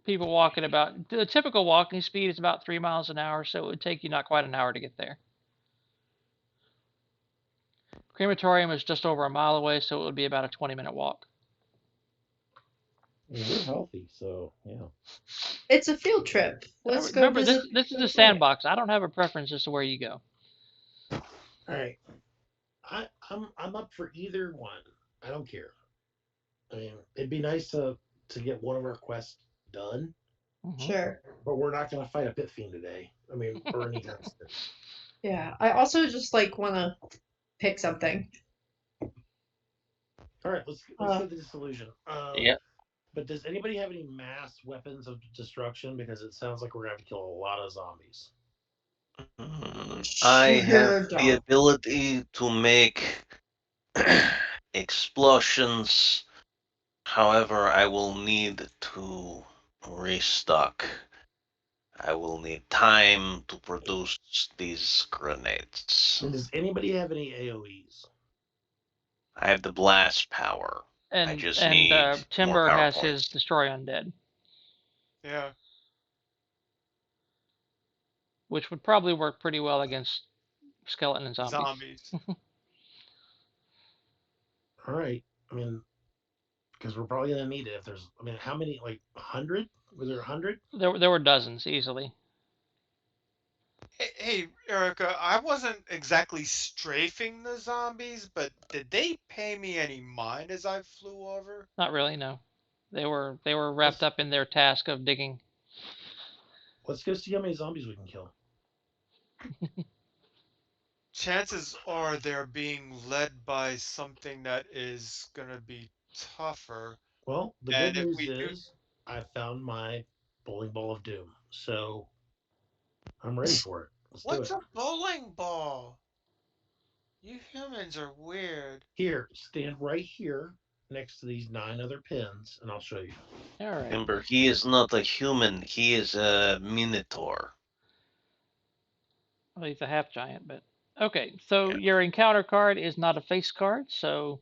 People walking about the typical walking speed is about 3 miles an hour, so it would take you not quite an hour to get there. Crematorium is just over a mile away, so it would be about a 20-minute walk. We're healthy, so yeah. It's a field trip. Let's go Remember, visit. this is a sandbox. I don't have a preference as to where you go. All right. I'm up for either one. I don't care. I mean, it'd be nice to get one of our quests done. Mm-hmm. Sure. But we're not going to fight a pit fiend today. I mean, or anytime soon. Yeah. I also just want to pick something. All right, let's get the dissolution. Yeah. But does anybody have any mass weapons of destruction? Because it sounds like we're going to have to kill a lot of zombies. I have the ability to make explosions. However, I will need to restock. I will need time to produce these grenades. And does anybody have any AoEs? I have the blast power. I just need Timber more power has points. his destroy undead. Yeah. Which would probably work pretty well against skeleton and zombies. Zombies. All right. I mean, because we're probably gonna need it. If there's, I mean, how many? Like 100? Was there 100? There were dozens easily. Hey, Erica, I wasn't exactly strafing the zombies, but did they pay me any mind as I flew over? Not really, no. They were wrapped Let's up in their task of digging. let's go see how many zombies we can kill. Chances are they're being led by something that is gonna be tougher. Well, the good And if news we do, is I found my bowling ball of doom, so I'm ready for it. Let's do what's it. a bowling ball? You humans are weird. Here, stand right here next to these 9 other pins, and I'll show you. All right. Remember, he is not a human. He is a minotaur. Well, he's a half giant, but okay. So Yeah. your encounter card is not a face card. So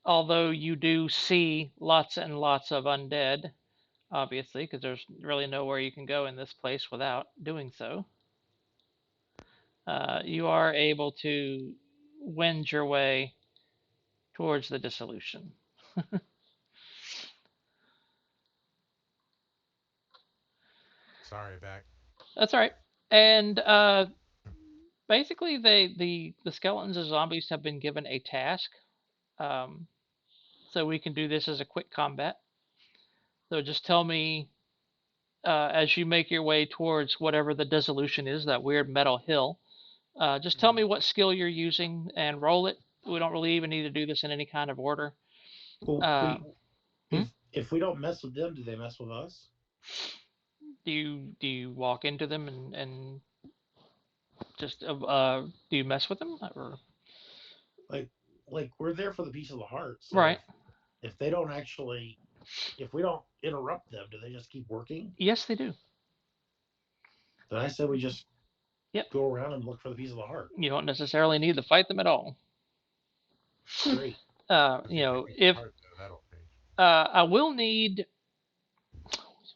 although you do see lots and lots of undead, obviously, because there's really nowhere you can go in this place without doing so, you are able to wend your way towards the dissolution. Sorry, back. That's all right. And basically, the skeletons and zombies have been given a task. Um, so we can do this as a quick combat. So just tell me as you make your way towards whatever the dissolution is, that weird metal hill. Just tell me what skill you're using and roll it. We don't really even need to do this in any kind of order. Well, Uh, if we don't mess with them, do they mess with us? do you walk into them and just do you mess with them or Like like we're there for the piece of the heart. So right? if they don't actually, if we don't interrupt them, do they just keep working? Yes, they do. Then I said we just Yep. go around and look for the piece of the heart. You don't necessarily need to fight them at all. Great. If You you know, take the if heart, though, that'll change. I will need,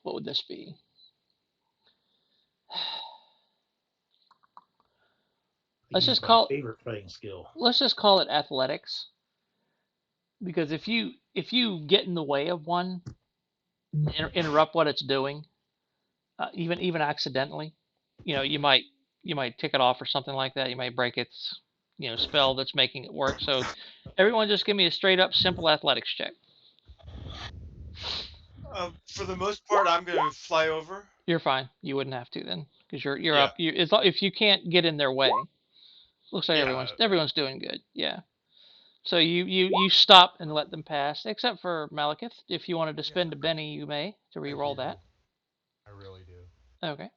what would this be? Let's just My call favorite fighting skill. let's just call it athletics, because if you get in the way of one, interrupt what it's doing, even accidentally, you might tick it off or something like that. You might break its spell that's making it work. So everyone, just give me a straight up simple athletics check. For the most part, I'm gonna fly over. You're fine. You wouldn't have to then, because you're Yeah. up. If you can't get in their way, looks like Yeah. everyone's doing good. Yeah. So you stop and let them pass, except for Malekith. If you wanted to spend a Benny, you may to I re-roll do. that. I really do. Okay.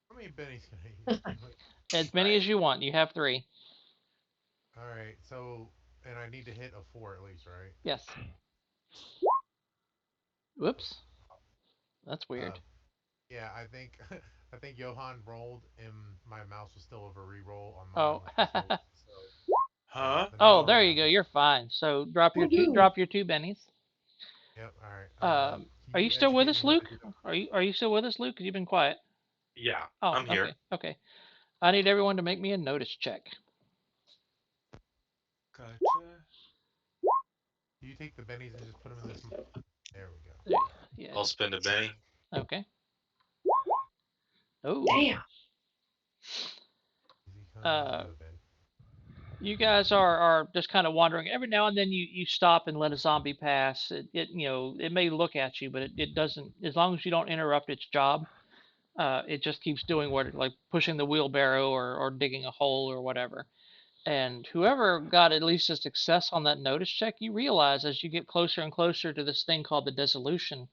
How many bennies can I use? As many as you want. You have 3. All right. So, and I need to hit a 4 at least, right? Yes. Whoops. That's weird. Yeah, I think I think Johan rolled and my mouse was still over re-roll on Oh. mine. So, Huh? the Oh, next there one you go. happened. You're fine. So drop your two Woohoo. drop your 2 bennies. Yep. All right. Are Can you still with educate us, me how to Luke? do that? Are you still with us, Luke? 'Cause you've been quiet. Yeah, Oh, I'm here. okay. Okay. I need everyone to make me a notice check. Gotcha. Do you take the bennies and just put them in this? There we go. There- Yeah. I'll spend a Benny. Okay. Oh. Damn. Easy come, Uh, easy go, Ben. You guys are just kind of wandering. Every now and then you stop and let a zombie pass. It may look at you, but it doesn't. As long as you don't interrupt its job, it just keeps doing what like pushing the wheelbarrow or digging a hole or whatever. And whoever got at least a success on that notice check, you realize as you get closer and closer to this thing called the dissolution,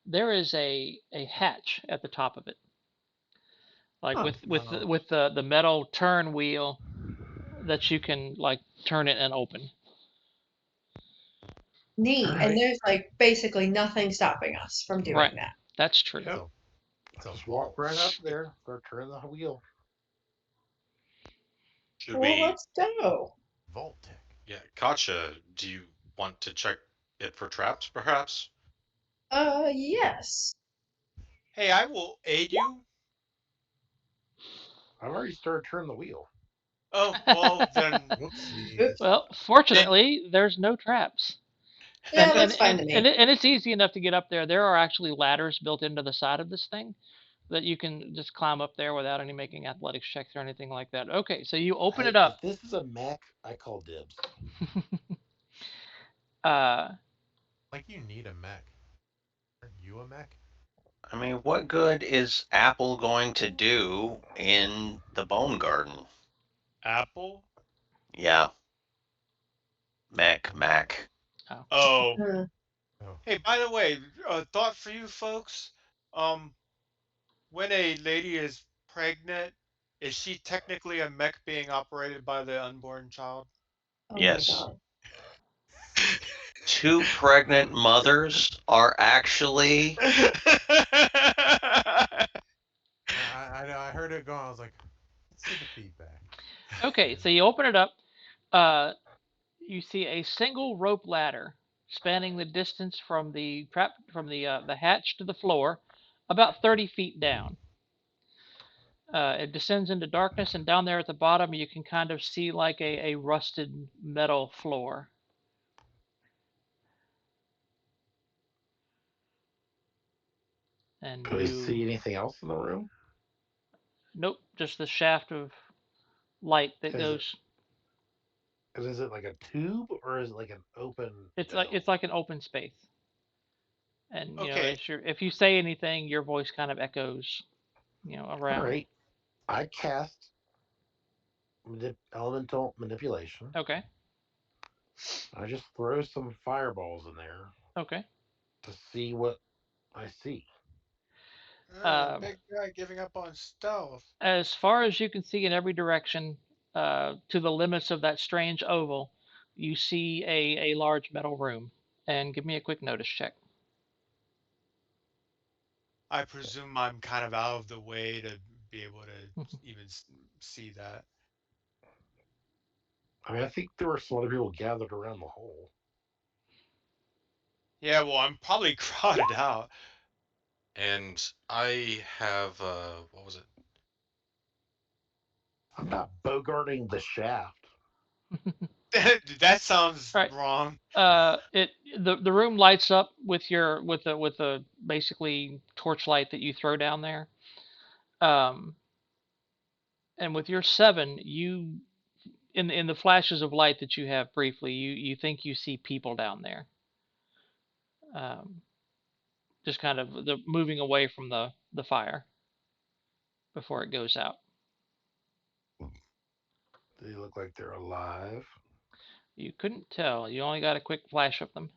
there is a hatch at the top of it, like Huh. with the metal turn wheel that you can like turn it and open. Neat. All And right. there's like basically nothing stopping us from doing Right. that. That's true. Yep. It's a Just walk right up there. Start turning the wheel. Should Well, we? let's go. Vault Tech. Yeah, Katja, do you want to check it for traps, perhaps? Yes. Hey, I will aid you. I've already started turning the wheel. Oh, well then. Whoopsie. Oops. Well, fortunately, there's no traps. Yeah, and that's fine to me. it's easy enough to get up there. There are actually ladders built into the side of this thing that you can just climb up there without any making athletics checks or anything like that. Okay, so you open it Hey, up. if this is a mech, I call dibs. uh, Like you need a mech. Aren't you a mech? I mean, what good is Apple going to do in the Bone Garden? Apple? Yeah, Mac. oh, Oh. Uh, Oh, Hey, by the way, a thought for you folks. Um, when a lady is pregnant, is she technically a mech being operated by the unborn child? oh my Yes. god. Two pregnant mothers are actually. I heard it going. I was like, let's see the feedback. okay, And so you open it up. You see a single rope ladder spanning the distance from the hatch to the floor, about 30 feet down. It descends into darkness, and down there at the bottom, you can kind of see like a rusted metal floor. And Do I see you, anything else in the room? nope, just the shaft of light that Is it goes. is it like a tube or is it like an open It's dome? like an open space. And Okay, if you say anything, your voice kind of echoes, All around. right. I cast elemental manipulation. Okay, I just throw some fireballs in there okay. to see what I see. Um, big guy giving up on stealth. as far as you can see in every direction, to the limits of that strange oval, you see a large metal room. And give me a quick notice check. I presume I'm kind of out of the way to be able to even see that. I mean, I think there were some other people gathered around the hole. Yeah, well, I'm probably crowded out. And I have what was it? I'm not bogarting the shaft. That sounds All right. wrong. It the room lights up with your with a basically torchlight that you throw down there. Um, and with your 7, you in the flashes of light that you have briefly, you think you see people down there. Um, just kind of the moving away from the fire before it goes out. They look like they're alive. You couldn't tell. You only got a quick flash of them.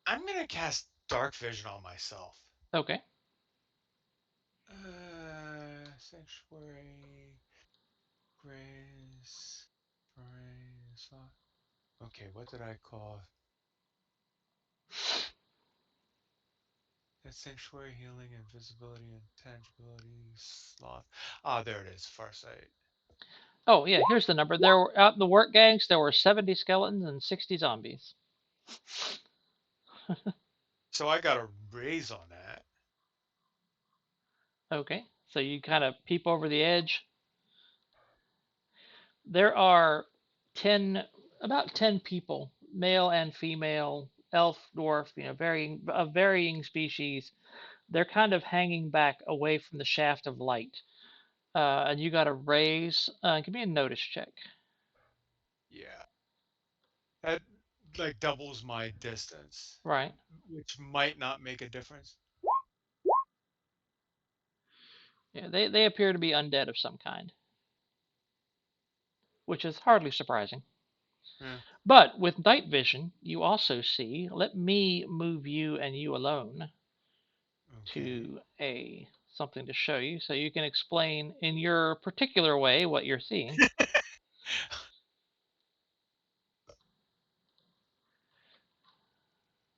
I'm gonna cast dark vision on myself. Okay. Sanctuary, grace, grace. Okay, what did I call? That sanctuary, healing, invisibility, intangibility, sloth. Ah, there it is. Farsight. Oh yeah, here's the number. There were out in the work gangs. There were 70 skeletons and 60 zombies. So I got a raise on that. Okay, so you kind of peep over the edge. There are 10, about 10 people, male and female, elf, dwarf, varying species. They're kind of hanging back away from the shaft of light. And you got to raise. Give me a notice check. Yeah, that like doubles my distance, Right. which might not make a difference. Yeah, they appear to be undead of some kind, which is hardly surprising. Yeah. But with night vision, you also see. Let me move you and you alone Okay. to a something to show you, so you can explain in your particular way what you're seeing.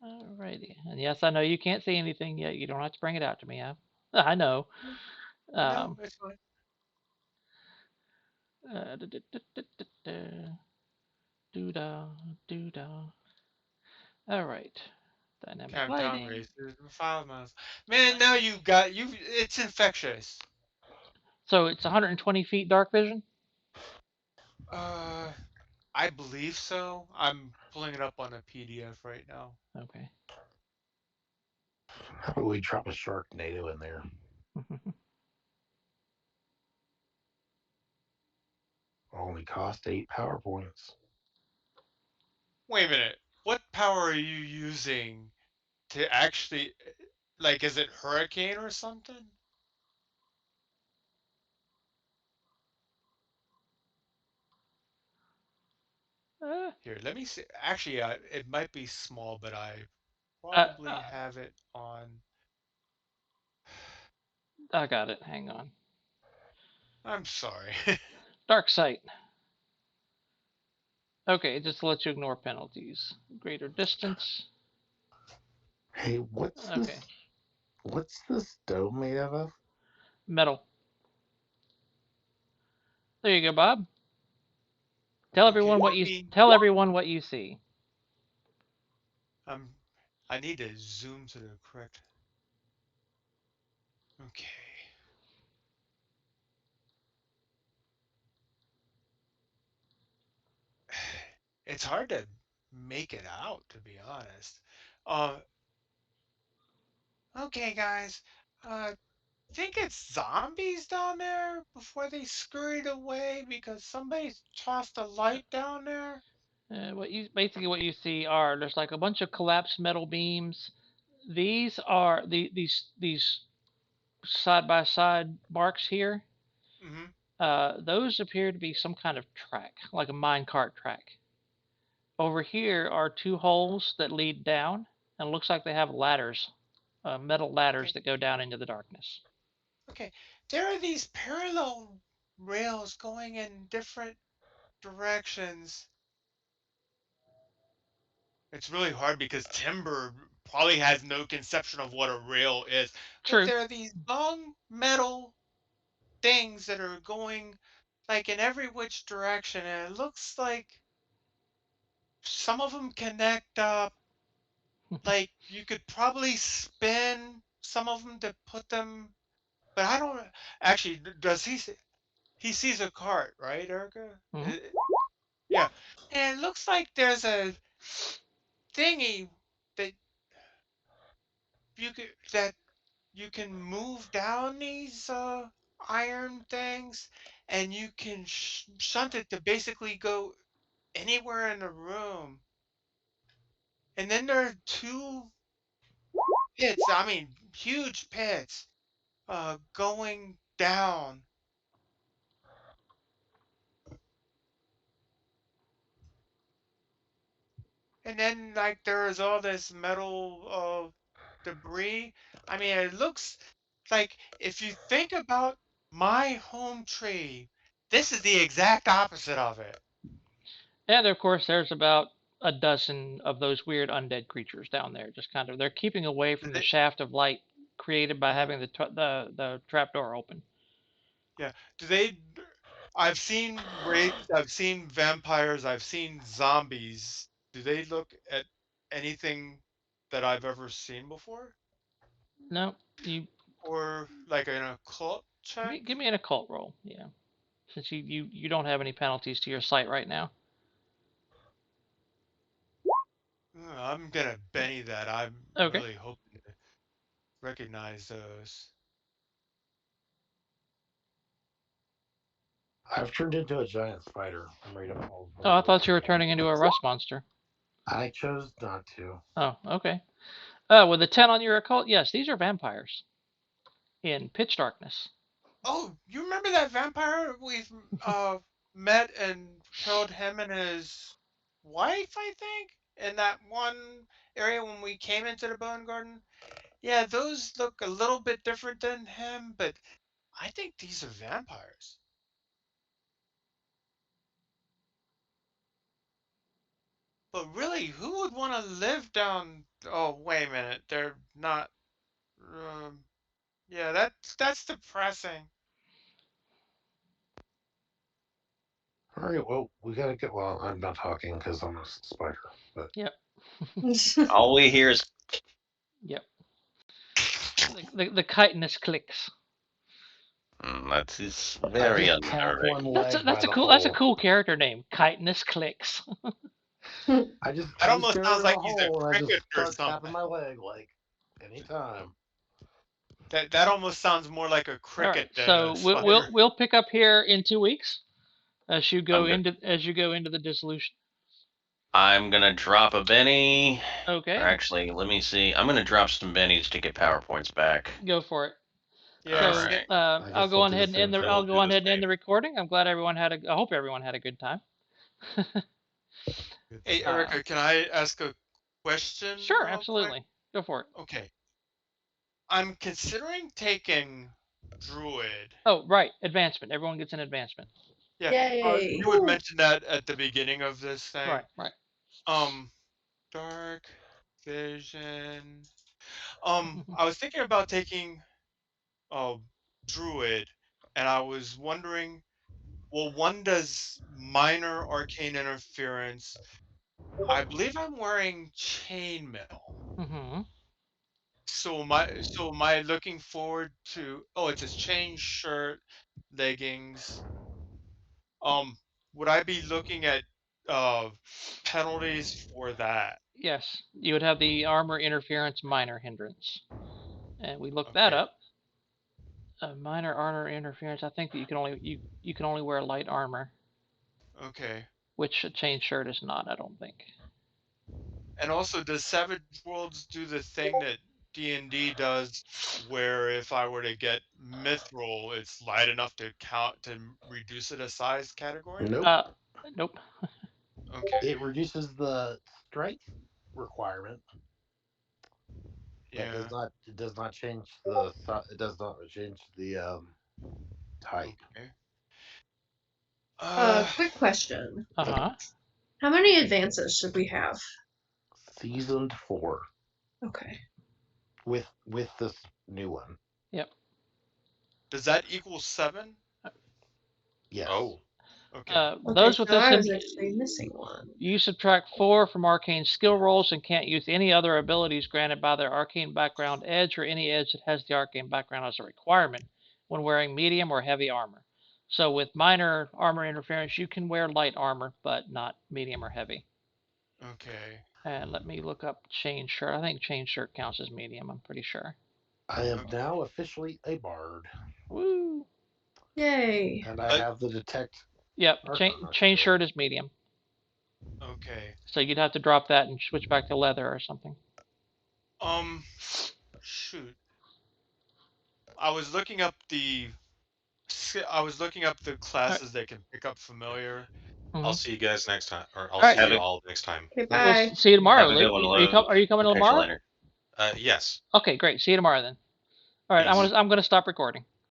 Alrighty. And yes, I know you can't see anything yet. You don't have to bring it out to me. I know. No, Um, it's fine. da, da, da, da, da, da. Doo-da, doo-da. All right. Dynamic Countdown lighting. races and 5 miles. Man, now you got you. It's infectious. So it's 120 feet dark vision. Uh, I believe so. I'm pulling it up on a PDF right now. Okay. How about we drop a Sharknado in there? Only cost 8 power points. Wait a minute. What power are you using to actually, like, is it hurricane or something? uh, Here, let me see. Actually, it might be small, but I uh, probably uh, have it on. I got it. Hang on. I'm sorry. Dark sight. Okay, just to let you ignore penalties. Greater distance. Hey, what's Okay. this? What's this dome made out of? Metal. There you go, Bob. Tell Okay, everyone what let you me. tell everyone what you see. Um, I need to zoom to the correct. Okay. It's hard to make it out, to be honest. Uh, okay, guys. Think it's zombies down there before they scurried away because somebody tossed a light down there? What you see are there's like a bunch of collapsed metal beams. These are these side by side marks here. Mm-hmm. Those appear to be some kind of track, like a minecart track. Over here are two holes that lead down, and it looks like they have ladders, metal ladders Okay. that go down into the darkness. Okay. There are these parallel rails going in different directions. It's really hard because timber probably has no conception of what a rail is. But True. there are these long metal things that are going like in every which direction, and it looks like some of them connect up. Like you could probably spin some of them to put them, but I don't actually. Does he sees a cart, right, Erica? Hmm. Yeah, and it looks like there's a thingy that that you can move down these iron things, and you can shunt it to basically go anywhere in the room. And then there are two pits. I mean, huge pits going down. And then like there is all this metal debris. I mean, it looks like if you think about my home tree, this is the exact opposite of it. And of course, there's about a dozen of those weird undead creatures down there. Just kind of, they're keeping away Do from the they, shaft of light created by uh, having the trapdoor open. yeah. Do they? I've seen wraiths, I've seen vampires, I've seen zombies. Do they look at anything that I've ever seen before? No, you Or like an occult check? give me an occult roll. Yeah, since you don't have any penalties to your sight right now. I'm gonna Benny that. I'm Okay. really hoping to recognize those. I've turned into a giant spider. I'm ready to fall. Oh, I thought you were turning into a rust monster. I chose not to. Oh, okay. With a 10 on your occult, yes, these are vampires in pitch darkness. Oh, you remember that vampire we've met and killed him and his wife, I think, in that one area when we came into the Bone Garden? Yeah, those look a little bit different than him, but I think these are vampires. But really, who would want to live down? Oh, wait a minute, they're not. Um, yeah, that's depressing. All right, well, we gotta get. Well, I'm not talking because I'm a spider, but Yep. All we hear is Yep. The chitinous clicks. That is I very just tap one unnerving. leg by That's a the cool character name. Chitinous Clicks. I just That I just almost go sounds to the like he's a hole and I just cricket or start tapping something. my leg like anytime. That almost sounds more like a All cricket right, than so a spider. we'll pick up here in 2 weeks as you go I'm into the dissolution. I'm gonna drop a Benny. Okay. Or actually, let me see. I'm gonna drop some Bennies to get power points back. Go for it. Yeah, So Alright. I'll go on ahead and end the I I'll will go do on the ahead and end same. the recording. I'm glad everyone had I hope everyone had a good time. Good Hey, time. Erica, can I ask a question Sure, real quick? absolutely. Go for it. Okay. I'm considering taking Druid. Oh, right, advancement. Everyone gets an advancement. Yeah, Yay. you would mention that at the beginning of this thing. Right. Um, Dark Vision. I was thinking about taking Druid, and I was wondering, well, one does minor arcane interference. I believe I'm wearing chainmail. Mm-hmm. So am I looking forward to? Oh, it says chain shirt, leggings. Um, would I be looking at uh penalties for that? Yes, you would have the armor interference minor hindrance, and we looked that Okay, up. Minor armor interference. I think that you can only wear light armor, okay. which a chain shirt is not. I don't think. And also, does Savage Worlds do the thing that D&D does, where if I were to get Mithril, it's light enough to count to reduce it a size category? Nope. Nope. Okay, It reduces the strength requirement. That yeah, does not change the it does not change the height. okay. Quick question. Uh-huh. How many advances should we have? Seasoned 4 Okay. with this new one. Yep. Does that equal 7? Yes. Oh, Okay, Those with so this I was actually missing one. you subtract 4 from arcane skill rolls and can't use any other abilities granted by their arcane background edge or any edge that has the arcane background as a requirement when wearing medium or heavy armor. So with minor armor interference, you can wear light armor, but not medium or heavy. okay. And let me look up chain shirt. I think chain shirt counts as medium. I'm pretty sure. I am now officially a bard. Woo! Yay. And I have the detect. Yep. Arcana Chain skill. shirt is medium. Okay. So you'd have to drop that and switch back to leather or something. Shoot. I was looking up the classes that can pick up familiar. I'll see you guys next time, or I'll Alright. see you all next time. Okay, We'll bye. see you tomorrow. Have a good one, Luke. Are you coming Catch you tomorrow? later. Yes. Okay, great. See you tomorrow then. All right, Peace. I'm gonna stop recording.